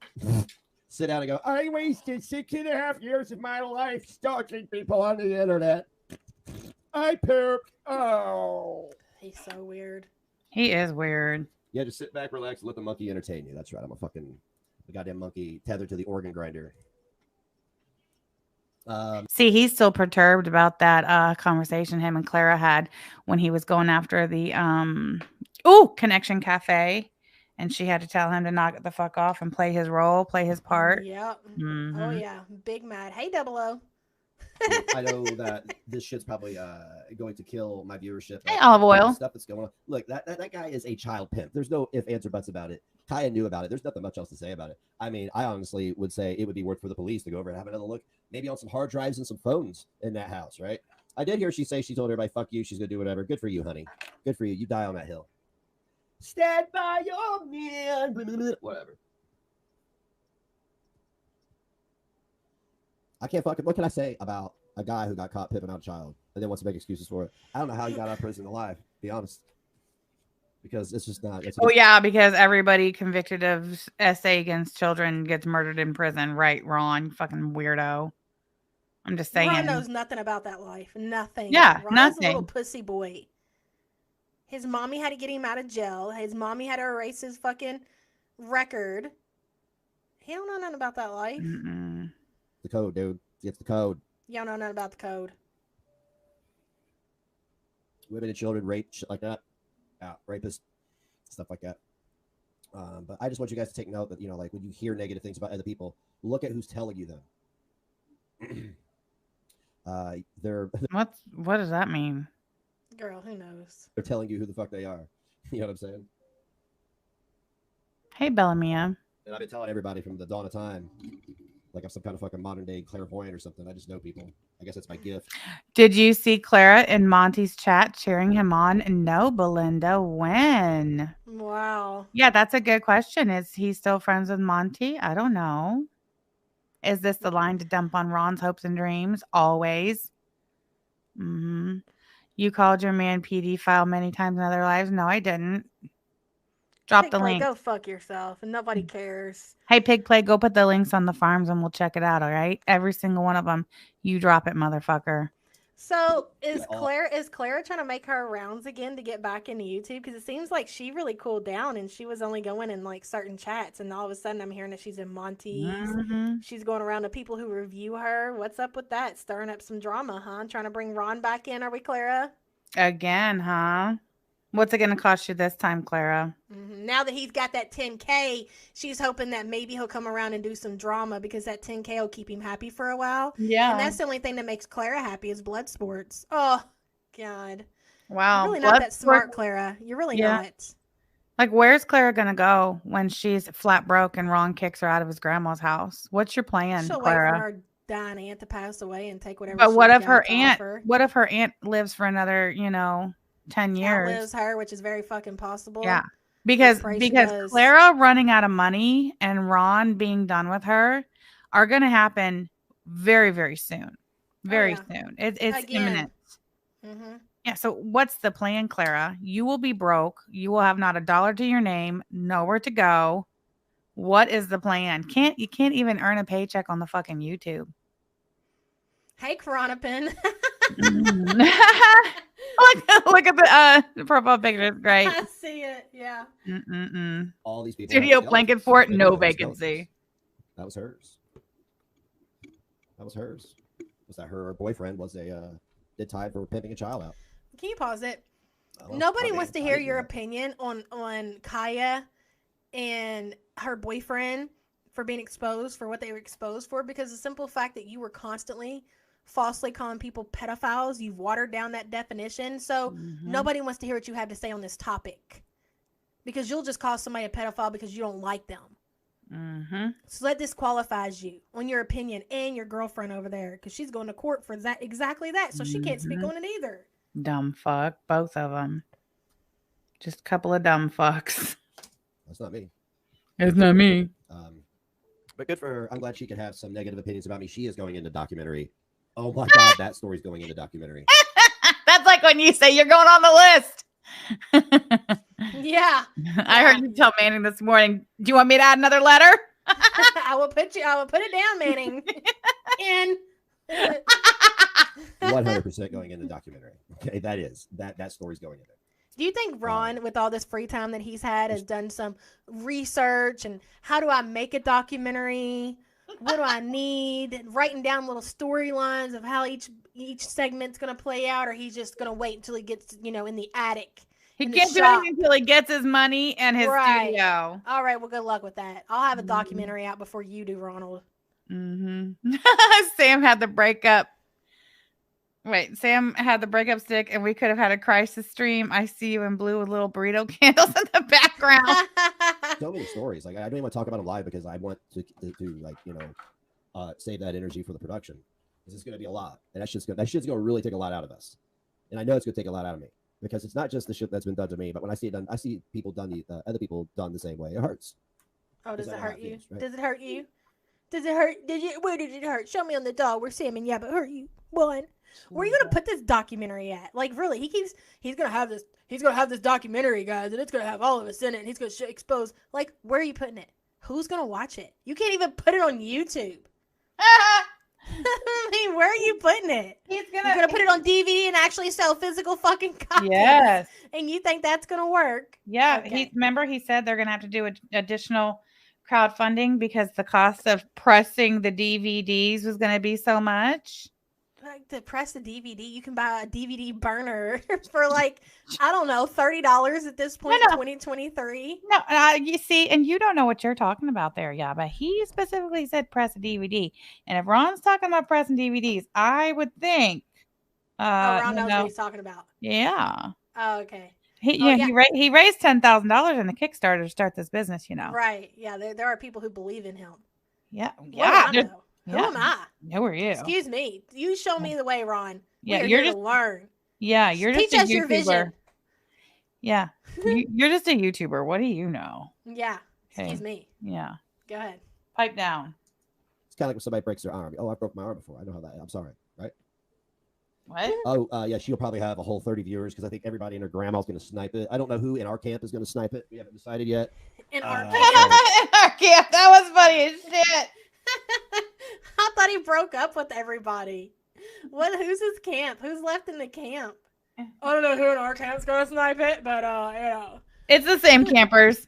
sit down and go, I wasted 6.5 years of my life stalking people on the internet. I pooped. Oh. He's so weird. He is weird. Yeah, just sit back, relax, and let the monkey entertain you. That's right. I'm a goddamn monkey tethered to the organ grinder. See, he's still perturbed about that conversation him and Clara had when he was going after the Connection Cafe, and she had to tell him to knock it the fuck off and play his role, play his part. Yep. Oh yeah, big mad. Hey, 00. I know that this shit's probably going to kill my viewership. Hey, olive oil. Stuff that's going on. Look, that guy is a child pimp. There's no ifs, ands, or buts about it. Kaya knew about it. There's nothing much else to say about it. I mean, I honestly would say it would be worth for the police to go over and have another look, maybe on some hard drives and some phones in that house, right? I did hear she told everybody, fuck you, she's going to do whatever. Good for you, honey. Good for you. You die on that hill. Stand by your man. Whatever. I can't fucking, what can I say about a guy who got caught pimping out a child and then wants to make excuses for it? I don't know how he got out of prison alive, to be honest. Because it's just not. Because everybody convicted of SA against children gets murdered in prison. Right, Ron, fucking weirdo. I'm just saying. Ron knows nothing about that life. Nothing. Yeah, Ron's nothing. a little pussy boy. His mommy had to get him out of jail. His mommy had to erase his fucking record. He don't know nothing about that life. The code, dude. It's the code. You don't know nothing about the code. Women and children, rape, shit like that. Rapists, stuff like that. But I just want you guys to take note that, you know, like when you hear negative things about other people, look at who's telling you them. What does that mean? Girl, who knows? They're telling you who the fuck they are. You know what I'm saying? Hey, Bellamia. And I've been telling everybody from the dawn of time, like I'm some kind of fucking modern day clairvoyant or something. I just know people. I guess that's my gift. Did you see Clara in Monty's chat cheering him on? No, Belinda. When? Wow. Yeah, that's a good question. Is he still friends with Monty? I don't know. Is this the line to dump on Ron's hopes and dreams? Always. You called your man PD file many times in other lives. No, I didn't. Drop the link. Go fuck yourself, and nobody cares. Hey, Pig Play, go put the links on the farms and we'll check it out, all right? Every single one of them. You drop it, motherfucker. So is Clara trying to make her rounds again to get back into YouTube? Because it seems like she really cooled down and she was only going in like certain chats, and all of a sudden I'm hearing that she's in Monty's. She's going around to people who review her. What's up with that? Stirring up some drama, huh? Trying to bring Ron back in, are we, Clara? Again, huh? What's it going to cost you this time, Clara? Now that he's got that 10K, she's hoping that maybe he'll come around and do some drama because that 10K will keep him happy for a while. Yeah. And that's the only thing that makes Clara happy is blood sports. Oh, God. Wow. You're really not that smart, Clara. You're really not. Like, where's Clara going to go when she's flat broke and Ron kicks her out of his grandma's house? What's your plan, She'll Clara? wait for her dying aunt to pass away and take whatever. But what if her aunt lives for another, 10 years. outlives her, which is very fucking possible. Yeah. Because Pray she because does. Clara running out of money and Ron being done with her are going to happen very, very soon. Very yeah. soon. It's Again. imminent. Mm-hmm. Yeah. So what's the plan, Clara? You will be broke. You will have not a dollar to your name, nowhere to go. What is the plan? You can't even earn a paycheck on the fucking YouTube. Hey, Coronapin. Look at the profile picture. It's great. I see it. Yeah. All these people. Studio blanket fort, no vacancy. That was hers. Was that her boyfriend was did time for pimping a child out? Can you pause it? Well, Nobody I mean, wants to I hear didn't your know. opinion on Kaya and her boyfriend for being exposed for what they were exposed for, because the simple fact that you were constantly falsely calling people pedophiles, you've watered down that definition. So nobody wants to hear what you have to say on this topic, because you'll just call somebody a pedophile because you don't like them. So that disqualifies you on your opinion and your girlfriend over there, because she's going to court for that, exactly that. So she can't speak on it either. Dumb fuck, both of them. Just a couple of dumb fucks. That's not me. It's not me. But good for her. I'm glad she could have some negative opinions about me. She is going into documentary. Oh my God, that story's going into documentary. That's like when you say you're going on the list. Yeah. I heard you tell Manning this morning. Do you want me to add another letter? I will put it down, Manning. In 100% going into documentary. Okay, that story's going in there. Do you think Ron, with all this free time that he's had, has done some research and how do I make a documentary? What do I need? And writing down little storylines of how each segment's going to play out, or he's just going to wait until he gets, in the attic. He can't do anything until he gets his money and his studio. All right, well, good luck with that. I'll have a documentary out before you do, Ronald. Sam had the breakup. Wait, Sam had the breakup stick, and we could have had a crisis stream. I see you in blue with little burrito candles in the background. So many stories. Like, I don't even want to talk about them live because I want to save that energy for the production. This is going to be a lot, and that shit's going to really take a lot out of us. And I know it's going to take a lot out of me, because it's not just the shit that's been done to me, but when I see it done, I see people done other people done the same way. It hurts. Oh, does it hurt you? Feels, right? Does it hurt you? Does it hurt? Where did it hurt? Show me on the doll where Sam and Yabba hurt you. One. Where are you gonna put this documentary at? Like, really? He's gonna have this documentary, guys, and it's gonna have all of us in it, and he's gonna expose. Like, where are you putting it? Who's gonna watch it? You can't even put it on YouTube. I mean, where are you putting it? You're gonna put it on DVD and actually sell physical fucking copies. Yes. And you think that's gonna work? Yeah. Okay. Remember he said they're gonna have to do additional crowdfunding because the cost of pressing the DVDs was gonna be so much. Like, to press the DVD, you can buy a DVD burner for like, I don't know, $30 at this point in 2023. No, you see, and you don't know what you're talking about there, yeah. But he specifically said press a DVD, and if Ron's talking about pressing DVDs, I would think. Ron knows what he's talking about. Yeah. Oh, okay. He raised $10,000 in the Kickstarter to start this business. Right. Yeah. There are people who believe in him. Yeah. Who am I? Who are you? Excuse me. You show me the way, Ron. Yeah, you're just to learn. Yeah, you're Teach just a us YouTuber. your vision. Yeah, you're just a YouTuber. What do you know? Yeah. Okay. Excuse me. Yeah. Go ahead. Pipe down. It's kind of like when somebody breaks their arm. Oh, I broke my arm before. I know how that. I'm sorry. Right? What? Oh, yeah. She'll probably have a whole 30 viewers because I think everybody and her grandma's going to snipe it. I don't know who in our camp is going to snipe it. We haven't decided yet. In our In our camp. That was funny as shit. I thought he broke up with everybody. Who's his camp? Who's left in the camp? I don't know who in our camp's gonna snipe it, but It's the same campers.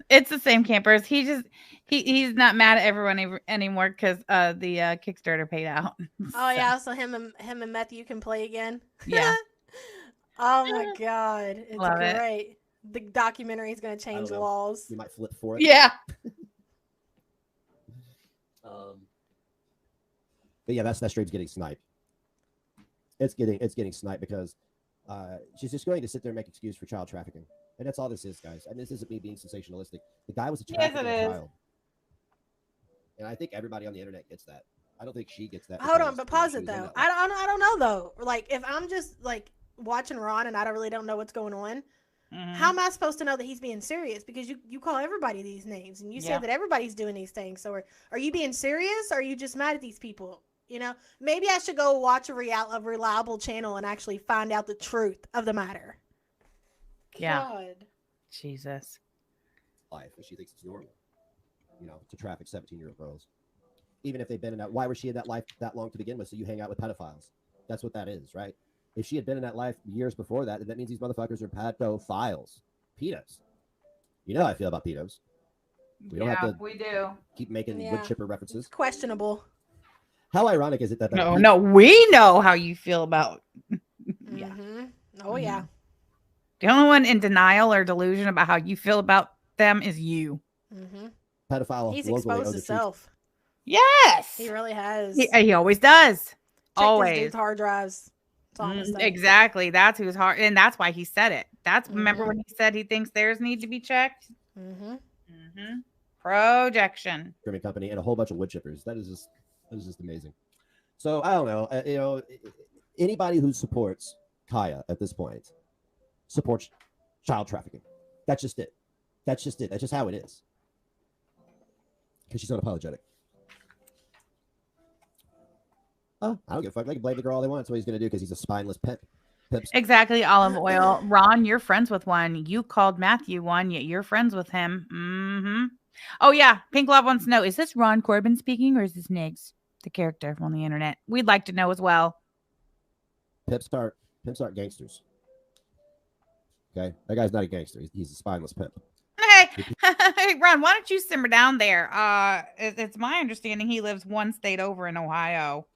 He's not mad at everyone anymore because the Kickstarter paid out. Oh yeah, so him and Matthew can play again. Yeah. Oh my God, it's Love great. it. The documentary is gonna change laws. You might flip for it. Yeah. But yeah, that stream's getting sniped. It's getting sniped because she's just going to sit there and make excuse for child trafficking, and that's all this is, guys. And this isn't me being sensationalistic. The guy was a trafficking child, and I think everybody on the internet gets that. I don't think she gets that. Hold on, but pause it though. I don't know though. Like, if I'm just like, watching Ron and I really don't know what's going on, Mhm. how am I supposed to know that he's being serious? Because you call everybody these names and you say Yeah. that everybody's doing these things. So are you being serious? Or are you just mad at these people? You know, maybe I should go watch a reliable channel and actually find out the truth of the matter. Yeah. God. Jesus. Life, and she thinks it's normal, to traffic 17-year-old girls. Even if they've been in that, why was she in that life that long to begin with? So you hang out with pedophiles. That's what that is, right? If she had been in that life years before that, then that means these motherfuckers are pedophiles. Pedos. You know how I feel about pedos. We don't have to we do. keep making wood chipper references. It's questionable. How ironic is it that No, we know how you feel about. Yeah. Mm-hmm. Oh, yeah. The only one in denial or delusion about how you feel about them is you. Mm-hmm. pedophile He's locally exposed owns a himself. Yes. He really has. He always does. Check Always. this dude's hard drives. That's all I'm gonna say. Exactly. That's who's hard. And that's why he said it. Remember Mhm. when he said he thinks theirs need to be checked? Mm-hmm. Projection. Trimming company and a whole bunch of wood chippers. That is just amazing. So I don't know. Anybody who supports Kaya at this point supports child trafficking. That's just it. That's just it. That's just how it is. Because she's unapologetic. Oh, I don't give a fuck. They can blame the girl all they want. That's what he's going to do because he's a spineless pimp. Exactly. Olive oil. Ron, you're friends with one. You called Matthew one, yet you're friends with him. Mm-hmm. Oh, yeah. Pink Love wants to know, is this Ron Corbin speaking or is this Niggs, the character on the internet? We'd like to know as well. Pimps aren't gangsters. Okay? That guy's not a gangster. He's a spineless pimp. Hey, Ron, why don't you simmer down there? It's my understanding he lives one state over in Ohio.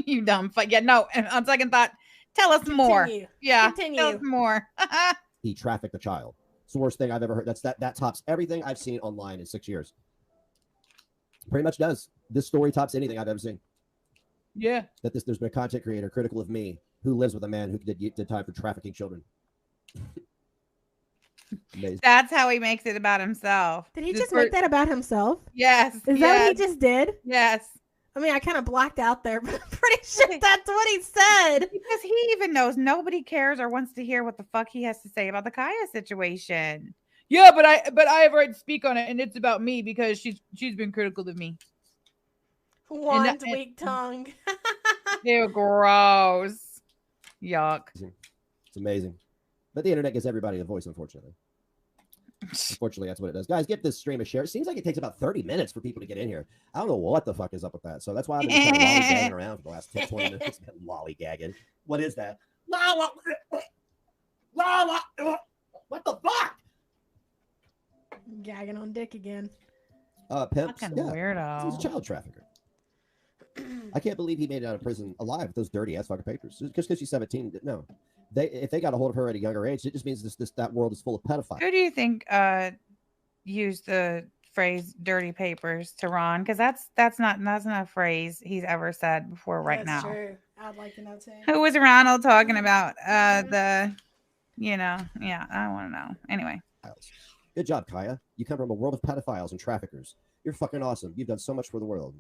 You dumb fuck. Yeah, no. On second thought, tell us more. Yeah, tell us more. He trafficked a child. It's the worst thing I've ever heard. That tops everything I've seen online in 6 years. Pretty much does. This story tops anything I've ever seen. Yeah. There's been a content creator critical of me who lives with a man who did time for trafficking children. Amazing. That's how he makes it about himself. Did he just make that about himself? Yes. Is that what he just did? Yes. I mean, I kind of blacked out there, but I'm pretty sure that's what he said. Because he even knows nobody cares or wants to hear what the fuck he has to say about the Kaya situation. Yeah, but I have right to speak on it, and it's about me because she's been critical of me. Juan's weak tongue. Ew, gross. Yuck. It's amazing. But the internet gives everybody a voice, unfortunately. Unfortunately, that's what it does. Guys, get this stream a share. It seems like it takes about 30 minutes for people to get in here. I don't know what the fuck is up with that. So that's why I've been kind of lollygagging around for the last 10, 20 minutes. Lollygagging. What is that? What the fuck? Gagging on dick again. Pimps. Fucking Yeah. weirdo. He's a child trafficker. I can't believe he made it out of prison alive with those dirty ass fucking papers. Just because she's 17, no. If they got a hold of her at a younger age, it just means that world is full of pedophiles. Who do you think used the phrase "dirty papers" to Ron? Because that's not a phrase he's ever said before right That's now. true. I'd like to know too. Who was Ronald talking about? I want to know. Anyway. Good job, Kaya. You come from a world of pedophiles and traffickers. You're fucking awesome. You've done so much for the world.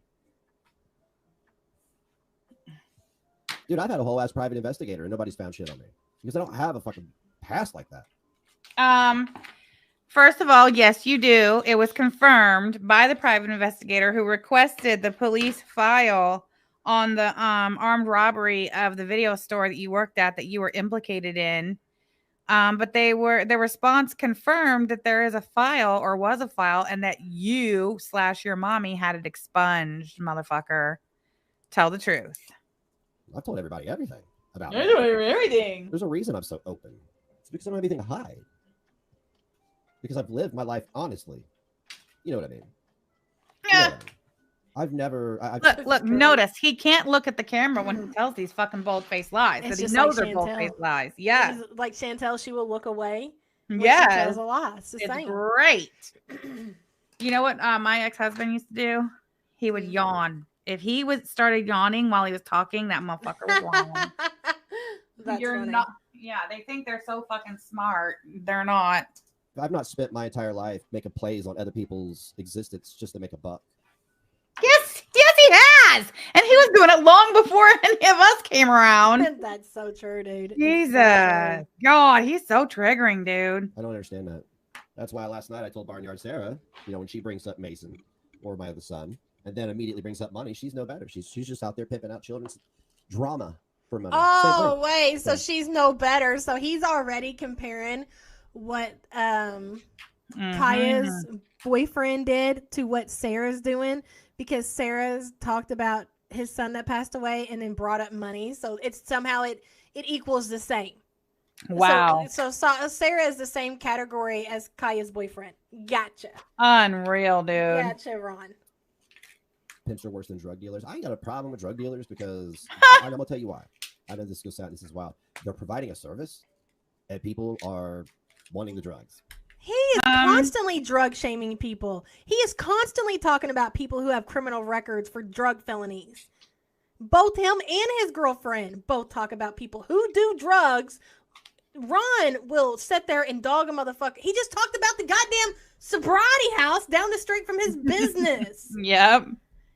Dude, I've had a whole ass private investigator and nobody's found shit on me because I don't have a fucking past like that. First of all, yes, you do. It was confirmed by the private investigator who requested the police file on the armed robbery of the video store that you worked at that you were implicated in. But their response confirmed that there is a file or was a file and that you/your mommy had it expunged, motherfucker. Tell the truth. I've told everybody everything about me. everything. There's a reason I'm so open. It's because I don't have anything to hide. Because I've lived my life honestly. You know what I mean? Yeah. I've never. Look. Notice he can't look at the camera when he tells these fucking bold-faced lies. It's That he just knows like they're bold-faced lies. Yeah. Like Chantel, she will look away. When Yeah. She tells a lie. It's the It's same. great. You know what my ex-husband used to do? He would yawn. If he started yawning while he was talking, that motherfucker was lying. That's You're funny. not. Yeah, they think they're so fucking smart. They're not. I've not spent my entire life making plays on other people's existence just to make a buck. Yes, he has, and he was doing it long before any of us came around. That's so true, dude. Jesus. Exactly. God, he's so triggering, dude. I don't understand that. That's why last night I told Barnyard Sarah, when she brings up Mason or my other son, and then immediately brings up money, she's no better. She's just out there pimping out children's drama for money. Oh, wait. So she's no better. So he's already comparing what Kaya's boyfriend did to what Sarah's doing, because Sarah's talked about his son that passed away and then brought up money. So it's somehow it equals the same. Wow. So Sarah is the same category as Kaya's boyfriend. Gotcha. Unreal, dude. Gotcha, Ron. Pimps are worse than drug dealers. I ain't got a problem with drug dealers because I'm gonna tell you why. I know this goes sad. This is wild. They're providing a service, and people are wanting the drugs. He is constantly drug shaming people. He is constantly talking about people who have criminal records for drug felonies. Both him and his girlfriend both talk about people who do drugs. Ron will sit there and dog a motherfucker. He just talked about the goddamn sobriety house down the street from his business. Yep.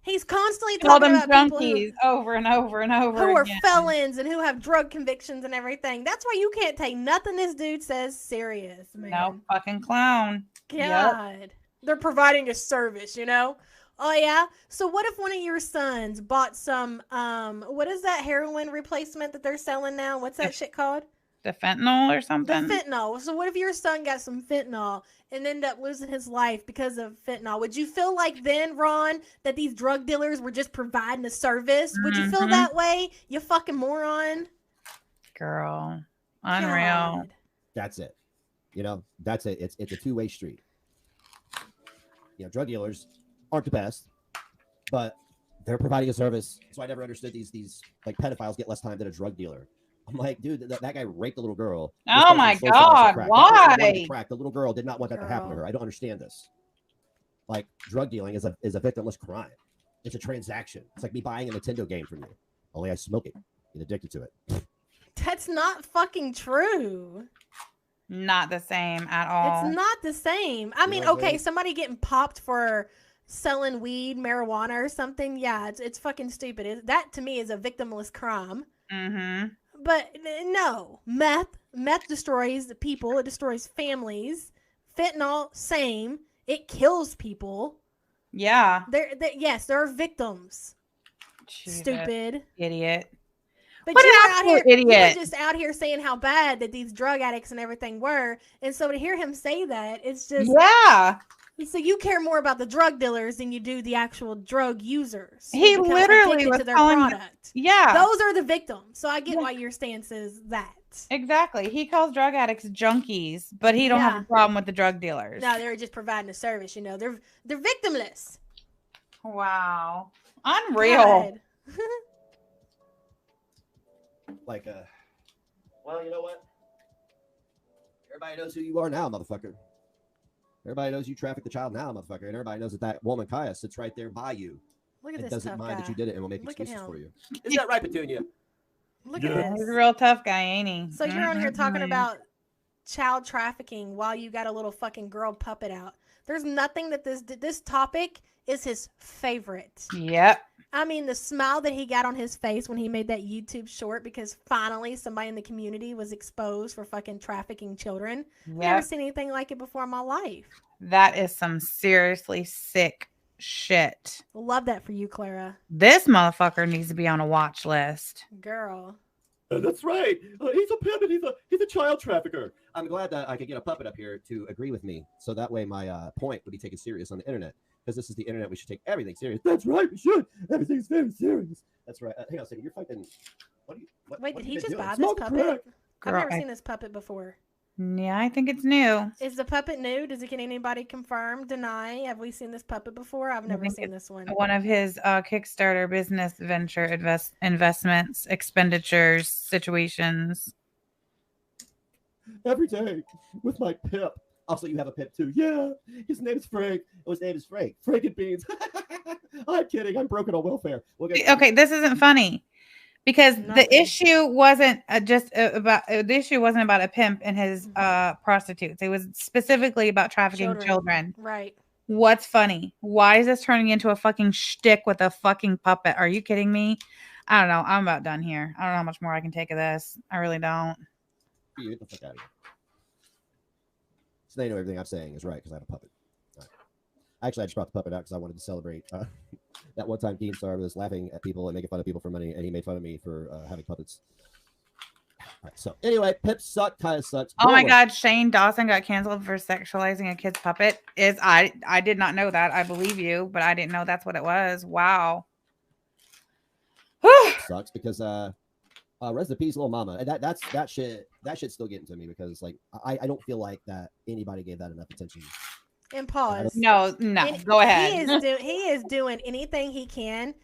He's constantly Call talking them about people junkies over and over and over who are again. felons and who have drug convictions and everything. That's why you can't take nothing this dude says serious, man. No fucking clown. God. Yep. They're providing a service, Oh, yeah? So what if one of your sons bought some, what is that heroin replacement that they're selling now? What's that shit called? The fentanyl or The something? fentanyl. So what if your son got some fentanyl and ended up losing his life because of fentanyl? Would you feel like then, Ron, that these drug dealers were just providing a service? Would you feel that way? You fucking moron. Girl. Unreal. God. That's it. That's it. It's a two-way street. Drug dealers aren't the best, but they're providing a service. So I never understood these like pedophiles get less time than a drug dealer. I'm like, dude, that guy raped a little girl. Oh my God, why? The little girl did not want that to happen to her. I don't understand this. Like, drug dealing is a victimless crime. It's a transaction. It's like me buying a Nintendo game from you. Only I smoke it. Get addicted to it. That's not fucking true. Not the same at all. It's not the same. I mean, okay, somebody getting popped for selling weed, marijuana, or something. Yeah, it's fucking stupid. That to me is a victimless crime. Mm-hmm. But no, meth destroys people. It destroys families. Fentanyl, same. It kills people. Yeah. Yes, there are victims. Jesus. Stupid Idiot. But what you an were out absolute here, idiot. You were just out here saying how bad that these drug addicts and everything were, and so to hear him say that, it's just So you care more about the drug dealers than you do the actual drug users. He literally was to their calling product. Yeah, those are the victims. So I get why your stance is that. Exactly. He calls drug addicts junkies, but he don't have a problem with the drug dealers. No, they're just providing a service. They're victimless. Wow, unreal. Like, well, you know what? Everybody knows who you are now, motherfucker. Everybody knows you trafficked the child now, motherfucker. And everybody knows that woman, Kaya, sits right there by you. Look at and this doesn't tough mind guy. that you did it and will make Look excuses at him. for you. Is that right, Petunia? Look at this. He's a real tough guy, ain't he? So you're on here talking about child trafficking while you got a little fucking girl puppet out. There's nothing that this topic is his favorite. Yep. I mean, the smile that he got on his face when he made that YouTube short because finally somebody in the community was exposed for fucking trafficking children. I've never seen anything like it before in my life. That is some seriously sick shit. Love that for you, Clara. This motherfucker needs to be on a watch list. Girl. That's right. He's a pimp and he's a child trafficker. I'm glad that I could get a puppet up here to agree with me. So that way my point would be taken serious on the internet. Because this is the internet, we should take everything serious. That's right, we should. Everything's very serious. That's right. Hang on a second. You're fucking. Wait, did he just buy this Smoke puppet? Girl, I've never seen this puppet before. Yeah, I think it's new. Is the puppet new? Can anybody confirm, deny? Have we seen this puppet before? I've never seen this one. One of his Kickstarter business venture investments, expenditures, situations. Every day with my pip. Also, you have a pip too. Yeah, his name is Frank. Oh, his name is Frank. Frank and Beans. I'm kidding. I'm broken on welfare. Okay, this isn't funny because the issue wasn't about a pimp and his prostitutes. It was specifically about trafficking children. Right. What's funny? Why is this turning into a fucking shtick with a fucking puppet? Are you kidding me? I don't know. I'm about done here. I don't know how much more I can take of this. I really don't. You get the fuck out of here. So they know everything I'm saying is right because I have a puppet. Right. Actually, I just brought the puppet out because I wanted to celebrate that one time Keemstar was laughing at people and making fun of people for money, and he made fun of me for having puppets. All right, so anyway, Pip sucked, Kaya sucks. Oh my God, Shane Dawson got canceled for sexualizing a kid's puppet. I did not know that. I believe you, but I didn't know that's what it was. Wow. Sucks because rest in peace, little mama. And that shit's still getting to me because like I don't feel like that anybody gave that enough attention. And pause. No, go ahead. He is doing anything he can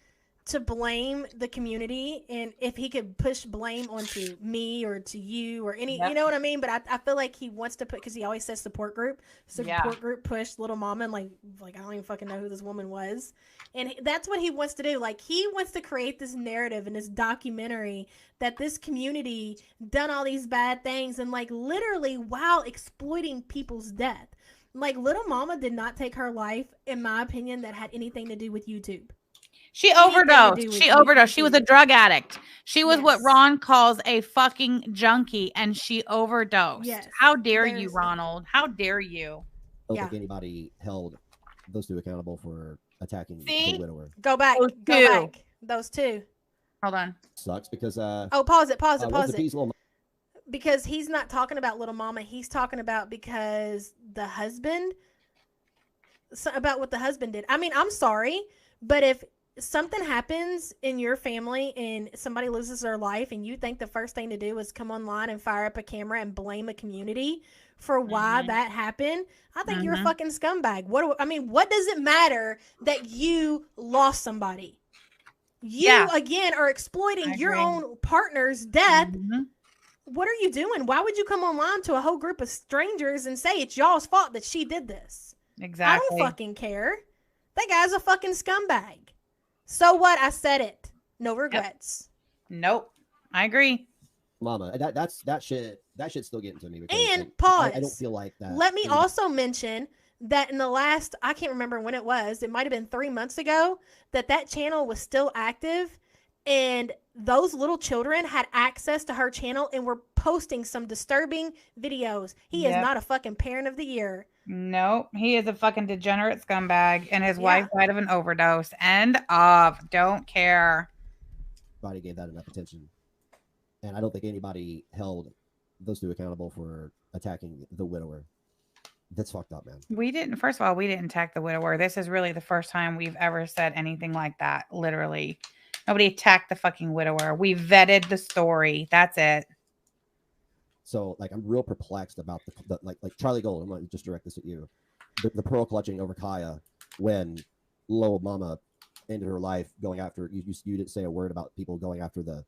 to blame the community, and if he could push blame onto me or to you or any, you know what I mean? But I feel like he wants to put, because he always says support group. Support group pushed little mama, and like I don't even fucking know who this woman was, and that's what he wants to do. Like he wants to create this narrative and this documentary that this community done all these bad things, and like literally while exploiting people's death. Like little mama did not take her life, in my opinion, that had anything to do with YouTube. She overdosed. She overdosed. She was a drug addict. She was what Ron calls a fucking junkie, and she overdosed. Yes. How dare you, Ronald? How dare you? I don't think anybody held those two accountable for attacking the widower. Go back. Those two. Hold on. Sucks because pause it. Because he's not talking about little mama. He's talking about because the husband, about what the husband did. I mean, I'm sorry, but if something happens in your family and somebody loses their life and you think the first thing to do is come online and fire up a camera and blame a community for why that happened, I think you're a fucking scumbag. What does it matter that you lost somebody? You again are exploiting your own partner's death. What are you doing? Why would you come online to a whole group of strangers and say it's y'all's fault that she did this? Exactly. I don't fucking care. That guy's a fucking scumbag. So what? I said it. No regrets. Nope. I agree. Mama, that shit's still getting to me. Because, and like, pause. I don't feel like that. Let me also mention that in the last, I can't remember when it was, it might have been 3 months ago, that channel was still active, and those little children had access to her channel and were posting some disturbing videos. He is not a fucking parent of the year. No, he is a fucking degenerate scumbag, and his wife died of an overdose. End of. Don't care. Nobody gave that enough attention, and I don't think anybody held those two accountable for attacking the widower. That's fucked up, man. We didn't. First of all, we didn't attack the widower. This is really the first time we've ever said anything like that. Literally, nobody attacked the fucking widower. We vetted the story. That's it. So, like, I'm real perplexed about the like Charlie Gold. I'm going to just direct this at you. The pearl clutching over Kaya when Lil Mama ended her life going after you. You didn't say a word about people going after the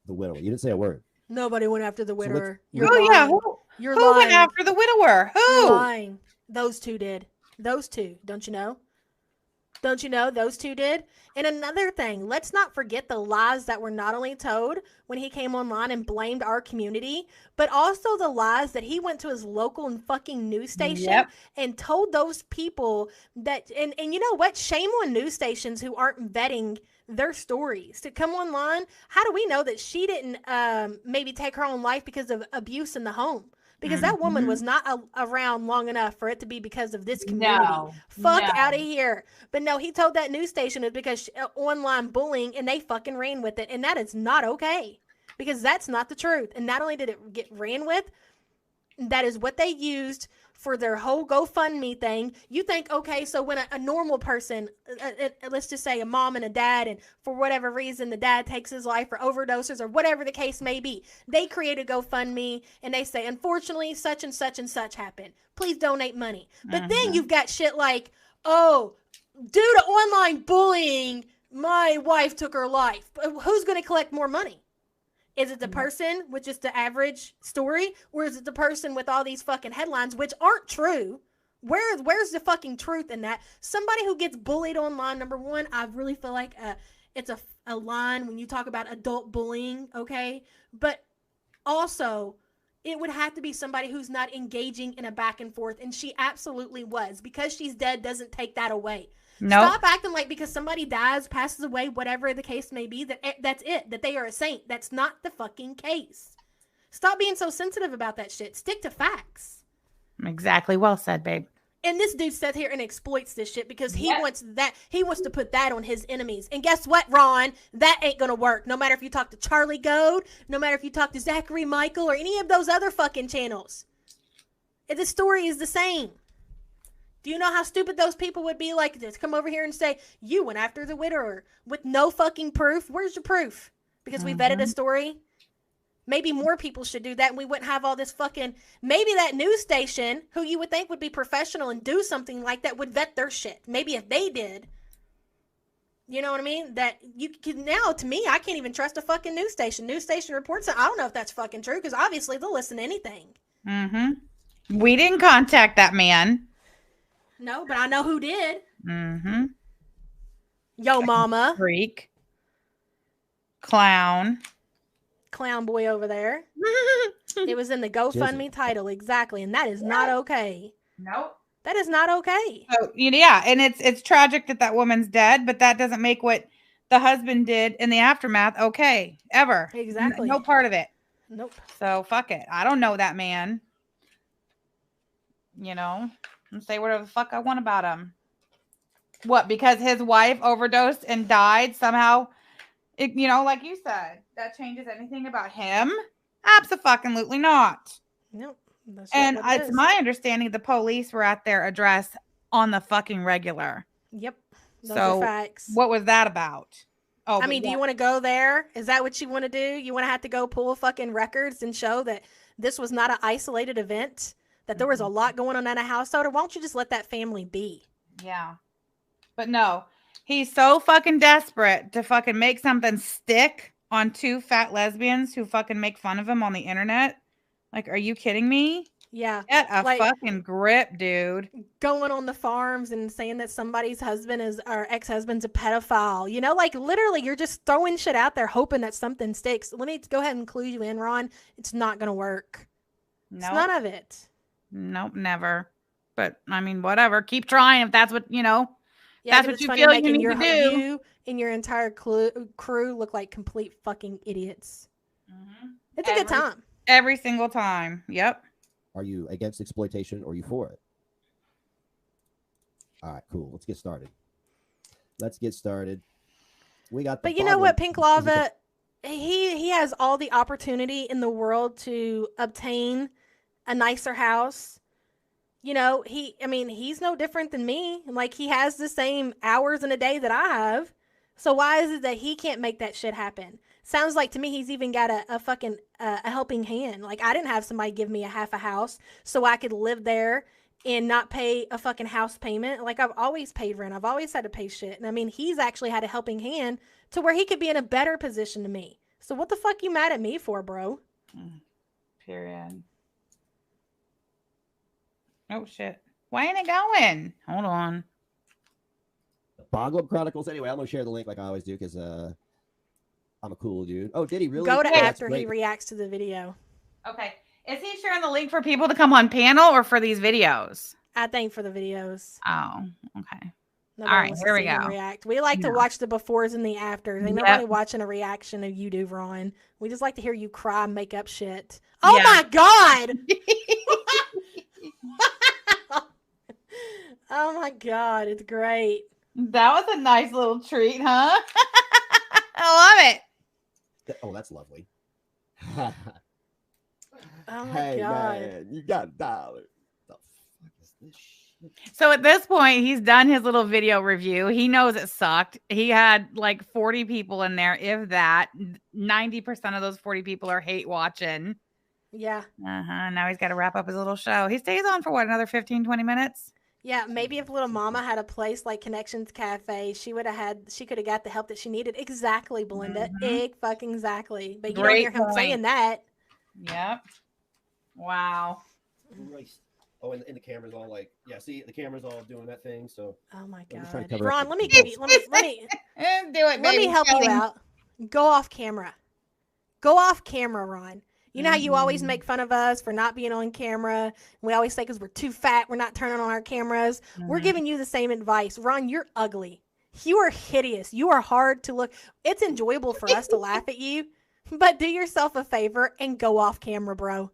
widower. You didn't say a word. Nobody went after the widower. Who went after the widower? Who? You're lying. Those two did. Those two. Don't you know? Don't you know those two did? And another thing, let's not forget the lies that were not only told when he came online and blamed our community, but also the lies that he went to his local and fucking news station and told those people that, and you know what? Shame on news stations who aren't vetting their stories to come online. How do we know that she didn't maybe take her own life because of abuse in the home? Because that woman was not around long enough for it to be because of this community. Fuck out of here. But no, he told that news station it's because online bullying, and they fucking ran with it. And that is not okay. Because that's not the truth. And not only did it get ran with, that is what they used for their whole GoFundMe thing. You think, okay, so when a normal person, let's just say a mom and a dad, and for whatever reason the dad takes his life or overdoses or whatever the case may be, they create a GoFundMe and they say, unfortunately, such and such and such happened. Please donate money. But then you've got shit like, oh, due to online bullying, my wife took her life. Who's going to collect more money? Is it the person with just the average story, or is it the person with all these fucking headlines, which aren't true? Where's the fucking truth in that? Somebody who gets bullied online, number one, I really feel like it's a line when you talk about adult bullying, okay? But also, it would have to be somebody who's not engaging in a back and forth, and she absolutely was. Because she's dead doesn't take that away. Nope. Stop acting like because somebody dies, passes away, whatever the case may be, that's it, that they are a saint. That's not the fucking case. Stop being so sensitive about that shit. Stick to facts. Exactly. Well said, babe. And this dude sits here and exploits this shit because he wants to put that on his enemies. And guess what, Ron? That ain't gonna work. No matter if you talk to Charlie Goad, no matter if you talk to Zachary Michael or any of those other fucking channels. The story is the same. Do you know how stupid those people would be like to come over here and say, you went after the widower with no fucking proof? Where's your proof? Because we vetted a story? Maybe more people should do that, and we wouldn't have all this fucking... Maybe that news station, who you would think would be professional and do something like that, would vet their shit. Maybe if they did. You know what I mean? That you can... Now, to me, I can't even trust a fucking news station. News station reports it. I don't know if that's fucking true, because obviously they'll listen to anything. Mm-hmm. We didn't contact that man. No, but I know who did. Mm-hmm. Yo, mama. Freak. Clown boy over there. It was in the GoFundMe title, exactly, and that is not okay. Nope. That is not okay. So, yeah, and it's tragic that woman's dead, but that doesn't make what the husband did in the aftermath okay, ever. Exactly. No part of it. Nope. So, fuck it. I don't know that man. You know, and say whatever the fuck I want about him. What, because his wife overdosed and died somehow? You know, like you said, that changes anything about him? Absolutely not. Nope. And it's my understanding the police were at their address on the fucking regular. Yep. Those so are facts. What was that about? Oh, I mean, do you want to go there? Is that what you want to do? You want to have to go pull fucking records and show that this was not an isolated event? That there was a lot going on in a household? Or why don't you just let that family be? Yeah. But no. He's so fucking desperate to fucking make something stick on two fat lesbians who fucking make fun of him on the internet. Like, are you kidding me? Yeah. Get a fucking grip, dude. Going on the farms and saying that somebody's husband or ex-husband's a pedophile. You know, like literally you're just throwing shit out there hoping that something sticks. Let me go ahead and clue you in, Ron. It's not going to work. Nope. It's none of it. Nope, never. But, I mean, whatever. Keep trying if that's what, you know. Yeah, that's what you feel you need to do. You and your entire crew look like complete fucking idiots. Mm-hmm. It's a good time. Every single time. Yep. Are you against exploitation or are you for it? All right, cool. Let's get started. We got. But you know what, Pink Lava, he has all the opportunity in the world to obtain a nicer house. You know, he's no different than me. Like, he has the same hours in a day that I have. So why is it that he can't make that shit happen? Sounds like to me he's even got a fucking a helping hand. Like, I didn't have somebody give me a half a house so I could live there and not pay a fucking house payment. Like, I've always paid rent. I've always had to pay shit. And I mean, he's actually had a helping hand to where he could be in a better position to me. So what the fuck you mad at me for, bro? Period. Oh, shit. Why ain't it going? Hold on. Boggleb Chronicles. Anyway, I'm going to share the link like I always do because I'm a cool dude. Oh, did he really? Go to after he reacts to the video. Okay. Is he sharing the link for people to come on panel or for these videos? I think for the videos. Oh, okay. Nobody all right, here we go. React. We like to watch the befores and the afters. Ain't nobody watching a reaction of you do, Ron. We just like to hear you cry and make up shit. Oh my God! Oh my God, it's great. That was a nice little treat, huh? I love it. Oh, that's lovely. Oh my hey, God. Man, you got $1. The fuck is this shit? So at this point, he's done his little video review. He knows it sucked. He had like 40 people in there, if that. 90% of those 40 people are hate watching. Yeah. Now he's got to wrap up his little show. He stays on for what, another 15, 20 minutes? Yeah, maybe if little mama had a place like Connections Cafe, she could have got the help that she needed. Exactly, Belinda. Exactly. But you don't hear him saying that. Yep. Wow. Oh, and the camera's all like, yeah, see, the camera's all doing that thing. So. Oh my God. Ron, let me do it. Let me help you out. Go off camera. Go off camera, Ron. You know how you always Mhm. make fun of us for not being on camera? We always say because we're too fat, we're not turning on our cameras. We're Mhm. giving you the same advice. Ron, you're ugly. You are hideous. You are hard to look. It's enjoyable for us to laugh at you, but do yourself a favor and go off camera, bro.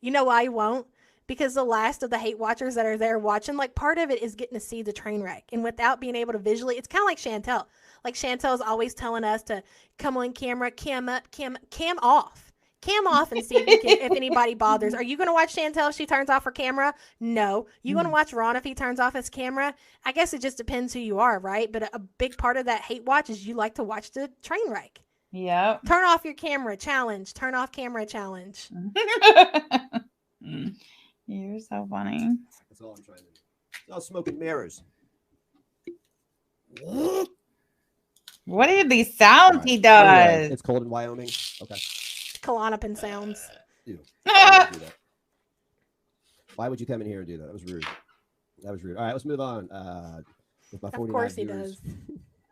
You know why you won't? Because the last of the hate watchers that are there watching, like part of it is getting to see the train wreck. And without being able to visually, it's kind of like Chantel. Like Chantel is always telling us to come on camera, cam up, cam off. Cam off and see if you can if anybody bothers. Are you gonna watch Chantel if she turns off her camera? No. You gonna watch Ron if he turns off his camera? I guess it just depends who you are, right? But a big part of that hate watch is you like to watch the train wreck. Yep. Turn off your camera challenge. Turn off camera challenge. You're so funny. That's all I'm trying to do. It's all smoke and mirrors. What are these sounds he Anyway, does? it's cold in Wyoming. Okay. Klonopin sounds. Ew. Why would you do that? Why would you come in here and do that? That was rude. That was rude. All right, let's move on. With my 49 Of course he viewers. does.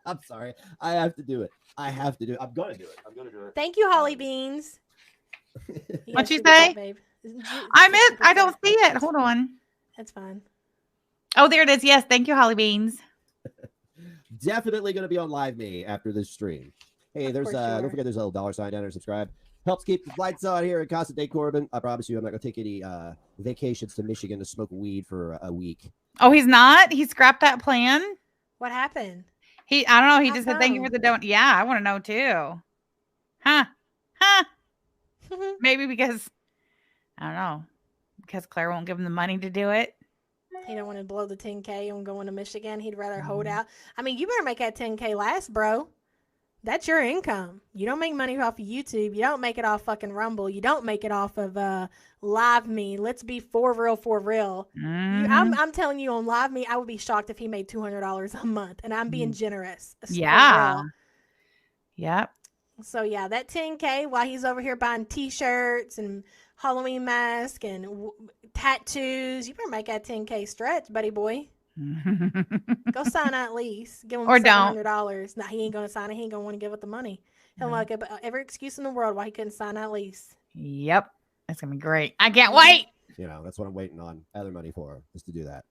I'm sorry. I have to do it. I have to do it. I'm gonna do it. I'm gonna do it. Thank you, Holly Beans. What'd you super chat, say? babe. I missed. Super I don't chat. see it. Hold on. That's fine. Oh, there it is. Yes, thank you, Holly Beans. Definitely gonna be on Live Me after this stream. Hey, there's course you are. don't forget there's a little $sign down there. Subscribe. Helps keep the lights on here at Casa de Corbin. I promise you, I'm not gonna take any vacations to Michigan to smoke weed for a week. Oh, he's not. He scrapped that plan. What happened? I don't know. He How just said thank you for come? the donut. Yeah, I want to know too. Huh? Maybe because I don't know. Because Claire won't give him the money to do it. He don't want to blow the 10K on going to Michigan. He'd rather hold out. I mean, you better make that 10K last, bro. That's your income. You don't make money off of YouTube. You don't make it off fucking Rumble. You don't make it off of Live Me. Let's be for real, for real. Mhm. I'm telling you, on Live Me, I would be shocked if he made $200 a month, and I'm being generous. For Yeah. real. Yep. So yeah, that 10K while he's over here buying T-shirts and Halloween mask and tattoos, you better make that 10K stretch, buddy boy. Go sign that lease. Give him Or don't. $700. No, he ain't gonna sign it. He ain't gonna want to give up the money. He'll like every excuse in the world why he couldn't sign that lease. Yep. That's gonna be great. I can't wait. You know, that's what I'm waiting on other money for, is to do that.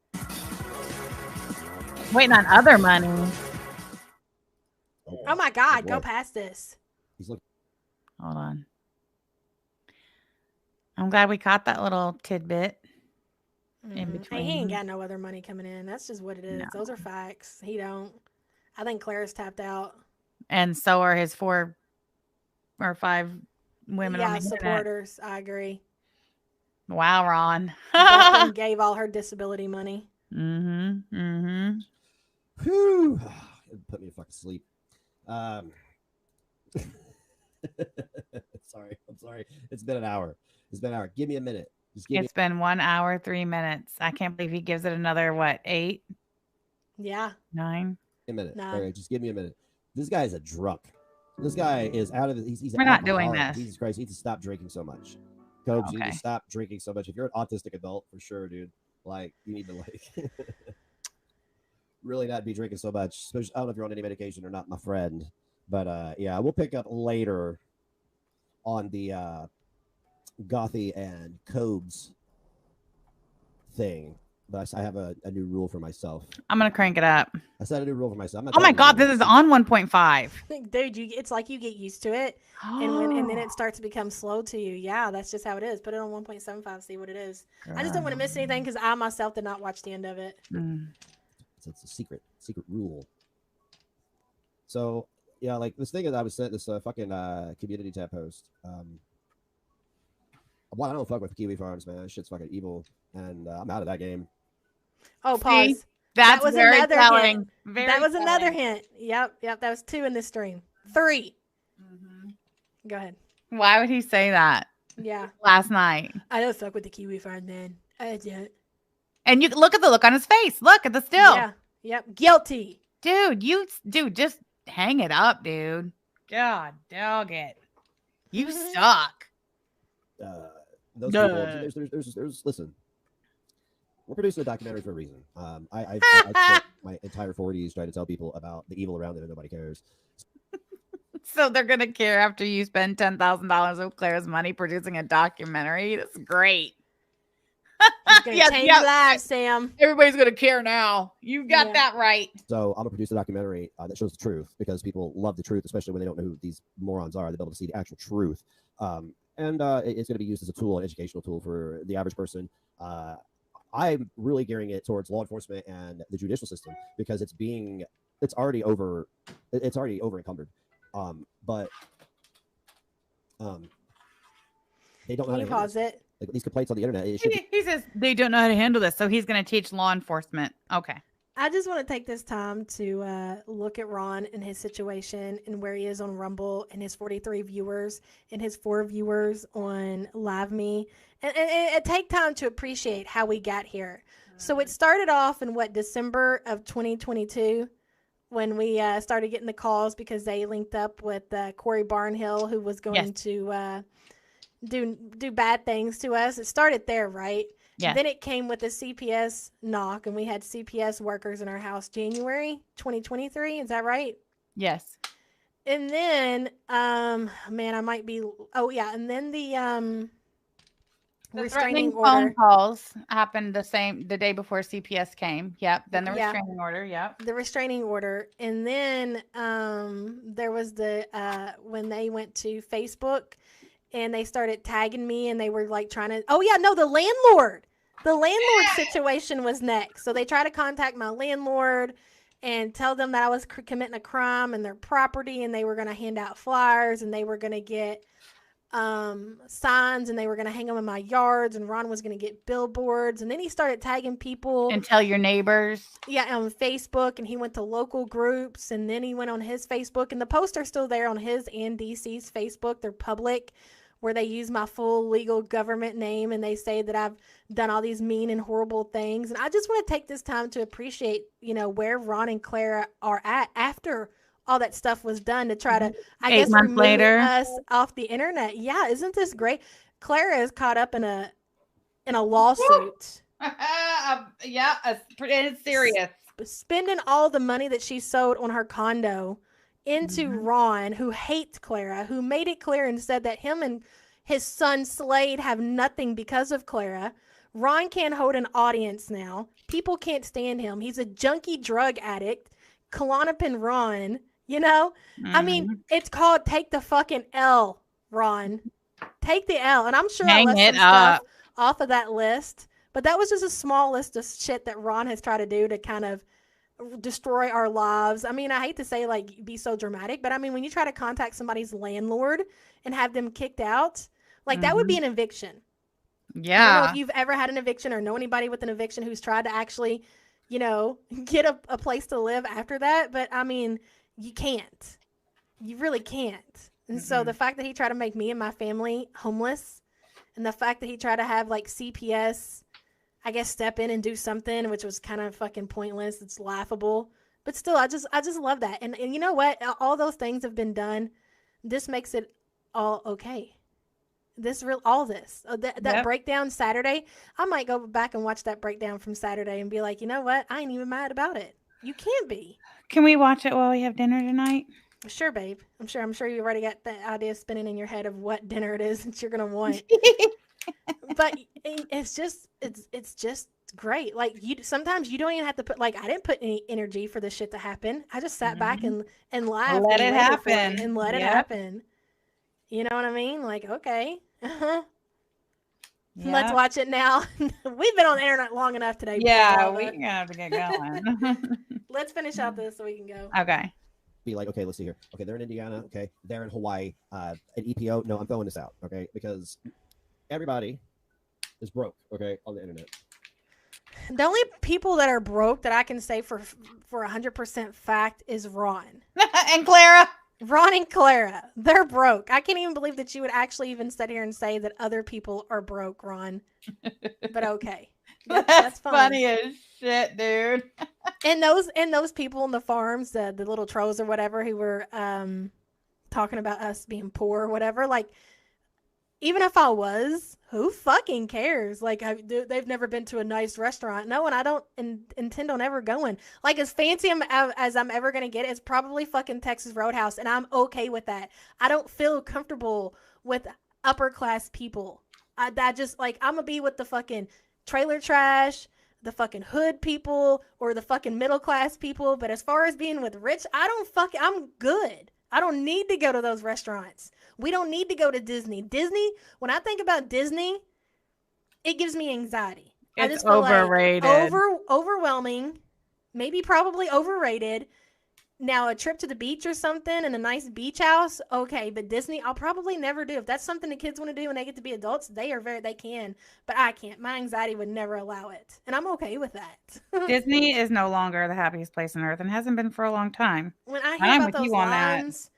Waiting on other money. Oh my God, boy. go past this. He's looking. Hold on. I'm glad we caught that little tidbit in between. Hey, he ain't got no other money coming in. That's just what it is. No. Those are facts. He don't. I think Claire's tapped out. And so are his 4 or 5 women on Yeah, the internet. supporters. I agree. Wow, Ron. Bethany gave all her disability money. Mm-hmm. Mm-hmm. Whew. It put me to fucking sleep. Sorry. I'm sorry. It's been an hour. Give me a minute. Just give It's been 1 hour, 3 minutes. I can't believe he gives it another, what, 8, Yeah. 9? me a minute. No. All right, just give me a minute. This guy is a drunk. This guy is out of it. He's We're not doing alcoholic. this. Jesus Christ, you need to stop drinking so much. Cobes, you need Okay. to stop drinking so much. If you're an autistic adult, for sure, dude, like, you need to, like, really not be drinking so much. Especially, I don't know if you're on any medication or not, my friend. But, yeah, we'll pick up later on the Gothy and Cobes thing. But I have a new rule for myself. I'm going to crank it up. I set a new rule for myself. I'm not Oh my telling God, you this is on 1.5. Dude, it's like you get used to it, and then it starts to become slow to you. Yeah, that's just how it is. Put it on 1.75, see what it is. I just don't want to miss anything because I myself did not watch the end of it. It's a secret rule. So yeah, like this thing that I was sent this fucking community tab post. Well, I don't fuck with Kiwi Farms, man. That shit's fucking evil, and I'm out of that game. Oh, See? pause. That's was very another telling. hint. Very That was another telling. hint. Yep. That was 2 in this stream. 3. Mhm. Go ahead. Why would he say that Yeah. last night? I don't fuck with the Kiwi Farm, man. I don't. And you look at the look on his face. Look at the still. Yeah. Yep. Guilty. Dude, just hang it up, dude. God dog it. You suck. Those Duh. people. There's. Listen, we're producing a documentary for a reason. I spent my entire 40s trying to tell people about the evil around it, and nobody cares. So they're gonna care after you spend $10,000 of Claire's money producing a documentary. That's great. It's gonna change lives, Sam. Everybody's gonna care now. You got that right. So I'm gonna produce a documentary that shows the truth, because people love the truth, especially when they don't know who these morons are. They'll be able to see the actual truth. And it's going to be used as a tool, an educational tool for the average person. I'm really gearing it towards law enforcement and the judicial system, because it's already over encumbered. But they don't know how to pause it. Like these complaints on the internet. He says they don't know how to handle this, so he's going to teach law enforcement. Okay. I just want to take this time to look at Ron and his situation and where he is on Rumble and his 43 viewers and his 4 viewers on Live Me, and take time to appreciate how we got here. So it started off in December of 2022 when we started getting the calls because they linked up with Corey Barnhill, who was going to do bad things to us. It started there, right? Yeah. Then it came with a CPS knock, and we had CPS workers in our house January 2023. Is that right? Yes. And then, man, I might be. Oh yeah, and then the restraining order. Phone calls happened the day before CPS came. Yep. Then the restraining order. Yep. The restraining order, and then there was when they went to Facebook. And they started tagging me, and they were like trying to. Oh yeah, no, the landlord situation was next. So they tried to contact my landlord and tell them that I was committing a crime in their property, and they were going to hand out flyers, and they were going to get signs, and they were going to hang them in my yards, and Ron was going to get billboards, and then he started tagging people and tell your neighbors. Yeah, on Facebook, and he went to local groups, and then he went on his Facebook, and the poster's still there on his and DC's Facebook. They're public, where they use my full legal government name, and they say that I've done all these mean and horrible things. And I just want to take this time to appreciate, where Ron and Clara are at after all that stuff was done, to try to, I guess, remove us off the internet. Yeah, isn't this great? Clara is caught up in a lawsuit. Yeah, it's serious. Spending all the money that she sewed on her condo into Ron, who hates Clara, who made it clear and said that him and his son Slade have nothing because of Clara. Ron can't hold an audience now. People can't stand him. He's a junkie drug addict. Klonopin Ron, I mean, it's called Take the Fucking L, Ron. Take the L. And I'm sure I left some stuff off of that list, but that was just a small list of shit that Ron has tried to do to kind of destroy our lives. I mean, I hate to say be so dramatic, but I mean, when you try to contact somebody's landlord and have them kicked out, that would be an eviction. Yeah. I don't know if you've ever had an eviction or know anybody with an eviction who's tried to actually, get a place to live after that. But I mean, you can't. You really can't. And so the fact that he tried to make me and my family homeless, and the fact that he tried to have CPS, I guess, step in and do something, which was kind of fucking pointless. It's laughable, but still, I just love that. And you know what? All those things have been done. This makes it all okay. That breakdown Saturday, I might go back and watch that breakdown from Saturday and be like, you know what? I ain't even mad about it. You can't be. Can we watch it while we have dinner tonight? Sure, babe. I'm sure you already got the idea spinning in your head of what dinner it is that you're gonna want. But it's just great. Sometimes you don't even have to put I didn't put any energy for this shit to happen. I just sat back and laughed. Let it happen. And let it happen. You know what I mean? Okay. Let's watch it now. We've been on the internet long enough today. Yeah, we're gonna have to get going. Let's finish out this so we can go. Okay. Be like, okay, let's see here. Okay, they're in Indiana. Okay, they're in Hawaii. An EPO. No, I'm throwing this out. Okay, because everybody is broke. Okay, on the internet. The only people that are broke that I can say for 100% fact is Ron and Clara. Ron and Clara, they're broke. I can't even believe that you would actually even sit here and say that other people are broke, Ron. But okay. That's funny as shit, dude. and those people on the farms, the little trolls or whatever, who were talking about us being poor or whatever, even if I was, who fucking cares? Like, they've never been to a nice restaurant. No, and I don't intend on ever going. Like, as fancy as I'm ever going to get, it's probably fucking Texas Roadhouse, and I'm okay with that. I don't feel comfortable with upper class people. That just, like, I'm going to be with the fucking trailer trash, the fucking hood people, or the fucking middle class people. But as far as being with rich, I'm good. I don't need to go to those restaurants. We don't need to go to Disney. Disney, when I think about Disney, it gives me anxiety. I It's just feel overrated. like overwhelming, maybe probably overrated. Now, a trip to the beach or something and a nice beach house, okay, but Disney, I'll probably never do. If that's something the kids want to do when they get to be adults, they can, but I can't. My anxiety would never allow it, and I'm okay with that. Disney is no longer the happiest place on earth and hasn't been for a long time. When I And hear I'm about with those you on that. lines,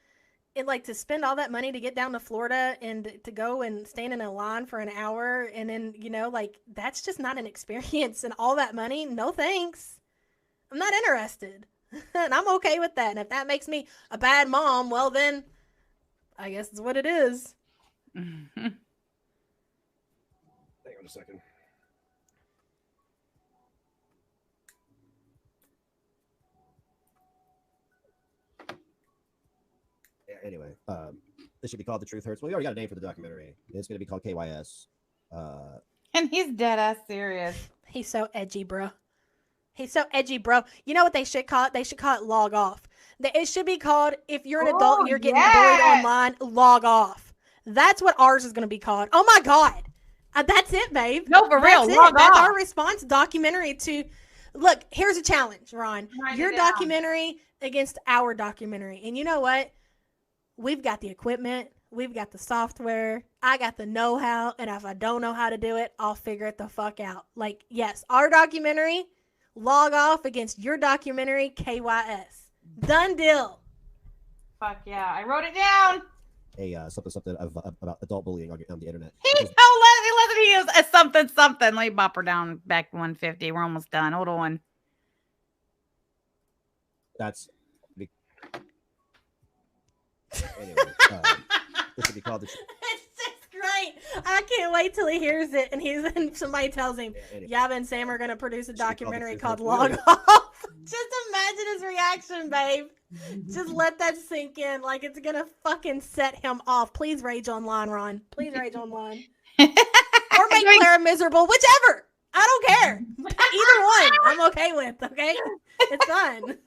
and like to spend all that money to get down to Florida and to go and stand in a line for an hour, and then, like, that's just not an experience. And all that money, no thanks. I'm not interested. And I'm okay with that. And if that makes me a bad mom, well, then I guess it's what it is. Hang on a second. Yeah, anyway, this should be called The Truth Hurts. Well, we already got a name for the documentary. It's going to be called KYS. And he's dead ass serious. He's so edgy, bro. He's so edgy, bro. You know what they should call it? They should call it Log Off. It should be called, if you're an adult and you're getting bullied online, Log Off. That's what ours is going to be called. Oh, my God. That's it, babe. No, for real. That's That's our response documentary to... Look, here's a challenge, Ron. Your documentary against our documentary. And you know what? We've got the equipment. We've got the software. I got the know-how. And if I don't know how to do it, I'll figure it the fuck out. Like, yes, our documentary, Log Off against your documentary, KYS. Done deal. Fuck yeah. I wrote it down. Something about adult bullying on the internet. Listen, he is a something. Let me bop her down back 150. We're almost done. Hold on. That's... Anyway, this would be called The Truth. It's just great. I can't wait till he hears it and somebody tells him, Yaba and Sam are going to produce a documentary called Log Off. Just imagine his reaction, babe. Just let that sink in. Like, it's going to fucking set him off. Please rage online, Ron. Please rage online. Or make Clara miserable. Whichever. I don't care. Either one, I'm okay with, okay? It's fun.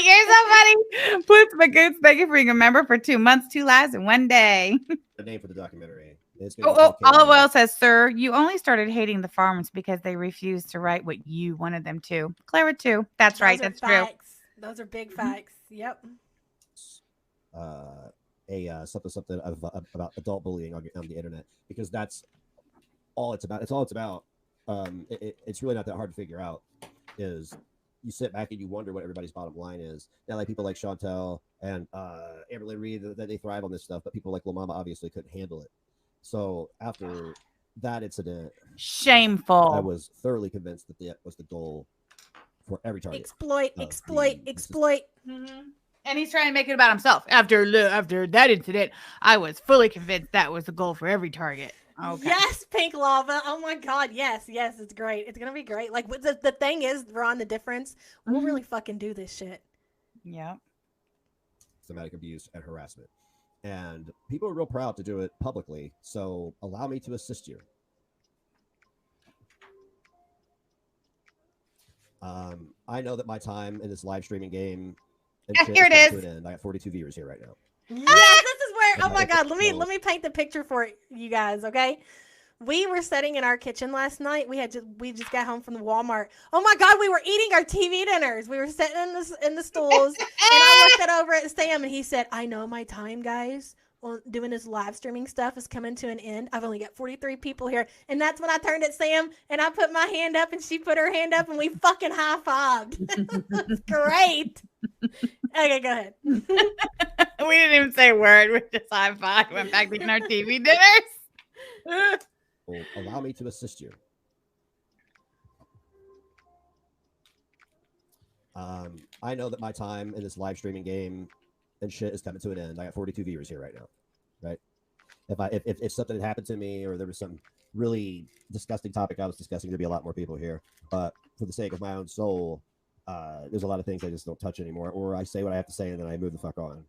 You're so funny. Puts Magoots, thank you for being a member for 2 months, 2 lives, and 1 day. The name for the documentary. Olive Oil says, sir, you only started hating the farms because they refused to write what you wanted them to. Clara, too. That's right. That's true. Those are big facts. Yep. Something about adult bullying on the internet, because that's all it's about. It's all it's about. It's really not that hard to figure out. Is you sit back and you wonder what everybody's bottom line is. Now, like people like Chantel and Amberlynn Reed, that they thrive on this stuff, but people like La Mama obviously couldn't handle it. So after that incident, shameful. I was thoroughly convinced that that was the goal for every target. Exploit. Mm-hmm. And he's trying to make it about himself. After that incident, I was fully convinced that was the goal for every target. Okay. Yes, Pink Lava. Oh my God. Yes, it's great. It's gonna be great. Like, the thing is, Ron, the difference, we'll really fucking do this shit. Yeah. Systematic abuse and harassment. And people are real proud to do it publicly. So allow me to assist you. I know that my time in this live streaming game. Here it is. I got 42 viewers here right now. Yes, this is where. Oh my God. Let me paint the picture for you guys. Okay. We were sitting in our kitchen last night. We just got home from the Walmart. Oh my God, we were eating our TV dinners. We were sitting in the stools, and I looked over at Sam, and he said, "I know my time, guys. Well, doing this live streaming stuff is coming to an end. I've only got 43 people here." And that's when I turned at Sam, and I put my hand up, and she put her hand up, and we fucking high-fived. That's great. Okay, go ahead. We didn't even say a word. We just high-fived. Went back to eating our TV dinners. Well, allow me to assist you. I know that my time in this live streaming game and shit is coming to an end. I got 42 viewers here right now, right? If something had happened to me or there was some really disgusting topic I was discussing, there'd be a lot more people here. But for the sake of my own soul, there's a lot of things I just don't touch anymore, or I say what I have to say and then I move the fuck on.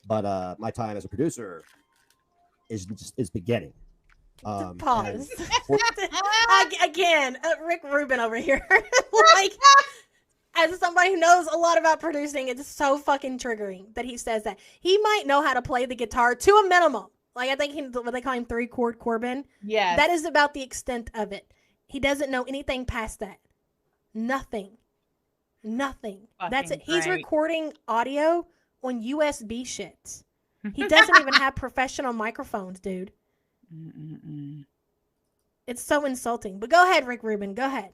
But my time as a producer is beginning. Pause. Again, Rick Rubin over here. Like, as somebody who knows a lot about producing, it's so fucking triggering that he says that. He might know how to play the guitar to a minimum. Like, I think what they call him 3-chord Corbin. Yeah. That is about the extent of it. He doesn't know anything past that. Nothing. That's it. He's recording audio on USB shit. He doesn't even have professional microphones, dude. It's so insulting. But go ahead, Rick Rubin. Go ahead.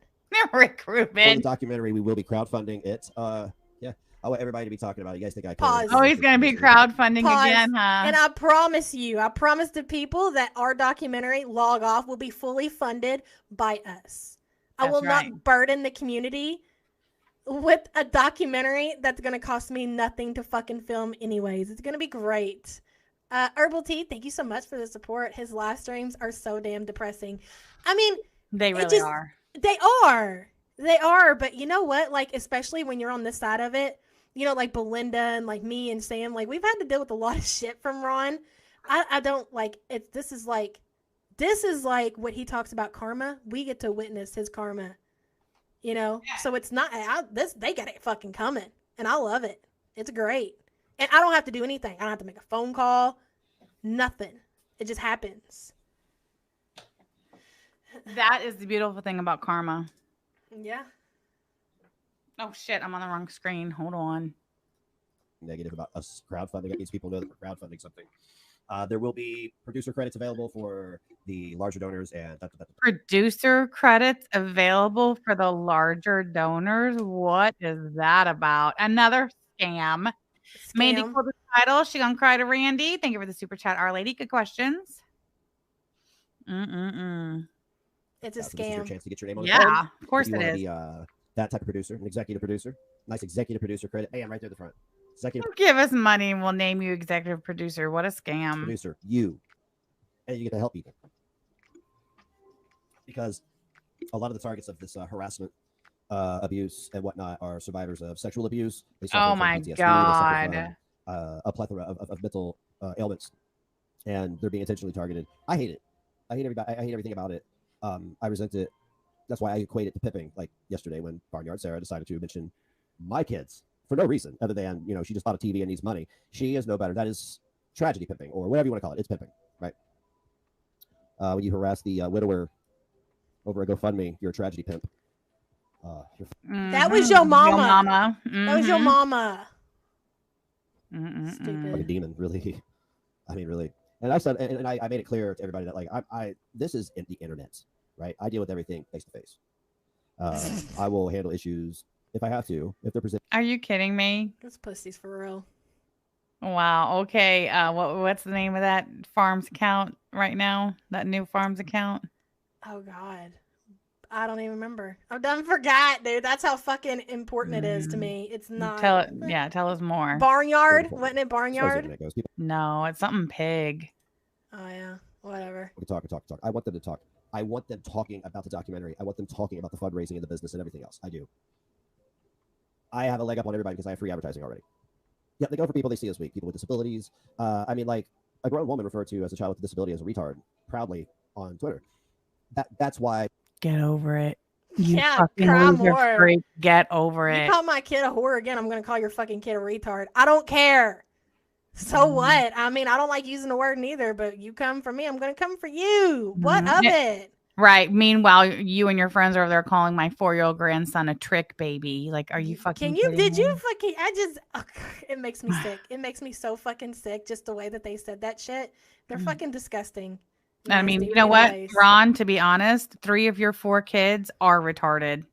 Rick For Rubin. the documentary, we will be crowdfunding it. Yeah. I want everybody to be talking about it. You guys think I can? Pause. Oh, he's going to be crowdfunding Pause. again, huh? And I promise the people that our documentary, Log Off, will be fully funded by us. I will not burden the community with a documentary that's going to cost me nothing to fucking film anyways. It's going to be great. Herbal Tea, thank you so much for the support. His live streams are so damn depressing. I mean, they really are. They are. But you know what? Like, especially when you're on this side of it, you know, like Belinda and like me and Sam, like we've had to deal with a lot of shit from Ron. I don't like it. This is like what he talks about karma. We get to witness his karma, you know? Yeah. So it's not they got it fucking coming and I love it. It's great. And I don't have to do anything. I don't have to make a phone call. Nothing. It just happens. That is the beautiful thing about karma. Yeah. Oh, shit. I'm on the wrong screen. Hold on. Negative about us crowdfunding. It means people know that we're crowdfunding something. There will be producer credits available for the larger donors. And producer credits available for the larger donors? What is that about? Another scam. Mandy called the title. She gonna cry to Randy. Thank you for the super chat, Our Lady. Good questions. It's a scam. This is your chance to get your name on yeah, of course it is. Be, that type of producer, an executive producer. Nice executive producer credit. Hey, I'm right there at the front. Executive. Give us money and we'll name you executive producer. What a scam. Producer, you. And you get to help people. Because a lot of the targets of this harassment, abuse, and whatnot are survivors of sexual abuse. Oh my PTSD, God. A plethora of mental ailments. And they're being intentionally targeted. I hate it. I hate everybody. I hate everything about it. I resent it. That's why I equate it to pimping. Like yesterday when Barnyard Sarah decided to mention my kids for no reason other than, you know, she just bought a TV and needs money. She is no better. That is tragedy pimping or whatever you want to call it. It's pimping, right? When you harass the widower over a GoFundMe, you're a tragedy pimp. That was your mama. Mm-hmm. That was your mama. Stupid. Like a demon, really. I mean, really. And I said, and I made it clear to everybody that, like, this is the internet, right? I deal with everything face to face. I will handle issues if I have to. If they're presented. Are you kidding me? This pussy's for real. Wow. Okay. What's the name of that Farms account right now? That new Farms account? Oh God, I don't even remember. I done forgot, dude. That's how fucking important it is to me. It's not. Tell us more. Barnyard? Wasn't it Barnyard? No, it's something pig. Oh yeah, whatever. We can talk. I want them to talk. I want them talking about the documentary. I want them talking about the fundraising and the business and everything else. I do. I have a leg up on everybody because I have free advertising already. Yeah, they go for people they see this week, people with disabilities. I mean, like a grown woman referred to as a child with a disability as a retard proudly on Twitter. That's why. Get over it. Yeah, cry more. Get over it. You call my kid a whore again, I'm going to call your fucking kid a retard. I don't care. So what? I mean, I don't like using the word neither, but you come for me, I'm going to come for you. What of it? Right. Meanwhile, you and your friends are over there calling my 4-year-old grandson a trick baby. Like, are you fucking kidding me? You fucking, it makes me sick. It makes me so fucking sick just the way that they said that shit. They're fucking disgusting. I mean, you know what, Ron, to be honest, 3 of your 4 kids are retarded.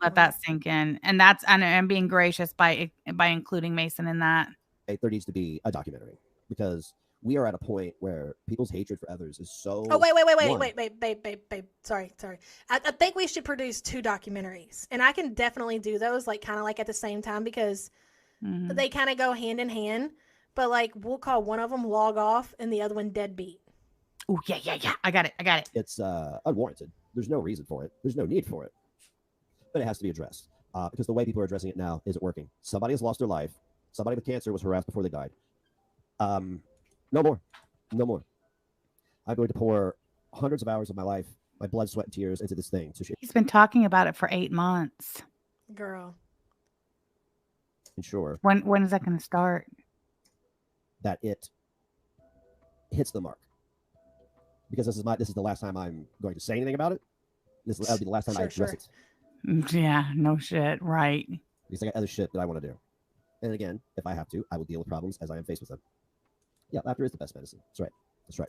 Let that sink in. And I'm being gracious by including Mason in that. There needs to be a documentary because we are at a point where people's hatred for others is so. Oh, wait, babe. Sorry. I think we should produce 2 documentaries, and I can definitely do those, like kind of like at the same time because they kind of go hand in hand. but like we'll call one of them log off and the other one deadbeat. Oh, yeah. I got it. It's unwarranted. There's no reason for it. There's no need for it. But it has to be addressed because the way people are addressing it now isn't working. Somebody has lost their life. Somebody with cancer was harassed before they died. No more. I'm going to pour hundreds of hours of my life, my blood, sweat, and tears into this thing. He's been talking about it for 8 months. Girl. Ensure When is that going to start? that it hits the mark. Because this is the last time I'm going to say anything about it. That'll be the last time I address it. Yeah, no shit. Right. Because I got other shit that I want to do. And again, if I have to, I will deal with problems as I am faced with them. Yeah, laughter is the best medicine. That's right.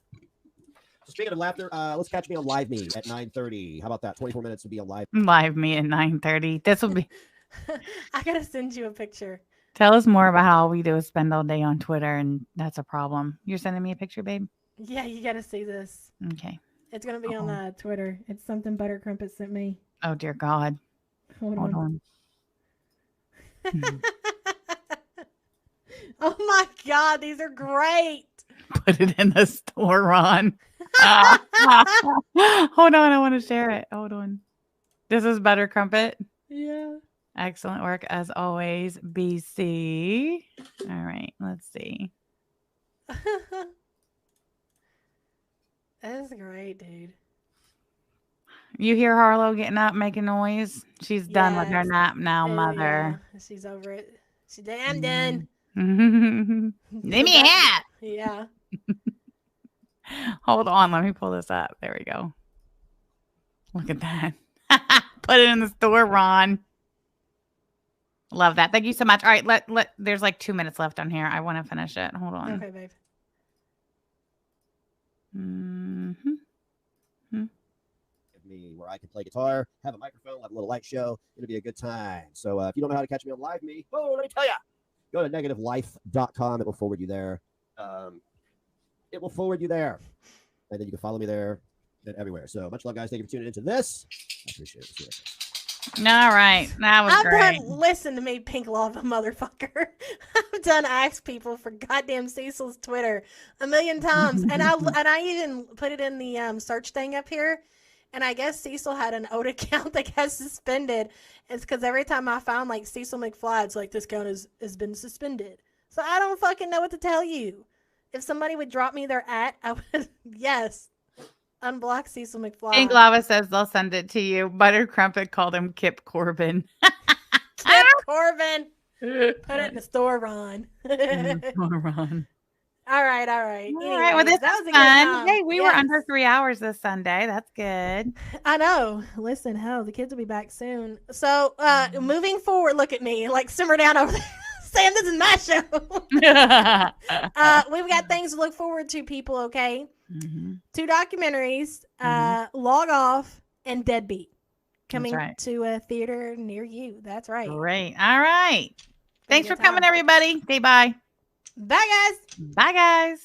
So speaking of laughter, let's catch me on Live Me at 9:30. How about that? 24 minutes to be on Live. Live Me at 9:30. This will be. I gotta send you a picture. Tell us more about how all we do is spend all day on Twitter, and that's a problem. You're sending me a picture, babe? Yeah, you gotta see this. Okay. It's gonna be on Twitter. It's something Butter Crumpet sent me. Oh dear God. Hold on. Oh my God, these are great. Put it in the store, Ron. Hold on, I want to share it. Hold on. This is Butter Crumpet. Yeah. Excellent work as always, BC. All right, let's see. That is great, dude. You hear Harlow getting up, making noise? She's done with her nap now, mother. Yeah. She's over it. I'm done. Let me hat. Yeah. Hold on, let me pull this up. There we go. Look at that. Put it in the store, Ron. Love that. Thank you so much. All right, let there's like 2 minutes left on here. I want to finish it. Hold on. Okay, babe. Me where I can play guitar, have a microphone, have a little light show. It'll be a good time. So if you don't know how to catch me on Live Me, let me tell you. Go to negativelife.com. It will forward you there. And then you can follow me there and everywhere. So much love, guys. Thank you for tuning into this. I appreciate it. All right. That was great. Listen to me, Pink Lava motherfucker. I've done ask people for goddamn Cecil's Twitter a million times. And I even put it in the search thing up here. And I guess Cecil had an old account that got suspended. It's because every time I found like Cecil McFly, it's like this account has been suspended. So I don't fucking know what to tell you. If somebody would drop me their @ I would, yes, unblock Cecil McFly. Pink Lava says they'll send it to you. Butter Crumpet called him Kip Corbin. Kip Corbin. Put it in the store, Ron. Ron. All right. Anyways, well, this was fun. Hey, we were under 3 hours this Sunday. That's good. I know. Listen, hell, the kids will be back soon. So, moving forward, look at me. Like, simmer down over there. Sam, this is my show. We've got things to look forward to, people, okay? Mm-hmm. 2 documentaries, Log Off and Deadbeat, coming to a theater near you. That's right. Great. All right. Thanks for coming, everybody. Okay, bye. Bye, guys. Bye, guys.